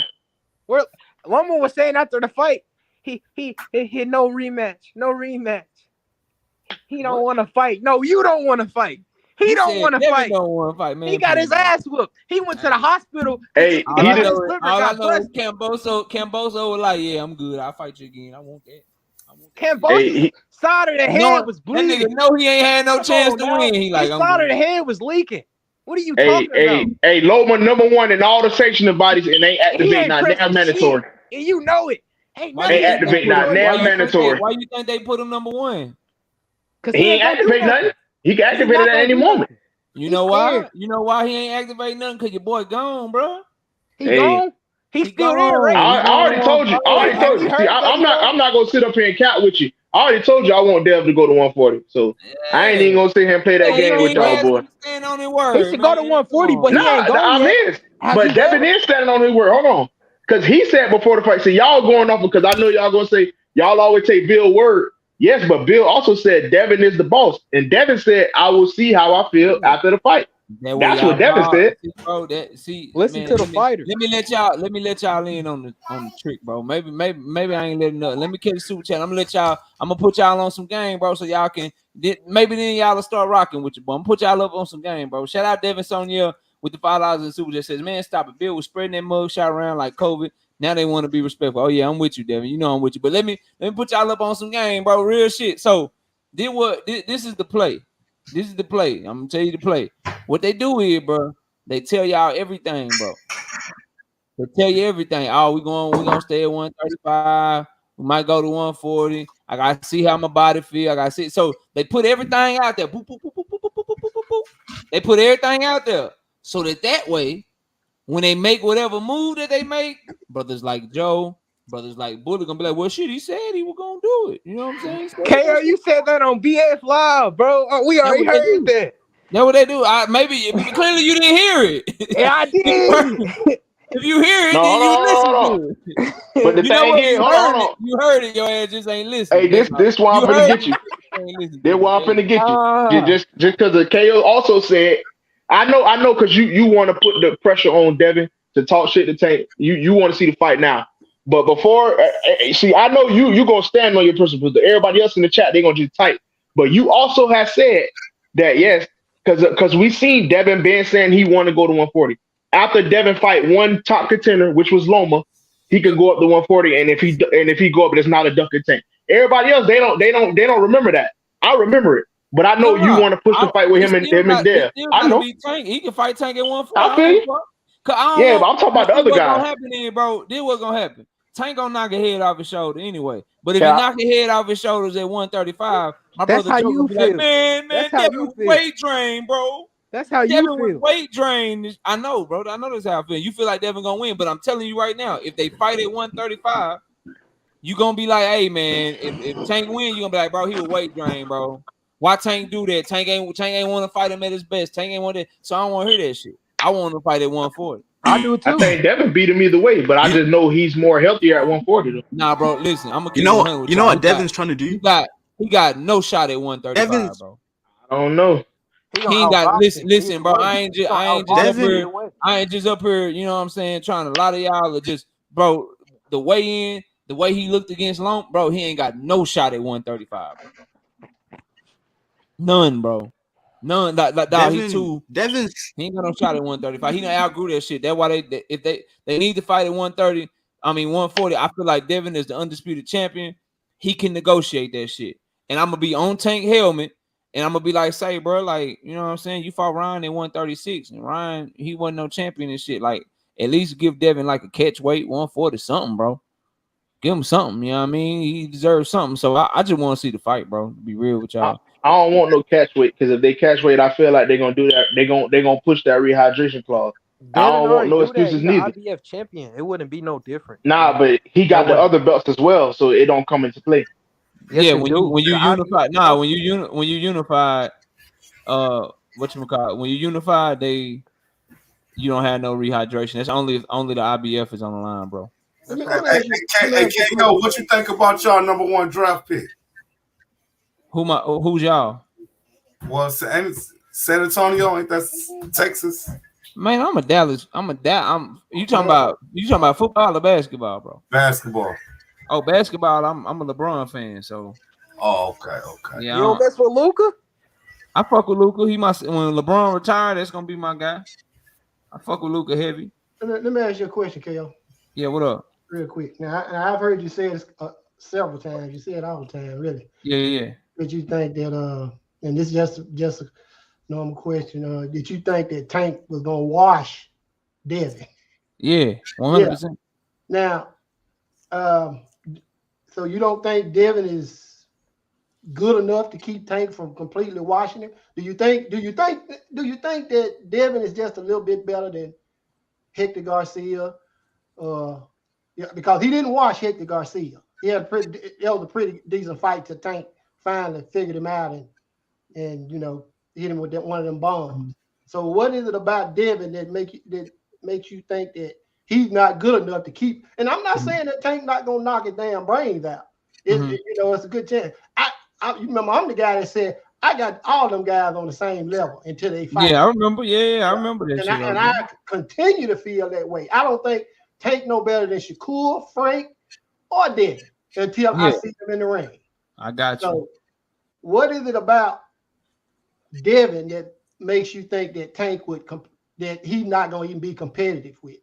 Where Loma was saying after the fight, he no rematch. He don't want to fight. No, you don't want to fight. He don't want to fight. Don't want to fight, man. He got his ass whooped. He went to the hospital. Hey, all I know is Camboso was like, yeah, I'm good. I'll fight you again. I want that. Camboso side of the head was bleeding. That nigga know he ain't had no chance to win. He like, his side of the head was leaking. What are you talking about? Hey, Loma number one in all the sanctioning bodies and ain't activating now. Now mandatory. And you know it. Ain't activating now. Now mandatory. Why you think they put him number one? Because he ain't activating nothing. He can activate it at any moment. You know why? You know why he ain't activating nothing? Because your boy gone, bro. He gone? He's still there, right? I already told you. See, I'm not gonna sit up here and count with you. I already told you I want Dev to go to 140. So I ain't even gonna sit here and play that game with y'all, boy. Stand on his word. He should go to 140, but he ain't going yet. But Devin is standing on his word. Hold on. because he said before the fight, see, y'all going off because I know y'all gonna say y'all always take Bill's word. Yes, but Bill also said Devin is the boss, and Devin said I will see how I feel after the fight. That way That's y'all what Devin fall. said. See, bro, Listen man, to the fighter. let me let y'all in on the trick, bro. Maybe I ain't letting up. Let me catch the super chat. I'm gonna put y'all on some game, bro, so y'all can maybe then y'all will start rocking with you, bro. I'm gonna put y'all up on some game, bro. Shout out Devin Sonia with the $5 in super chat. Says, man, stop it. Bill was spreading that mug shot around like COVID. Now they want to be respectful. Oh yeah, I'm with you, Devin. You know I'm with you. But let me put y'all up on some game, bro. Real shit. So this is the play. This is the play. I'm gonna tell you the play. What they do here, bro, they tell y'all everything, bro. They tell you everything. Oh, we're gonna stay at 135. We might go to 140. I gotta see how my body feel. I gotta see. So they put everything out there. Boop, boop, boop, boop, boop, boop, boop, boop, boop, boop. They put everything out there so that way, when they make whatever move that they make, brothers like Joe, brothers like Bully gonna be like, well, shit, he said he was gonna do it. You know what I'm saying? KO, you said that on BF Live, bro. We That's already what they heard do. that. That's what they do. Maybe clearly you didn't hear it. Yeah, I did. If you hear it, No, then hold you on, listen hold on. to it. But the You know thing what? is, You hold heard on, hold it. on. You heard it. Your ass just ain't listening. Hey, That's all. this why I'm You finna heard get you. it. You ain't listening This to why it. I'm finna get you. Ah. Just because the KO also said, I know, because you want to put the pressure on Devin to talk shit to Tank. You want to see the fight now, but before, see, I know you gonna stand on your principles. Everybody else in the chat they gonna just type. But you also have said that yes, because we seen Devin Ben saying he want to go to 140 after Devin fight one top contender, which was Loma. He could go up to 140, and if he go up, it's not a duck and Tank. Everybody else they don't remember that. I remember it. But I know you No. want to push the fight with him and It Dale. still I gotta know. be Tank. He can fight Tank at 140. I I don't feel give you. a fuck. Cause I don't Yeah, want. but I'm talking about the See other what's gonna guys. happen then, bro. Then what's gonna happen? Tank gonna knock his head off his shoulder anyway. But if he Yeah, knock his head off his shoulders at 135, my That's brother how Joe gonna you be like, feel. man, That's how Devin you was feel. weight trained, bro. That's how Devin you was feel. weight trained. I know, bro. I know that's how I feel. You feel like Devin gonna win, but I'm telling you right now, if they fight at 135, you gonna be like, hey man, if Tank win, you gonna be like, bro, he was weight drained, bro. Why Tank do that? Tank ain't want to fight him at his best. Tank ain't want that. So I don't want to hear that shit. I want to fight at 140. I do I too. think Devin beat him either way, but I You, just know he's more healthier at 140 though. Nah, bro. Listen, I'm gonna you keep it know 100 with you know y'all. what Devin's trying to do? He got no shot at 135, Devin's bro. I don't know. He He gonna ain't got outbox him listen, either bro. way. I ain't He gonna just outbox up him Devin. here. either way. I ain't just up here, you know what I'm saying, trying to lie to y'all or just, bro, the way he looked against Long, bro, he ain't got no shot at 135, bro. None, bro. None. Dog, he Devin's he ain't got no shot at 135. He done outgrew that shit. That's why if they need to fight at 130, 140. I feel like Devin is the undisputed champion. He can negotiate that shit. And I'm gonna be on Tank helmet, and I'm gonna be like, say, bro, like, you know what I'm saying? You fought Ryan at 136, and Ryan, he wasn't no champion and shit. Like, at least give Devin like a catch weight 140 something, bro. Give him something, you know what I mean? He deserves something. So I just want to see the fight, bro. To be real with y'all. I don't want no catch weight because if they catch weight, I feel like they're gonna do that. They're gonna push that rehydration clause. I Devin don't want already no do that. excuses He the neither. IBF champion. It wouldn't be no different. Nah, but he No got the way. other belts as well, so it don't come into play. Yes, Yeah, it do. when you The unify, IBF champion. when you unified, whatchamacallit, when you unified, you don't have no rehydration. That's only the IBF is on the line, bro. That's Hey, right. hey, KO, what you think about y'all number one draft pick? Who's y'all? Well, San Antonio, ain't that Texas? Man, I'm you talking about football or basketball, bro? Basketball. Oh, basketball, I'm a LeBron fan, so Oh, okay. yeah, You don't mess with Luka? I fuck with Luka. When LeBron retired, that's gonna be my guy. I fuck with Luka heavy. Let me ask you a question, KO. Yeah, what up? Real quick. Now, I've heard you say this several times. You say it all the time, really. Yeah. But you think that, and this is just a normal question. Did you think that Tank was gonna wash Devin? Yeah, 100%. Now, so you don't think Devin is good enough to keep Tank from completely washing him? Do you think that Devin is just a little bit better than Hector Garcia? Yeah, because he didn't wash Hector Garcia. It was a pretty decent fight to Tank finally figured him out and hit him with one of them bombs. So what is it about Devin that makes you think that he's not good enough to keep. And I'm not saying that Tank not gonna knock his damn brains out. It's a good chance. You remember I'm the guy that said I got all them guys on the same level until they fight. Yeah, I remember. I remember that shit. And I continue to feel that way. I don't think Tank no better than Shakur, Frank, or Devin until I see them in the ring. I got you. So, what is it about Devin that makes you think that Tank that he's not going to even be competitive with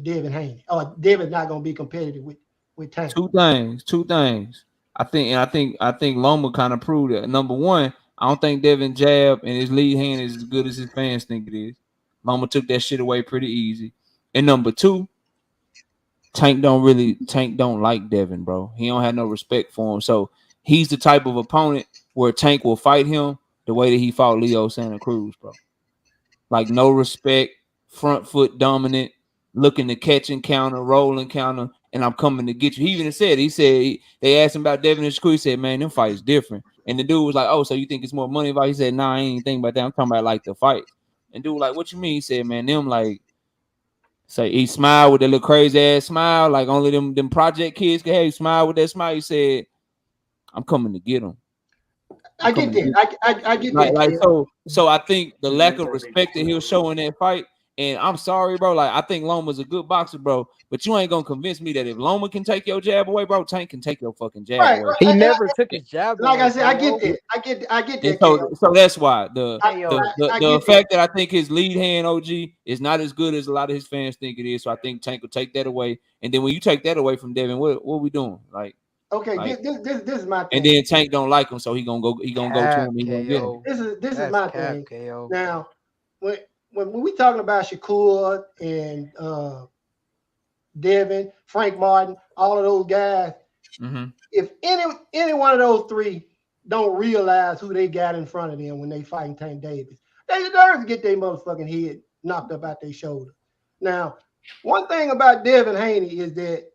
Devin Haney, or Devin's not going to be competitive with Tank? Two things. I think Loma kind of proved it. Number one, I don't think Devin jab and his lead hand is as good as his fans think it is. Loma took that shit away pretty easy. And number two, Tank don't like Devin, bro. He don't have no respect for him. So he's the type of opponent where Tank will fight him the way that he fought Leo Santa Cruz, bro. Like no respect, front foot dominant, looking to catch and counter, roll and counter, and I'm coming to get you. He even said they asked him about Devin and Shakur. He said, man, them fights different. And the dude was like, oh, so you think it's more money? He said, nah, I ain't thinking about that. I'm talking about like the fight. And dude was like, what you mean? He said, man, them like, say he smiled with that little crazy ass smile, like only them project kids can have. He smiled with that smile. He said, I'm coming to get him. I get that. I get that. So I think the lack of respect that he'll show in that fight, and I'm sorry, bro. Like I think Loma's a good boxer, bro. But you ain't gonna convince me that if Loma can take your jab away, bro, Tank can take your fucking jab away. He never took his jab away. Like I said, I get that. I get that. So that's why the fact that I think his lead hand OG is not as good as a lot of his fans think it is. So I think Tank will take that away. And then when you take that away from Devin, what are we doing? Like, okay, like, this is my thing. And then Tank don't like him, so he gonna go to him. He gonna get him. This is my thing. KO. Now, when we talking about Shakur and Devin, Frank Martin, all of those guys, if any one of those three don't realize who they got in front of them when they fighting Tank Davis, they deserve to get their motherfucking head knocked up out their shoulder. Now, one thing about Devin Haney is that,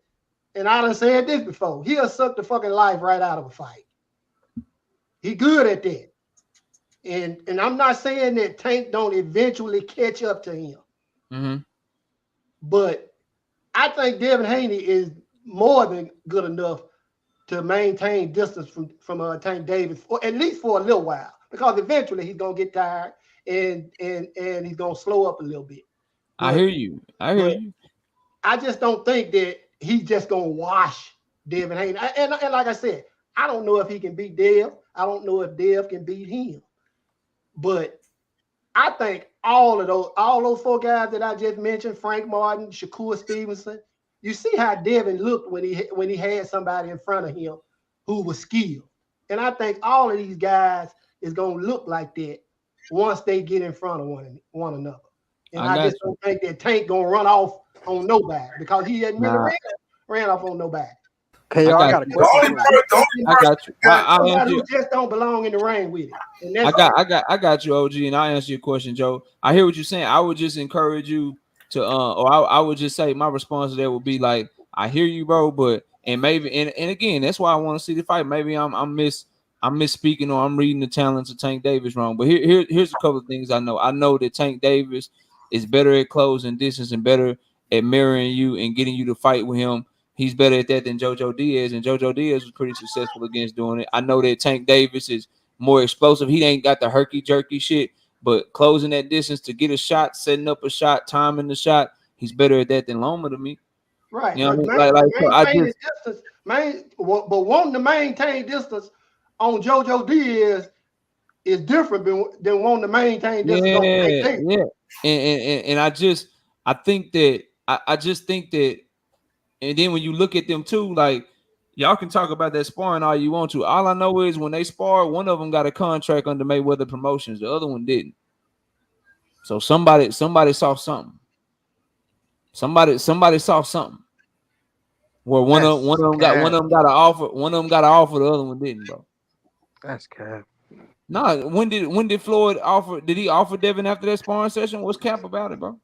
and I done said this before, he'll suck the fucking life right out of a fight. He good at that. And I'm not saying that Tank don't eventually catch up to him. But I think Devin Haney is more than good enough to maintain distance from Tank Davis, or at least for a little while, because eventually he's gonna get tired and he's gonna slow up a little bit. But, I hear you. I just don't think that he's just gonna wash Devin Haney. And like I said, I don't know if he can beat Dev. I don't know if Dev can beat him. But I think all those four guys that I just mentioned, Frank Martin, Shakur Stevenson, you see how Devin looked when he had somebody in front of him who was skilled. And I think all of these guys is gonna look like that once they get in front of one another. And I just don't think that Tank gonna run off on nobody, because he hadn't really ran off on nobody. Okay, I got a question. I got you. I just don't belong in the ring with it. And I got you, OG, and I answer your question, Joe. I hear what you're saying. I would just encourage you to, or I would just say my response to that would be like, I hear you, bro, but and again, that's why I want to see the fight. Maybe I'm misspeaking, or I'm reading the talents of Tank Davis wrong. But here's a couple of things I know. I know that Tank Davis is better at closing distance and better at mirroring you and getting you to fight with him. He's better at that than JoJo Diaz, and JoJo Diaz was pretty successful against doing it. I know that Tank Davis is more explosive. He ain't got the herky-jerky shit, but closing that distance to get a shot, setting up a shot, timing the shot, he's better at that than Loma to me. Right. You know what I mean? But wanting to maintain distance on JoJo Diaz is different than wanting to maintain distance on Tank Davis. And I just think that. And then when you look at them too, like y'all can talk about that sparring all you want to. All I know is when they spar, one of them got a contract under Mayweather Promotions, the other one didn't. So somebody saw something. Somebody saw something. Where one of them got an offer, the other one didn't, bro. That's cap. Nah, when did Floyd offer? Did he offer Devin after that sparring session? What's cap about it, bro?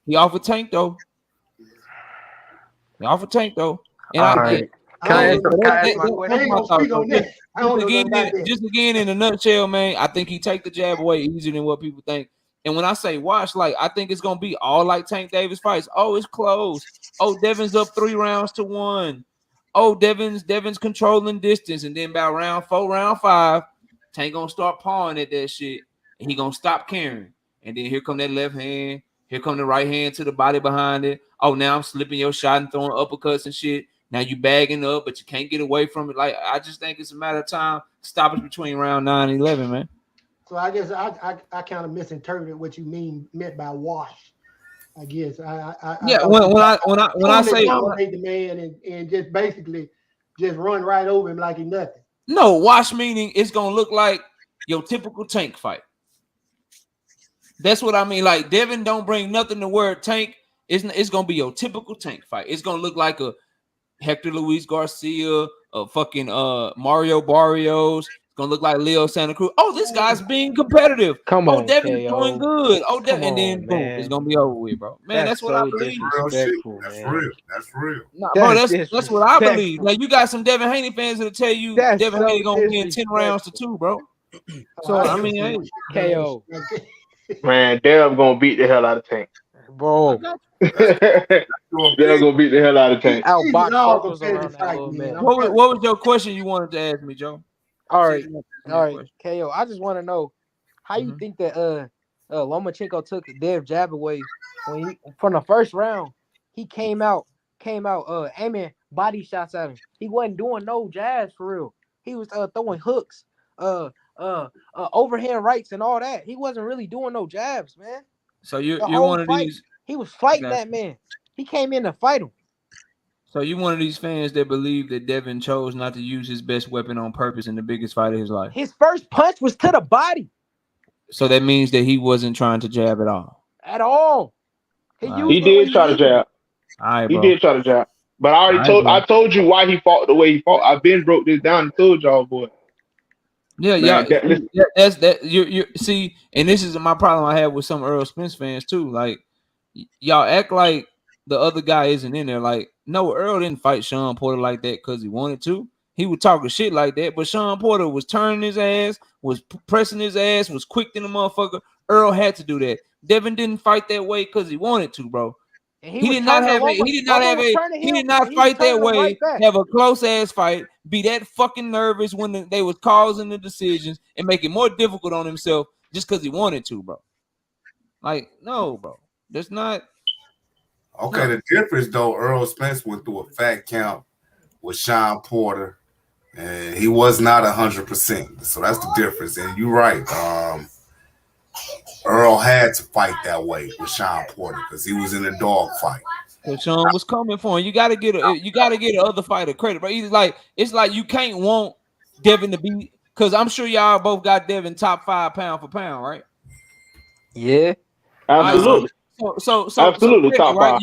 He offered Tank though. And Can I ask my question? Just again, in a nutshell, man, I think he take the jab away easier than what people think. And when I say watch, like I think it's gonna be all like Tank Davis fights. Oh, it's close. Oh, Devin's up 3-1. Oh, Devin's controlling distance, and then about round 4, round 5, Tank gonna start pawing at that shit, and he gonna stop caring. And then here come that left hand, here come the right hand to the body behind it. Oh, now I'm slipping your shot and throwing uppercuts and shit. Now you bagging up, but you can't get away from it. Like I just think it's a matter of time. Stoppage between round 9 and 11, man. So I guess I kind of misinterpreted what you meant by wash. I guess Yeah, when I say dominate the man and just basically just run right over him like he nothing. No, wash meaning it's gonna look like your typical Tank fight. That's what I mean. Like Devin don't bring nothing to word Tank. It's gonna be your typical Tank fight. It's gonna look like a Hector Luis Garcia, a fucking Mario Barrios. Gonna look like Leo Santa Cruz. Oh, this guy's being competitive. Come on, Devin's KO. doing good. Oh, Devin, and then on, boom, man. it's gonna be over with, bro. Man, that's what I believe. Disrespectful, That's man. real. That's real. Nah, bro, that's what I disrespectful. believe. Like you got some Devin Haney fans that'll tell you That's Devin so Haney gonna win 10 rounds to 2, bro. So I mean, hey, KO, Man, Dev gonna beat the hell out of Tank. bro. Dev gonna beat the hell out of Tank. Outbox all circles around that little man. man. what was your question you wanted to ask me, Joe? All right, KO. I just want to know how you think that Lomachenko took Dev jab away when he, from the first round. He came out aiming body shots at him. He wasn't doing no jabs for real. He was throwing hooks, overhand rights and all that. He wasn't really doing no jabs, man. So you're whole one of fight, these. He was fighting Okay. that man. He came in to fight him. So you one of these fans that believe that Devin chose not to use his best weapon on purpose in the biggest fight of his life. His first punch was to the body. So that means that he wasn't trying to jab at all. At all. He did try to jab. All right, he bro. did try to jab. But I told you why he fought the way he fought. I've been broke this down and told y'all, boy. Yeah, Man, that's that. You see, and this is my problem I have with some Errol Spence fans too. Like, y'all act like the other guy isn't in there. Like, no, Earl didn't fight Sean Porter like that because he wanted to. He was talking shit like that, but Sean Porter was turning his ass, was pressing his ass, was quick than the motherfucker. Earl had to do that. Devin didn't fight that way because he wanted to, bro. He did not fight that way, have a close ass fight, be that fucking nervous when they was causing the decisions and make it more difficult on himself just because he wanted to, bro. Like, no, bro. That's not. Okay, the difference though, Errol Spence went through a fat count with Sean Porter, and he was not 100%. So that's the difference. And you're right. Earl had to fight that way with Sean Porter because he was in a dog fight. Because Sean was coming for him. You gotta get the other fighter credit, but it's like you can't want Devin to be, because I'm sure y'all both got Devin top 5 pound for pound, right? Yeah, absolutely. So absolutely top right? 5.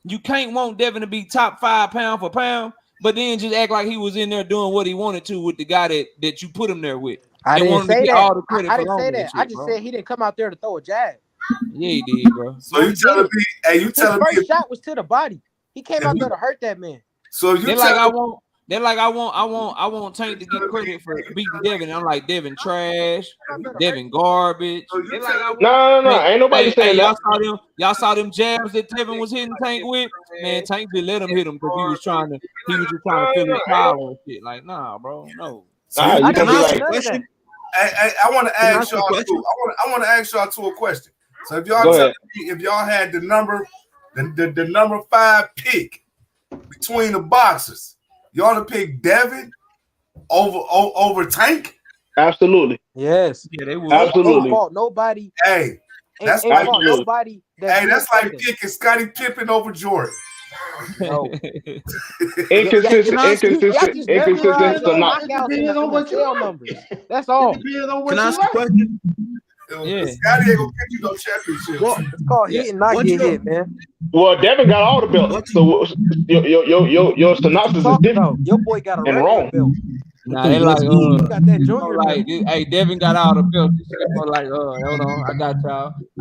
You can't want Devin to be top 5 pound for pound, but then just act like he was in there doing what he wanted to with the guy that you put him there with. I didn't say that. All the credit I didn't say that. shit, I just said he didn't come out there to throw a jab. Yeah, he did, bro. So you telling me? Hey, you telling me? His first shot was to the body. He came out there to hurt that man. So you I want Tank to get credit for beating Devin. I'm like, Devin trash, Devin garbage. No, ain't nobody saying that. Y'all saw them jabs that Devin was hitting Tank with. Man, Tank just let him hit him because he was just trying to feel his power and shit. Like, nah, bro, no. So I want to ask y'all too. I want to ask y'all two a question. So if y'all tell me if y'all had the number 5 pick between the boxers, y'all to pick Devin over Tank? Absolutely. Yes. Yeah, they would. Absolutely. Nobody. Hey, that's nobody. That's like picking Scottie Pippen over Jordan. No. Inconsistent synopsis. That's all. Can I ask a question? Yeah. Scottie ain't gonna get you no championship. It's called hit and not get hit, man. Well, Devin got all the belts. So your synopsis is different. Your boy got a wrong belt. Nah, they like, got that junior like, hey, Devin got all the belts. This shit more like, hold on,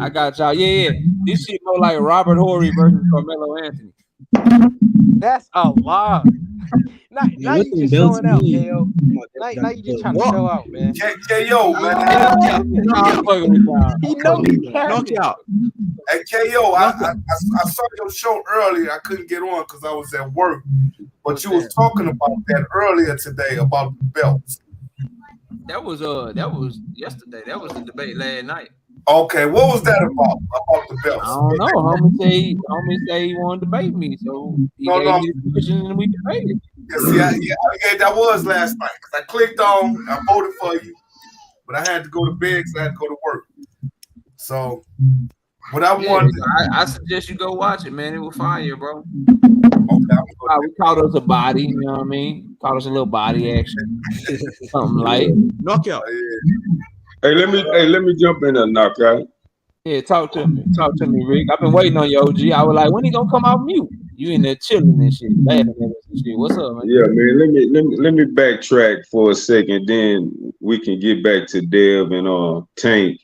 I got y'all. Yeah. This shit more like Robert Horry versus Carmelo Anthony. That's a lie. Now you just showing out, KO. Now you just trying to show out, man. KO, man. He know he Knock capping. it out. Hey, KO, I saw your show earlier. I couldn't get on because I was at work. But you was talking about that earlier today about the belts. That was yesterday. That was the debate last night. Okay, what was that about the belts? I don't know. Homie say he wanted to debate me, so he gave me the question and we debated. Yeah, that was last night. Cause I clicked on, I voted for you, but I had to go to bed because I had to go to work. So, what I wanted, I suggest you go watch it, man. It will fire, bro. We caught us a body, you know what I mean? Caught us a little body action, something like knockout. Hey, let me jump in and knock out. Yeah, talk to me, Rick. I've been waiting on you, OG. I was like, when he gonna come out mute? You in there chilling and shit, laughing at us and shit. What's up, man? Yeah, man. Let me backtrack for a second, then we can get back to Dev and Tank.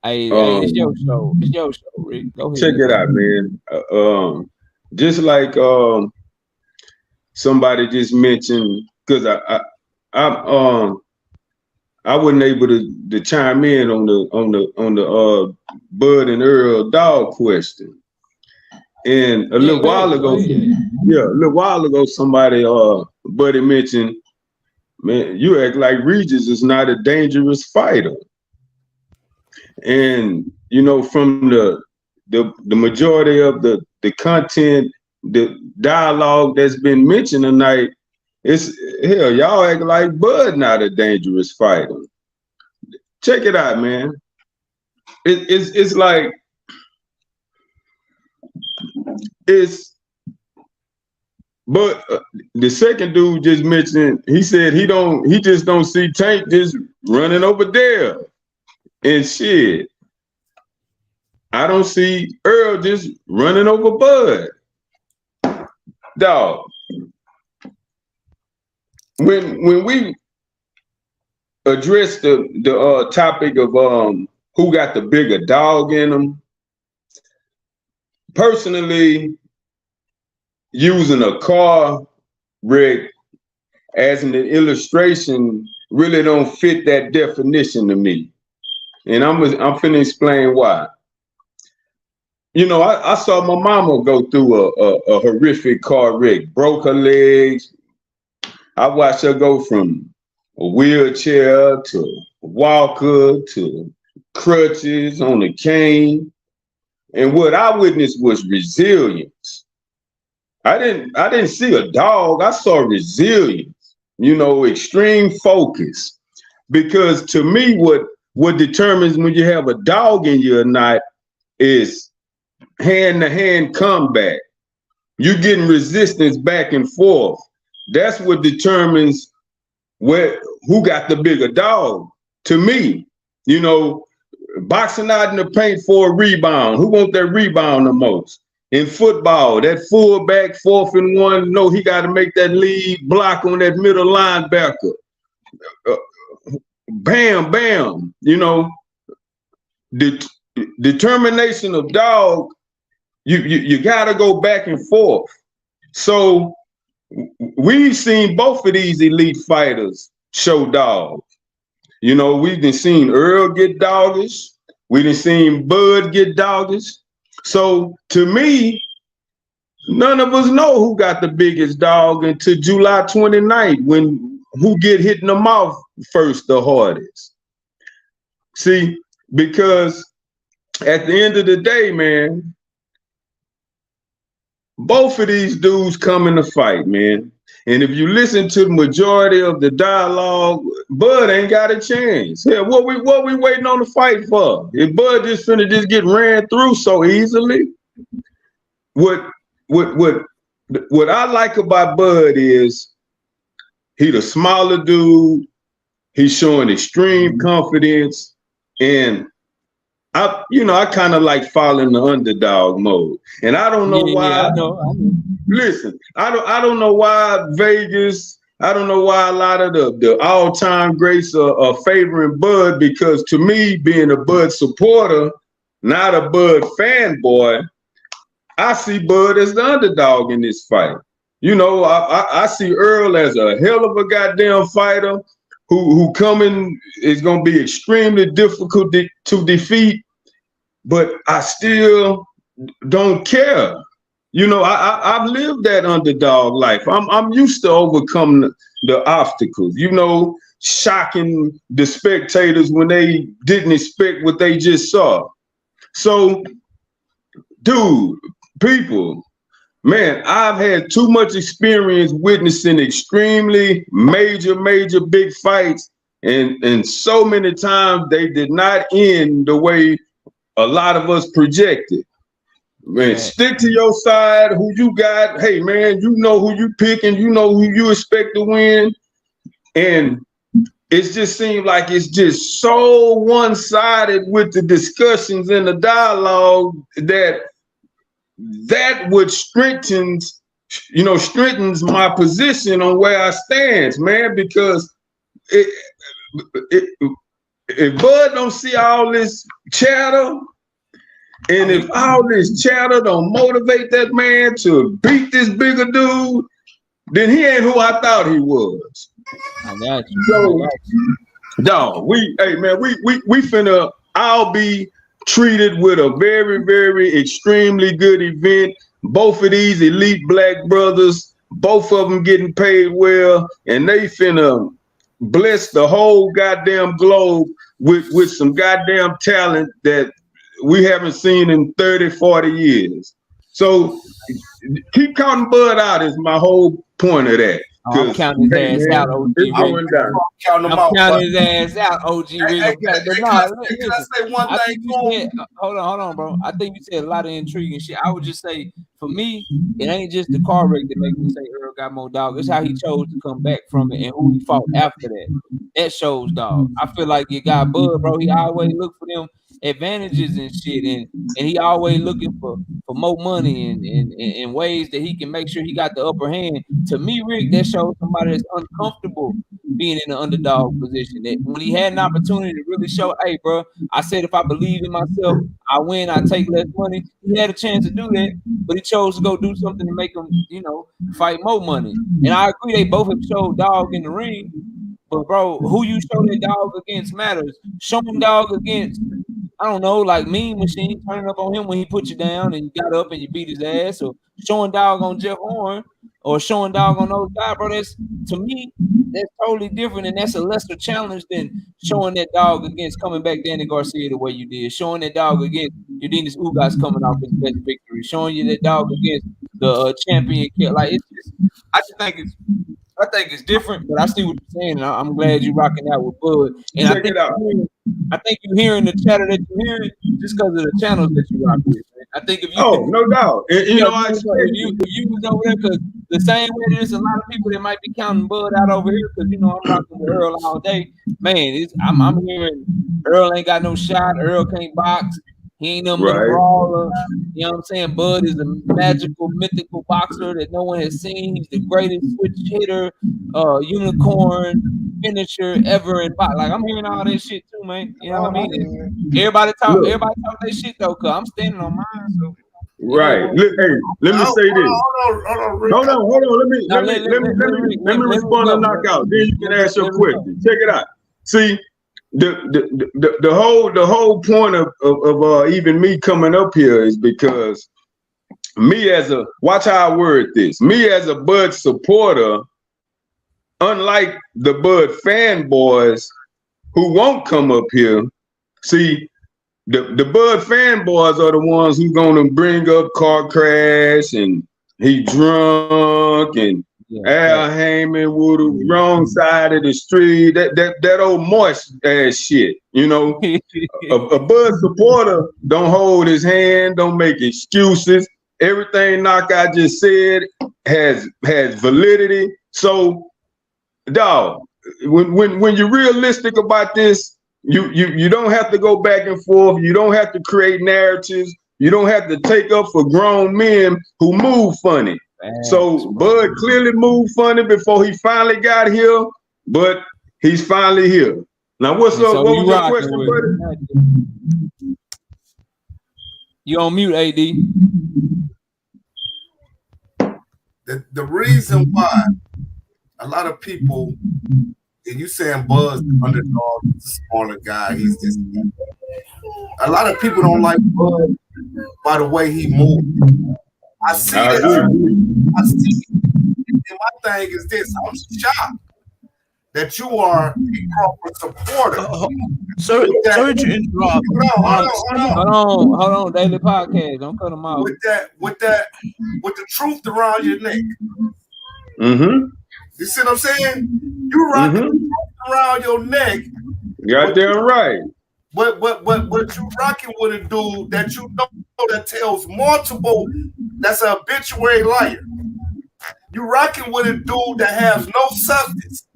Hey, it's your show. It's your show, Rick. Go ahead. Check it out, man. Just like somebody just mentioned, because I wasn't able to chime in on the Bud and Earl Dawg question. And a little while ago, somebody buddy mentioned, man, you act like Regis is not a dangerous fighter. And you know, from the majority of the content, the dialogue that's been mentioned tonight, it's hell, y'all act like Bud not a dangerous fighter. Check it out, man. It's like but the second dude just mentioned, he said he just don't see Tank just running over there and shit. I don't see Earl just running over Bud. Dog. When we address the topic of who got the bigger dog in them, personally, using a car wreck as an illustration really don't fit that definition to me, and I'm finna explain why. You know, I saw my mama go through a horrific car wreck, broke her legs. I watched her go from a wheelchair to a walker to crutches on a cane. And what I witnessed was resilience. I didn't see a dog. I saw resilience, you know, extreme focus. Because to me, what determines when you have a dog in you or not is hand-to-hand combat. You're getting resistance back and forth. That's what determines who got the bigger dog. To me, you know, boxing out in the paint for a rebound. Who wants that rebound the most? In football, that fullback 4th and 1, no, he got to make that lead block on that middle linebacker. Bam, bam. You know, the determination of dog, you got to go back and forth. So we've seen both of these elite fighters show dog. You know, we've been seen Earl get doggish. We done seen Bud get doggish. So to me, none of us know who got the biggest dog until July 29th, when who get hit in the mouth first the hardest. See, because at the end of the day, man, both of these dudes come in the fight, man. And if you listen to the majority of the dialogue, Bud ain't got a chance. Hell, what we waiting on the fight for? If Bud just finna just get ran through so easily, what I like about Bud is he the smaller dude. He's showing extreme confidence, and I kind of like following the underdog mode. And I don't know why. I know. Listen, I don't know why Vegas. I don't know why a lot of the all-time greats are favoring Bud, because to me, being a Bud supporter, not a Bud fanboy, I see Bud as the underdog in this fight. You know, I see Earl as a hell of a goddamn fighter who coming is gonna be extremely difficult to defeat, but I still don't care. You know, I've lived that underdog life. I'm used to overcoming the obstacles, you know, shocking the spectators when they didn't expect what they just saw. So, dude, people, man, I've had too much experience witnessing extremely major big fights, and so many times they did not end the way a lot of us projected. Man, stick to your side, who you got. Hey, man, you know who you picking, you know who you expect to win. And it just seems like it's just so one-sided with the discussions and the dialogue that which strengthens my position on where I stand, man, because if Bud don't see all this chatter, and if all this chatter don't motivate that man to beat this bigger dude, then he ain't who I thought he was. I got you. So, dog, we finna all be treated with a very, very extremely good event. Both of these elite black brothers, both of them getting paid well, and they finna bless the whole goddamn globe with some goddamn talent that we haven't seen in 30, 40 years. So keep counting Bud out is my whole point of that. I'm counting his ass out, OG. I'm counting his ass out, OG. Can I say one thing? Hold on, bro. I think you said a lot of intriguing shit. I would just say, for me, it ain't just the car wreck that makes me say Earl got more dog. It's how he chose to come back from it and who he fought after that. That shows dog. I feel like you got Bud, bro. He always look for them advantages and shit, and he always looking for more money and ways that he can make sure he got the upper hand. To me, Rick, that shows somebody that's uncomfortable being in the underdog position. That when he had an opportunity to really show, hey, bro, I said if I believe in myself, I win, I take less money. He had a chance to do that, but he chose to go do something to make him, fight more money. And I agree, they both have showed dog in the ring. But bro, who you show that dog against matters. Showing dog against, I don't know, like Mean Machine, turning up on him when he put you down and you got up and you beat his ass, or showing dog on Jeff Horn, or showing dog on those guys, bro. That's, to me, that's totally different, and that's a lesser challenge than showing that dog against coming back Danny Garcia the way you did, showing that dog against Eudenis Ugas coming off his best victory, showing you that dog against the champion. Like, it's just, I think it's different, but I see what you're saying, and I'm glad you're rocking out with Bud. And I think you're hearing the chatter that you're hearing just because of the channels that you rock with. Man. I think if you no doubt. And, if you was over there, because the same way there's a lot of people that might be counting Bud out over here, because I'm rocking with Earl all day. Man, I'm hearing Earl ain't got no shot. Earl can't box. He ain't no brawler. You know what I'm saying? Bud is a magical, mythical boxer that no one has seen. He's the greatest switch hitter, unicorn finisher ever in box. Like, I'm hearing all that shit too, man. You know what I mean? And everybody talk that shit though, cause I'm standing on mine. So right. Let me say this. Hold on. Let me respond to knockout. Then you can ask your question. Check it out. See, the whole point of even me coming up here is because me watch how I word this. Me as a Bud supporter, unlike the Bud fanboys who won't come up here, see, the Bud fanboys are the ones who gonna bring up car crash and he drunk and Al Heyman with the wrong side of the street, that old moist ass shit, a Bud supporter don't hold his hand, don't make excuses. Everything Knockout just said has validity. So, dog, when you're realistic about this, you don't have to go back and forth. You don't have to create narratives. You don't have to take up for grown men who move funny. So Bud clearly moved funny before he finally got here, but he's finally here. Now, what's up? What was your question, buddy? You on mute, AD. The reason why a lot of people, and you saying Buzz the underdog, the smaller guy, he's this guy. A lot of people don't like Buzz by the way he moves. I see that. I see. And my thing is this: I'm shocked that you are a Crawford supporter. Sorry to interrupt. Hold on, Daily Podcast. Don't cut them off. With the truth around your neck. Mm-hmm. You see what I'm saying? You rock the truth around your neck. Goddamn right. But you rocking with a dude that you know that tells multiple, that's an obituary liar. You rocking with a dude that has no substance.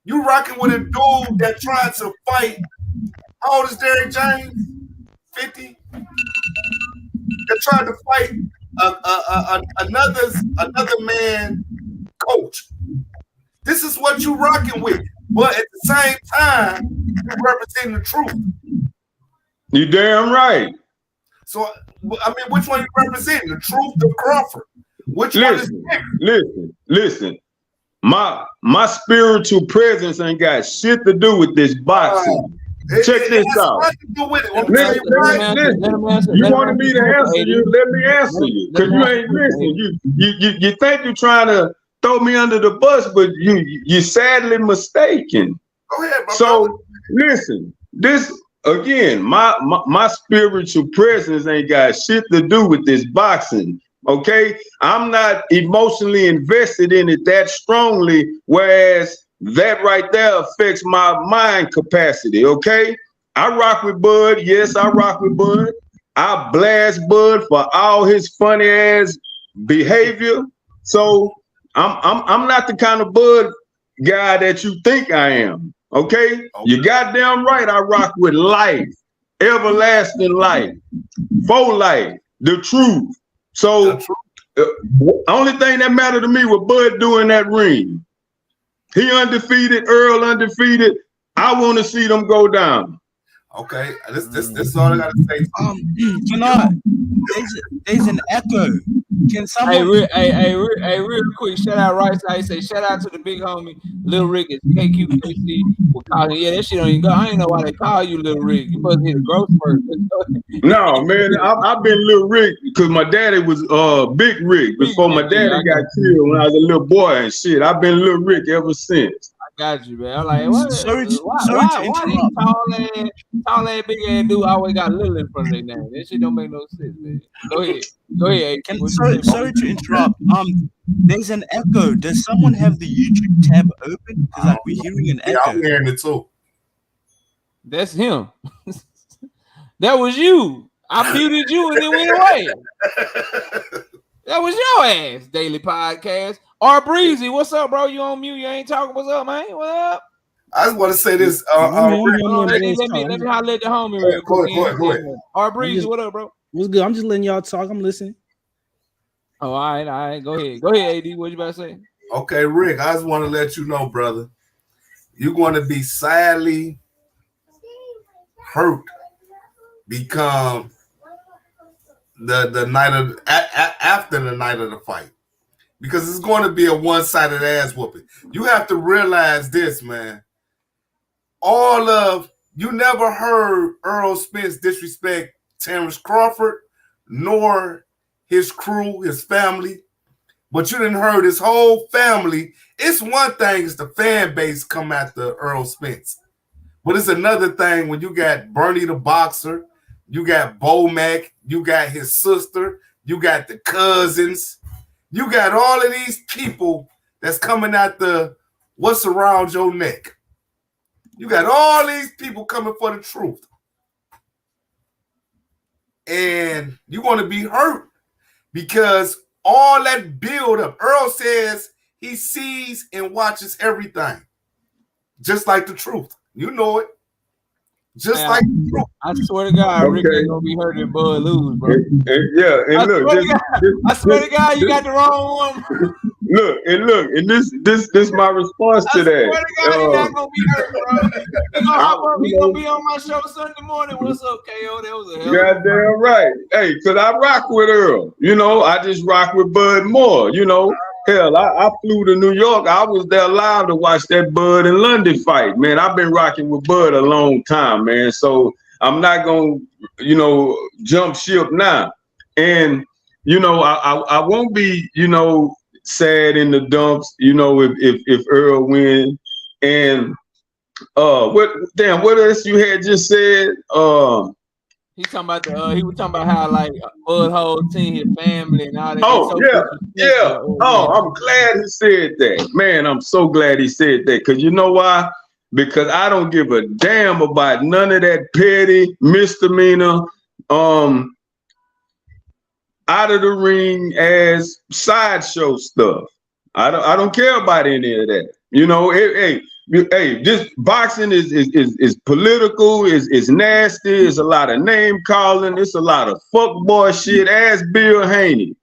You rocking with a dude that tries to fight. How old is Derrick James? 50. They're trying to fight another man coach. This is what you rocking with. But at the same time, you representing the truth. You damn right. So, I mean, which one you representing? The truth or Crawford? Which one is bigger? Listen. My spiritual presence ain't got shit to do with this boxing. Check this out. Listen, you wanted me to answer you. Let me answer you, because you ain't listening. You think you're trying to throw me under the bus, but you're sadly mistaken. Go ahead, bro. So listen, this again, my spiritual presence ain't got shit to do with this boxing. Okay, I'm not emotionally invested in it that strongly, whereas that right there affects my mind capacity. Okay, I rock with Bud. Yes, I rock with Bud. I blast Bud for all his funny ass behavior. So I'm not the kind of Bud guy that you think I am. Okay, you goddamn right. I rock with life, everlasting life, for life, the truth. So only thing that mattered to me was Bud doing that ring. He undefeated, Earl undefeated. I want to see them go down. Okay, this is all I gotta say. There's an echo. Can someone? Hey, real quick, shout out Rice. I say shout out to the big homie Lil Regis, KQKC. We'll call him. Yeah, that shit don't even go. I ain't know why they call you Lil Rig. You must hit a growth spurt. No, man, I've been Lil Rig because my daddy was Big Rig before my daddy got killed when I was a little boy and shit. I've been Lil Rig ever since. Got you, man. I'm like, what? Sorry to interrupt. Tall ass, big ass dude always got Lil in front of their name. That shit don't make no sense, man. Go ahead. Sorry to interrupt. There's an echo. Does someone have the YouTube tab open? Because like we're hearing an echo. Yeah, I'm hearing it too. That's him. That was you. I muted you and it went away. That was your ass, Daily Podcast. R Breezy, what's up, bro? You on mute? You ain't talking. What's up, man? What up? I just want to say this. Let me holler at the homie real quick. Go ahead. R Breezy, what up, bro? What's good? I'm just letting y'all talk. I'm listening. Oh, all right. Go ahead, AD. What you about to say? Okay, Rick, I just want to let you know, brother, you're going to be sadly hurt become the night of after the night of the fight, because it's going to be a one-sided ass whooping. You have to realize this, man. You never heard Errol Spence disrespect Terence Crawford nor his crew, his family, but you didn't heard his whole family. It's one thing is the fan base come after Errol Spence, but it's another thing when you got Bernie the boxer, you got Bomac, you got his sister, you got the cousins, you got all of these people that's coming after what's around your neck. You got all these people coming for the truth. And you're going to be hurt because all that build up, Earl says he sees and watches everything, just like the truth. You know it. Just like the truth. I swear to God, Rick ain't going to be hurt if Bud lose, bro. I swear to God, you got the wrong one. and this my response to I swear to that. God, he's not gonna be hurt, bro. He gonna hop up. He gonna be on my show Sunday morning. What's up, KO? That was a hell. Goddamn right. Hey, cause I rock with Earl. You know, I just rock with Bud more. You know, hell, I flew to New York. I was there live to watch that Bud and London fight. Man, I've been rocking with Bud a long time, man. So I'm not gonna, you know, jump ship now. And you know, I won't be, you know, sad in the dumps, you know, if Earl win. And what else you had just said? He talking about he was talking about how like Bud whole team, his family, and all that. I'm glad he said that. Man, I'm so glad he said that. Cause you know why? Because I don't give a damn about none of that petty misdemeanor, out of the ring as sideshow stuff. I don't care about any of that. You know, hey, this boxing is political, is nasty, it's a lot of name calling, it's a lot of fuck boy shit. Ask Bill Haney.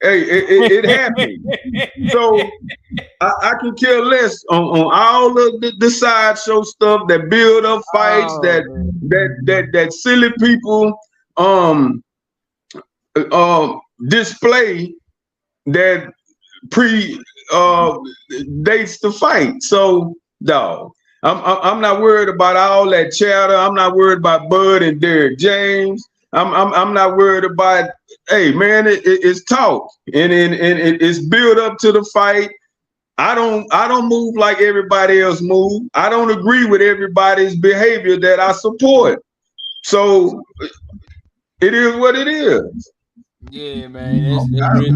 It happened. So I can care less on all of the sideshow stuff that build up fights, that silly people display that dates the fight. So dog, I'm not worried about all that chatter. I'm not worried about Bud and Derrick James. I'm not worried about, hey man, it's talk and it's built up to the fight. I don't move like everybody else move. I don't agree with everybody's behavior that I support. So it is what it is. Yeah, man.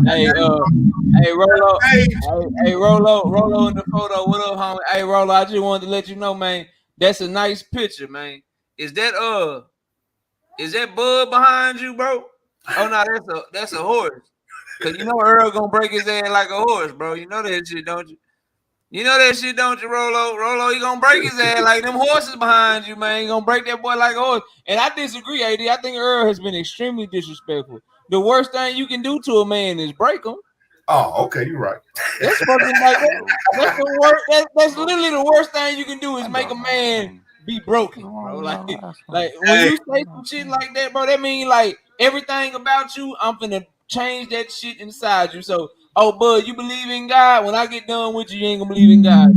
Hey, Rolo. Hey, Rolo in the photo. What up, homie? Hey, Rolo, I just wanted to let you know, man. That's a nice picture, man. Is that Bud behind you, bro? Oh no, that's a horse. Cause you know Earl gonna break his ass like a horse, bro. You know that shit, don't you? You know that shit, don't you, Rolo? Rolo, he gonna break his ass like them horses behind you, man. He gonna break that boy like a horse. And I disagree, AD. I think Earl has been extremely disrespectful. The worst thing you can do to a man is break him. Oh, okay, you're right. That's fucking like that's the worst. That's literally the worst thing you can do is make a man be broken, bro. Like when you say some shit like that, bro, that mean like everything about you, I'm finna change that shit inside you. So, oh, Bud, you believe in God? When I get done with you, you ain't gonna believe in God.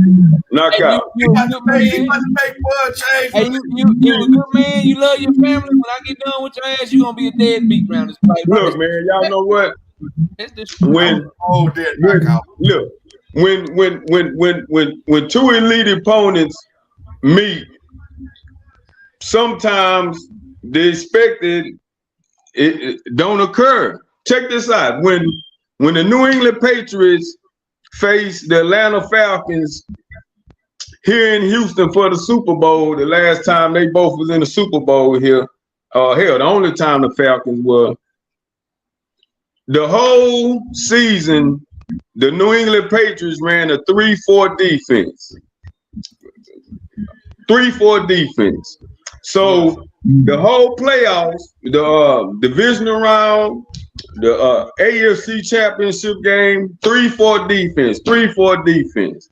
Knock out. You a good man. Hey, you a good man. You love your family. When I get done with your ass, you gonna be a deadbeat round this fight. Look, man, y'all know what? When two elite opponents meet, sometimes the expected it don't occur. Check this out. When the New England Patriots faced the Atlanta Falcons here in Houston for the Super Bowl, the last time they both was in the Super Bowl here, the only time the Falcons were. The whole season, the New England Patriots ran a 3-4 defense. 3-4 defense. So the whole playoffs, the divisional round, the AFC Championship game, 3-4 defense, 3-4 defense.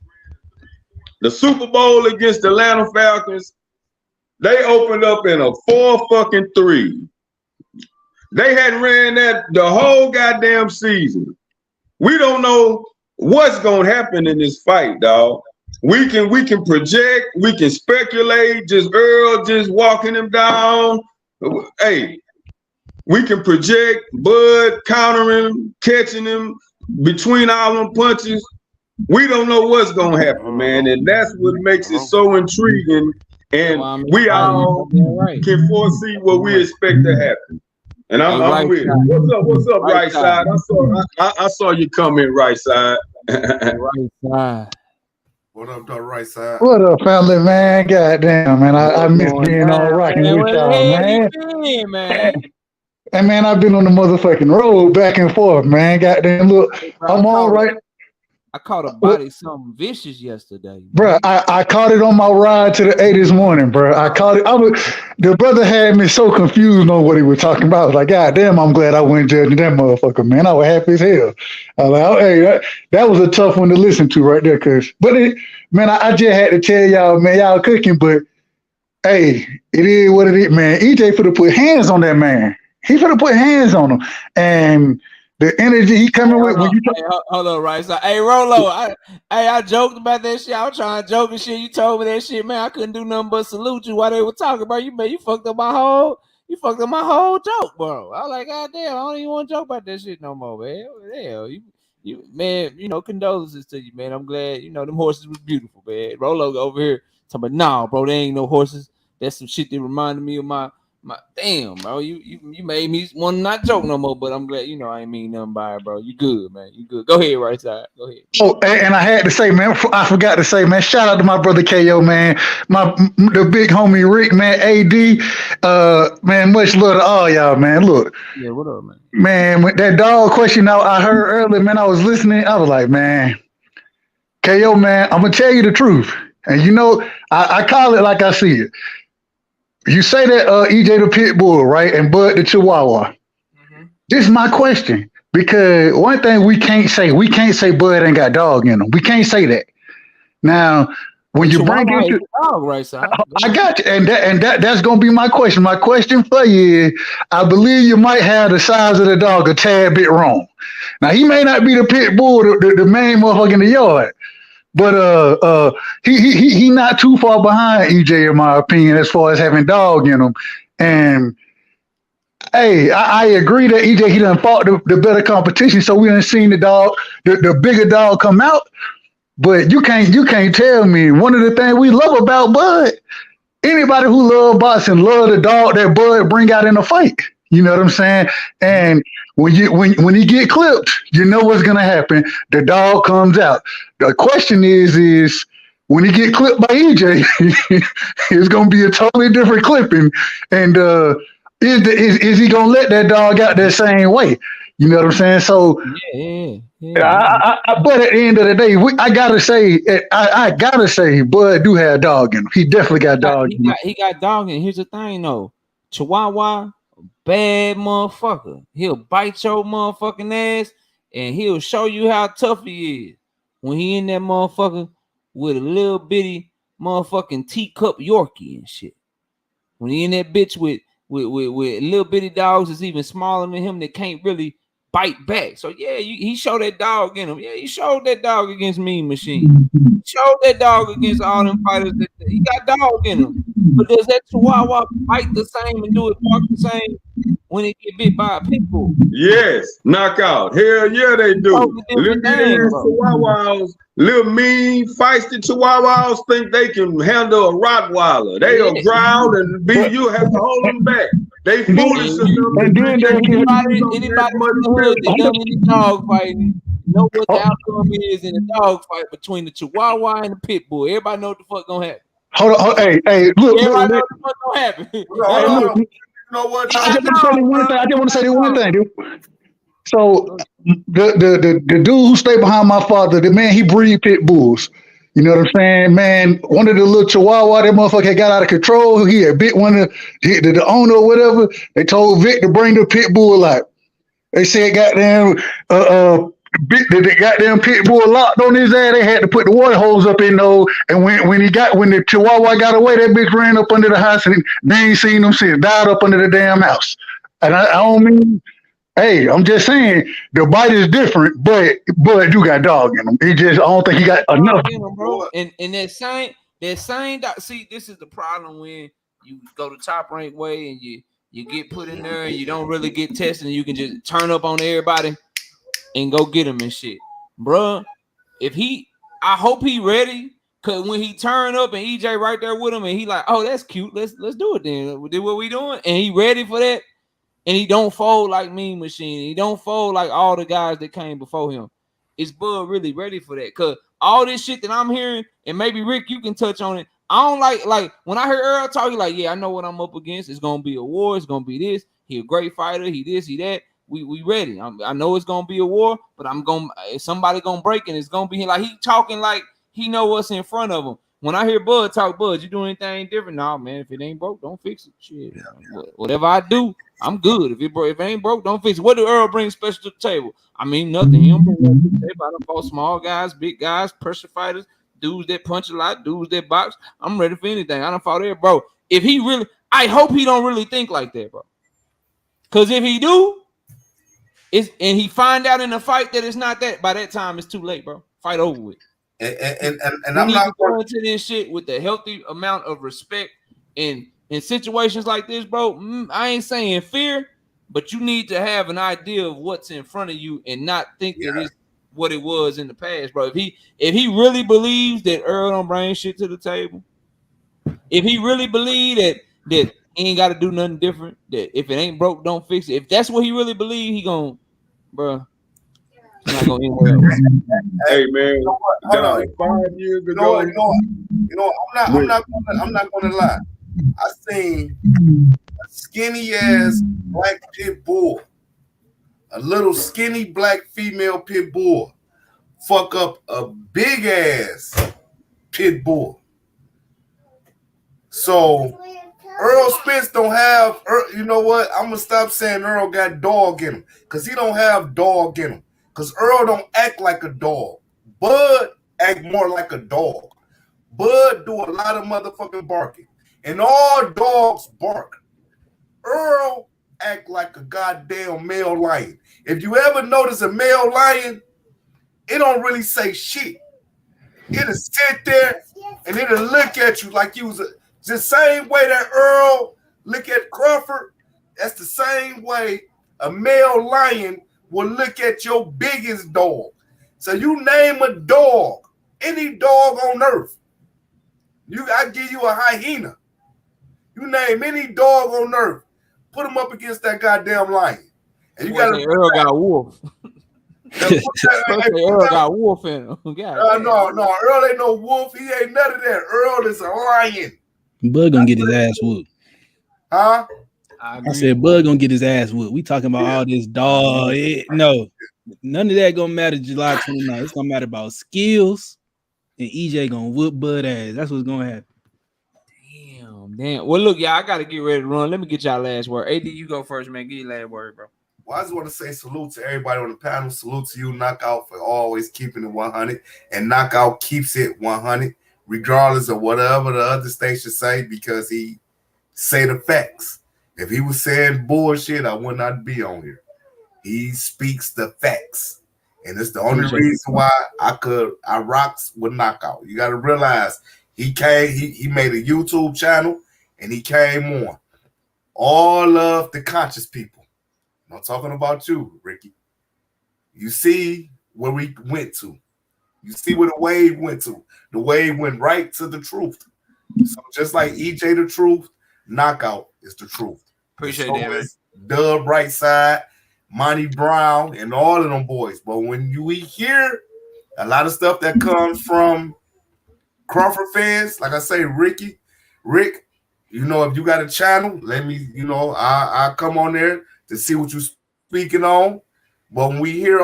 The Super Bowl against the Atlanta Falcons, they opened up in a 4-3. They hadn't ran that the whole goddamn season. We don't know what's gonna happen in this fight, dog. We can project, we can speculate, just Earl just walking him down. Hey, we can project Bud countering, catching him between all them punches. We don't know what's gonna happen, man, and that's what makes it so intriguing. And we all can foresee what we expect to happen. And I'm with it. What's up, right side? I saw you come in, right side. Right side. What up, the right side? What up, family, man? Goddamn, man. I miss being on rocking with y'all, man. And man, I've been on the motherfucking road back and forth, man. Goddamn, look, I'm all right. I caught a body something vicious yesterday, Bro, I caught it on my ride to the A this morning, bro. I caught it. The brother had me so confused on what he was talking about. I was like, God damn, I'm glad I went judging that motherfucker, man. I was happy as hell. I was like, oh, hey, that was a tough one to listen to right there, man, I just had to tell y'all, man, y'all cooking, but hey, it is what it is, man. EJ finna put hands on that man. He finna put hands on him, and the energy he coming with when you hold on, right? So, hey, Rolo, I joked about that shit. I was trying to joke and shit. You told me that shit, man. I couldn't do nothing but salute you while they were talking, bro. You fucked up my whole joke, bro. I was like, God damn, I don't even want to joke about that shit no more, man. Hell, you man, condolences to you, man. I'm glad, them horses was beautiful, man. Rolo over here talking about, nah, bro, there ain't no horses. That's some shit that reminded me of my damn, bro. You made me want to not joke no more, but I'm glad, I ain't mean nothing by it, bro. You good, man. You good. Go ahead, right side. Go ahead. Oh, and I had to say, man, I forgot to say, man, shout out to my brother KO, man. The big homie Rick, man, AD. Man, much love to all y'all, man. Look. Yeah, what up, man? Man, with that dog question I heard earlier, man, I was listening. I was like, man, KO, man, I'm gonna tell you the truth. And I call it like I see it. You say that EJ the Pitbull, right? And Bud the Chihuahua. Mm-hmm. This is my question. Because one thing we can't say Bud ain't got dog in him. We can't say that. Now, when you bring into dog, right side. I got you. And that's gonna be my question. My question for you is, I believe you might have the size of the dog a tad bit wrong. Now, he may not be the Pitbull, the main motherfucker in the yard. But he not too far behind EJ in my opinion as far as having dog in him. And hey, I agree that EJ he done fought the better competition, so we done seen the bigger dog come out. But you can't tell me one of the things we love about Bud. Anybody who love boxing love the dog that Bud bring out in a fight. You know what I'm saying? And when he get clipped, you know what's gonna happen. The dog comes out. The question is when he get clipped by EJ, it's gonna be a totally different clipping. And is he gonna let that dog out that same way? You know what I'm saying? So yeah. But at the end of the day, I gotta say, Bud do have dog in him. He definitely got dog in him. He got dog in him. Here's the thing, though. Chihuahua, bad motherfucker. He'll bite your motherfucking ass and he'll show you how tough he is when he in that motherfucker with a little bitty motherfucking teacup Yorkie and shit. When he in that bitch with little bitty dogs that's even smaller than him that can't really bite back. So yeah, he showed that dog in him. Yeah, he showed that dog against Mean Machine. He showed that dog against all them fighters. He got dog in him. But does that Chihuahua bite the same and do it bark the same when it get bit by a Pitbull? Yes, knockout. Hell yeah, they do. Little Chihuahuas, little mean, feisty Chihuahuas think they can handle a Rottweiler. They'll growl and you have to hold them back. They foolish enough. Anybody in the hood that done any dog fighting know what the outcome is in a dog fight between the Chihuahua and the Pitbull. Everybody know what the fuck gonna happen. Hold on, hey, look. Everybody know what the fuck gonna happen. You know what? I just want to say this one thing, dude. So the dude who stayed behind my father, the man, he breed pit bulls. You know what I'm saying, man? One of the little Chihuahua, that motherfucker had got out of control. He had bit one of the owner or whatever. They told Vic to bring the pit bull out. They said, goddamn, bit the goddamn pit bull locked on his ass. They had to put the water hose up in those. And when the Chihuahua got away, that bitch ran up under the house and they ain't seen him since. Died up under the damn house. And I don't mean. Hey, I'm just saying the bite is different, but you got dog in him. I don't think he got enough. Him, bro. And that same see, this is the problem when you go to Top Rank way and you get put in there and you don't really get tested and you can just turn up on everybody and go get him and shit. Bro, I hope he ready. Cause when he turn up and EJ right there with him and he like, oh, that's cute. Let's do it then. Do what we doing. And he ready for that. And he don't fold like Mean Machine. He don't fold like all the guys that came before him. Is Bud really ready for that? Because all this shit that I'm hearing, and maybe Rick, you can touch on it. I don't like when I heard Errol talk, he like, yeah, I know what I'm up against. It's going to be a war. It's going to be this. He a great fighter. He this, he that. we ready. I know it's gonna be a war, but if somebody gonna break and it's gonna be like he talking like he know what's in front of him. When I hear Bud talk, Bud, you do anything different? No, man. If it ain't broke, don't fix it. Shit, whatever I do, I'm good. If it ain't broke, don't fix it. What do Earl bring special to the table? I mean, nothing. He don't bring nothing to the table. I done fought small guys, big guys, pressure fighters, dudes that punch a lot, dudes that box. I'm ready for anything. I done fought there, bro. If he really, I hope he don't really think like that, bro. Because if he do, and he find out in the fight that it's not that, by that time it's too late, bro. Fight over with. And you I'm need not to go into this shit with a healthy amount of respect. And in situations like this, bro, I ain't saying fear, but you need to have an idea of what's in front of you and not think that it's what it was in the past, bro. If he really believes that Earl don't bring shit to the table, if he really believe that he ain't got to do nothing different, that if it ain't broke, don't fix it. If that's what he really believe, he gon', bro. He's not going anywhere else. Hey man, you know what? Hold on. 5 years You know ago. what? I'm not gonna lie. I seen a skinny ass black pit bull, a little skinny black female pit bull, fuck up a big ass pit bull. So Errol Spence don't have. You know what? I'm gonna stop saying Earl got dog in him because he don't have dog in him. Because Earl don't act like a dog. Bud act more like a dog. Bud do a lot of motherfucking barking. And all dogs bark. Earl act like a goddamn male lion. If you ever notice a male lion, it don't really say shit. It'll sit there and it'll look at you like you was the same way that Earl look at Crawford. That's the same way a male lion will look at your biggest dog. So you name a dog, any dog on earth. I give you a hyena. You name any dog on earth, put him up against that goddamn lion. And you got Earl got wolf. Earl got wolf in him. No, Earl ain't no wolf. He ain't none of that. Earl is a lion. Bud gonna get his ass whooped. Huh? I said Bud gonna get his ass whooped. We talking about all this dog. No, none of that gonna matter July 29th. It's gonna matter about skills, and EJ gonna whoop Bud ass. That's what's gonna happen. Damn. Well, look, y'all, I gotta get ready to run. Let me get y'all last word. AD, you go first, man. Get your last word, bro. Well, I just want to say salute to everybody on the panel. Salute to you, Knockout, for always keeping it 100. And Knockout keeps it 100, regardless of whatever the other stations say, because he say the facts. If he was saying bullshit, I would not be on here. He speaks the facts. And it's the only reason why I rocks with Knockout. You got to realize he made a YouTube channel and he came on. All of the conscious people. I'm not talking about you, Ricky. You see where we went to. You see where the wave went to. The wave went right to the truth. So just like EJ the truth, Knockout is the truth. Appreciate so that, man. Dub Brightside, Monty Brown, and all of them boys. But when we hear a lot of stuff that comes from Crawford fans, like I say, Rick, you know, if you got a channel, let me, you know, I come on there to see what you're speaking on. But when we hear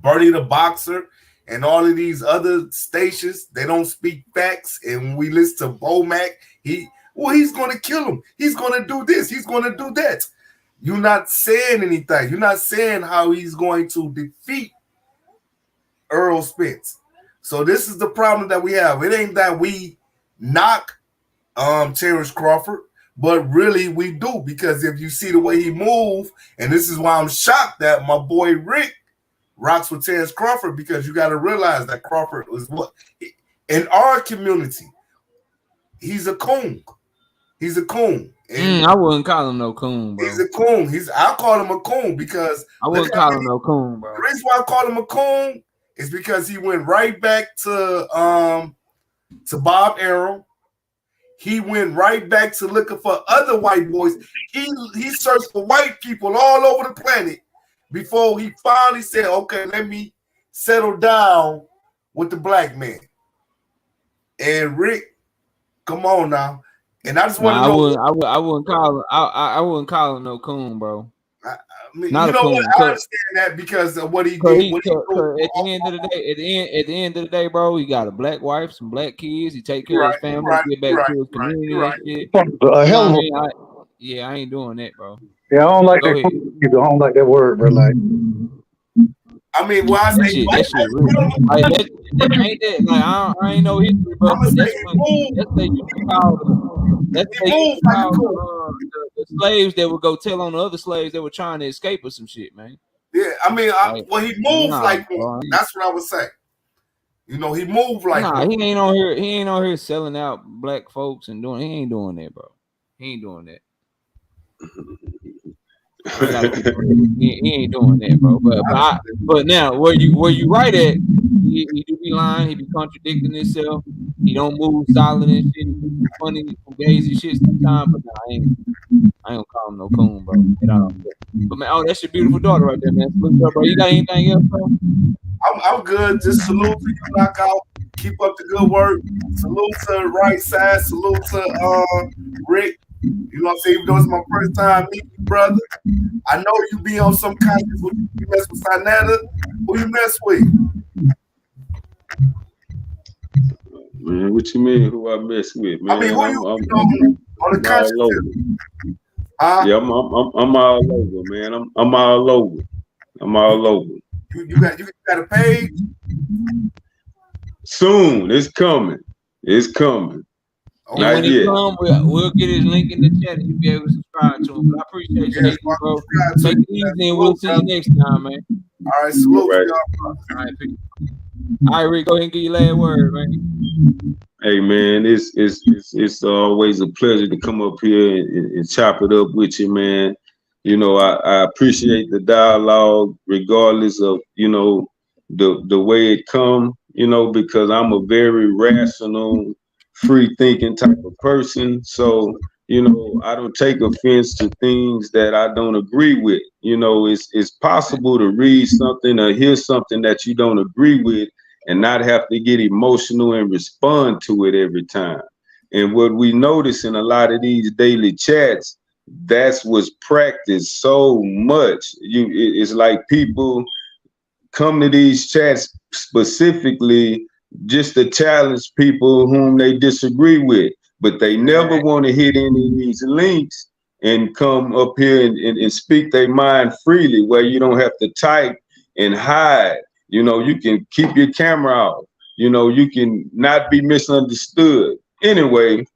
Bernie the Boxer and all of these other stations, they don't speak facts. And when we listen to Bomac, he's going to kill him. He's going to do this. He's going to do that. You're not saying anything. You're not saying how he's going to defeat Errol Spence. So this is the problem that we have. It ain't that we knock Terence Crawford, but really we do, because if you see the way he move, and this is why I'm shocked that my boy Rick rocks with Terence Crawford, because you got to realize that Crawford was what in our community, he's a coon. He's a coon. I wouldn't call him no coon, bro. He's a coon. I'll call him a coon because I wouldn't call him no coon, bro. The reason why I call him a coon is because he went right back to Bob Arrow. He went right back to looking for other white boys. He searched for white people all over the planet before he finally said, okay, let me settle down with the black man. And Rick, come on now. And I just want to know. I wouldn't call him. I wouldn't call him no coon, bro. I mean, Not you a know coon. what? I understand that because of what he did. At the end of the day, bro, he got a black wife, some black kids. He take care of his family, get back to his community and shit. A hell of a. I ain't doing that, bro. Yeah, I don't like Go that. ahead. I don't like that word, bro. Like, I mean, well, I that say shit real. Like, that ain't that. Like, I ain't no history, bro. But that's they used to call the slaves that would go tell on the other slaves that were trying to escape or some shit, man. Yeah, I mean, he moved like bro. That's what I would say. You know, he moved like he ain't on here. He ain't on here selling out black folks and doing. He ain't doing that, bro. He ain't doing that. He ain't doing that, bro. But now where you right at, he do be lying, he be contradicting himself, he don't move solid and shit, he do funny gazy shit sometimes, but I ain't gonna call him no coon, bro. But man, that's your beautiful daughter right there, man. Salute her, bro. You got anything else, bro? I'm good. Just salute to you, Knockout. Keep up the good work. Salute to the right side. Salute to Rick. You know what I'm saying? Even though it's my first time meeting you, brother. I know you be on some kind of you mess with Sinetta. Who you mess with? Man, what you mean? Who I mess with, man? I mean, who I'm on the all over. Yeah, I'm all over, man. I'm all over. I'm all over. You got a page? Soon, it's coming. It's coming. And when he come, we'll get his link in the chat and you'll be able to subscribe to him. But I appreciate you, bro. Take it easy and we'll see you next time, man. All right, salute right. y'all. All right, peace. All right, Rick, go ahead and get your last word, man. Hey, man, it's always a pleasure to come up here and chop it up with you, man. You know, I appreciate the dialogue, regardless of, you know, the way it come, you know, because I'm a very rational, free thinking type of person. So, you know, I don't take offense to things that I don't agree with. You know, it's possible to read something or hear something that you don't agree with and not have to get emotional and respond to it every time. And what we notice in a lot of these daily chats, that's what's practiced so much. It's like people come to these chats specifically just to challenge people whom they disagree with, but they never want to hit any of these links and come up here and speak their mind freely, where you don't have to type and hide. You know, you can keep your camera out. You know, you can not be misunderstood. Anyway,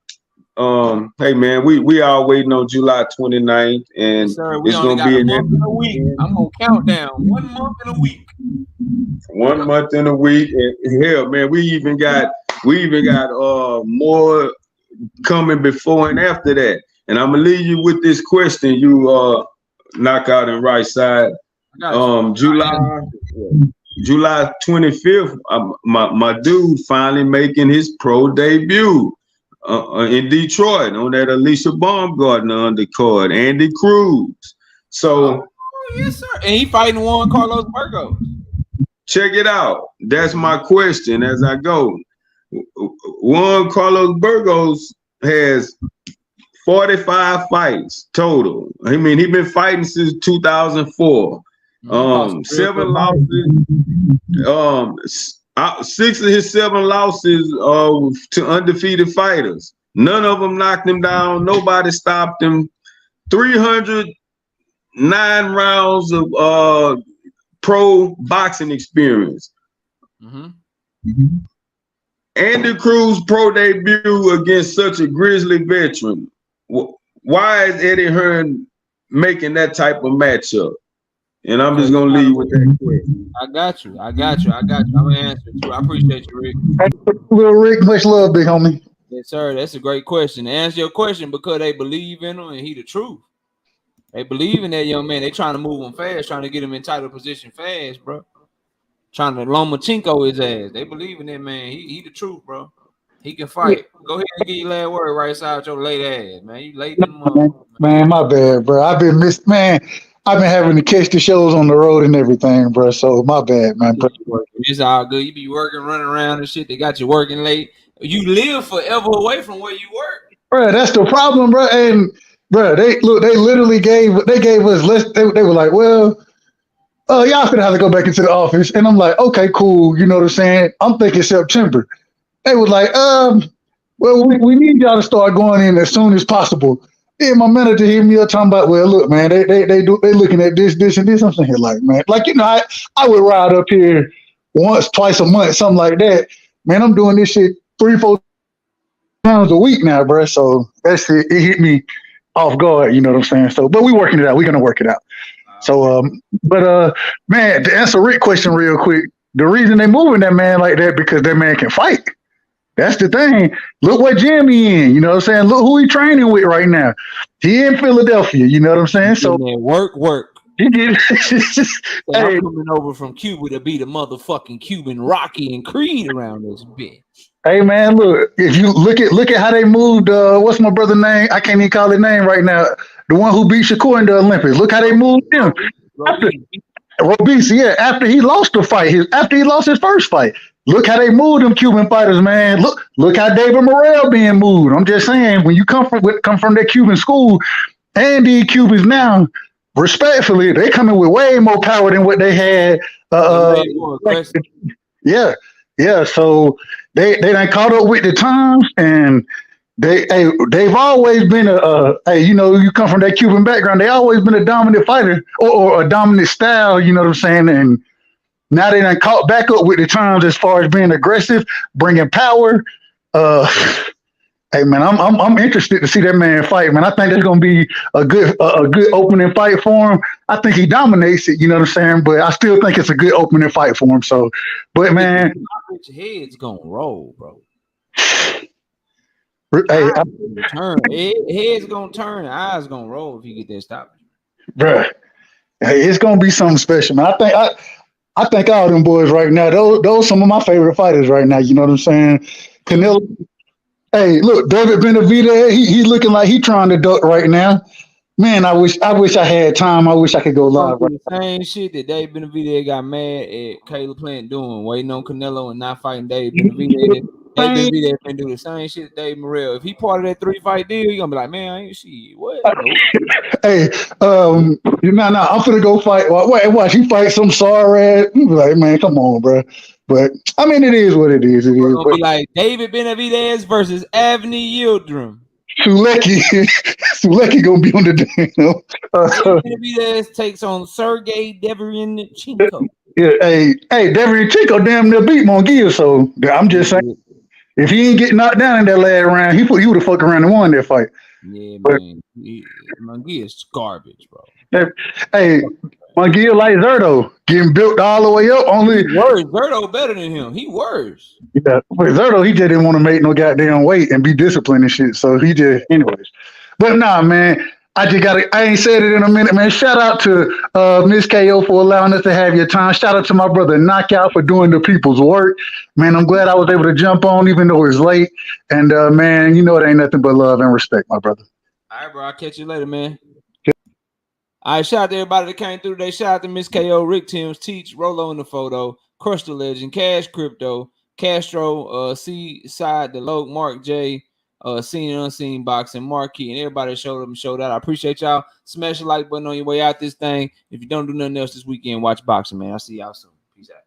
hey man, we all waiting on July 29th, and We it's only gonna got be a month in a week. I'm gonna count down 1 month in a week. 1 month in a week, and hell, man, we even got more coming before and after that. And I'm gonna leave you with this question, you Knockout and Right Side. July 25th, my dude finally making his pro debut in Detroit on that Alicia Baumgartner undercard, Andy Cruz. So yes, sir. And he fighting Juan Carlos Burgos. Check it out. That's my question as I go. Juan Carlos Burgos has 45 fights total. I mean, he's been fighting since 2004. 7 losses. 6 of his 7 losses to undefeated fighters. None of them knocked him down. Nobody stopped him. 309 rounds of pro boxing experience. Andy Cruz pro debut against such a grizzly veteran. Why is Eddie Hearn making that type of matchup? And I'm just gonna leave with that question. I got you. I'm gonna answer it too. I appreciate you, Rick. Little Rick, much love, big homie. Yes, sir. That's a great question. To answer your question, because they believe in him and he the truth. They believe in that young man. They trying to move him fast, trying to get him in title position fast, bro. Trying to Lomachenko his ass. They believe in that man. He the truth, bro. He can fight. Go ahead and get your last word right side your late ass, man. You late in the month. Man, my bad, bro. I've been having to catch the shows on the road and everything, bro. So my bad, man. It's all good. You be working, running around and shit. They got you working late. You live forever away from where you work. Bro, that's the problem, bro. And bro, they literally gave us less. They were like, well, y'all gonna have to go back into the office. And I'm like, okay, cool. You know what I'm saying? I'm thinking September. They was like, well, we need y'all to start going in as soon as possible. Yeah, my manager hit me up talking about, well, look, man, they looking at this, and this. I'm saying, like, man, like, you know, I would ride up here once, twice a month, something like that. Man, I'm doing this shit 3-4 times a week now, bro. So that's it. It hit me off guard, you know what I'm saying? So, but we working it out. We're gonna work it out. So, man, to answer Rick's question real quick, the reason they moving that man like that because that man can fight. That's the thing. Look what gym he in. You know what I'm saying? Look who he training with right now. He in Philadelphia. You know what I'm saying? So work. He did. I'm coming over from Cuba to be the motherfucking Cuban Rocky and Creed around this bitch. Hey man, look, if you look at how they moved, what's my brother's name? I can't even call his name right now. The one who beat Shakur in the Olympics. Look how they moved him. Robisi, yeah, after he lost the fight, after he lost his first fight. Look how they moved them Cuban fighters, man. Look how David Morrell being moved. I'm just saying, when you come from that Cuban school, and these Cubans now, respectfully, they coming with way more power than what they had. Yeah. So they done caught up with the times, and they've always been you know, you come from that Cuban background. They always been a dominant fighter or a dominant style. You know what I'm saying? And now they done caught back up with the times as far as being aggressive, bringing power. Hey man, I'm interested to see that man fight, man. I think that's gonna be a good opening fight for him. I think he dominates it, you know what I'm saying? But I still think it's a good opening fight for him. So, but man, head's gonna roll, bro. Hey, head's gonna turn, eyes gonna roll if you get that stoppage, bro. Hey, it's gonna be something special, man. I think all them boys right now, those some of my favorite fighters right now. You know what I'm saying? Canelo. Hey, look, David Benavidez, he looking like he trying to duck right now. Man, I wish I had time. I wish I could go live. The same shit that David Benavidez got mad at Caleb Plant doing, waiting on Canelo and not fighting David Benavidez. David Benavidez can do the same shit Dave Morrell. If he part of that 3-fight deal, he gonna be like, man, I ain't shit. What? Hey, I'm finna go fight. Watch, he fight some sorry ass. He be like, man, come on, bro. But I mean, it is what it is. It is. Gonna be like David Benavidez versus Avni Yildirim. Suleki gonna be on the damn. Benavidez takes on Sergey Deverenchenko. Yeah, hey, Deverenchenko damn near beat Mongia. So I'm just saying, if he ain't get knocked down in that last round, he would have fucked around and won that fight. Yeah, man. Mongia is garbage, bro. Hey, Mongia like Zerto, getting built all the way up. Only worse. Zerto better than him. He worse. Yeah, but Zerto, he just didn't want to make no goddamn weight and be disciplined and shit. So he just, anyways. But nah, man, I ain't said it in a minute, man. Shout out to Miss KO for allowing us to have your time. Shout out to my brother Knockout for doing the people's work. Man, I'm glad I was able to jump on even though it's late. And man, you know it ain't nothing but love and respect, my brother. All right, bro. I'll catch you later, man. All right, shout out to everybody that came through today. Shout out to Miss KO, Rick Timms, Teach, Rolo in the photo, Crush the Legend, Cash Crypto, Castro, C-Side, the Loke, Mark J, Seen and Unseen Boxing, Marquee, and everybody that showed up and showed out. I appreciate y'all. Smash the like button on your way out this thing. If you don't do nothing else this weekend, watch boxing, man. I'll see y'all soon. Peace out.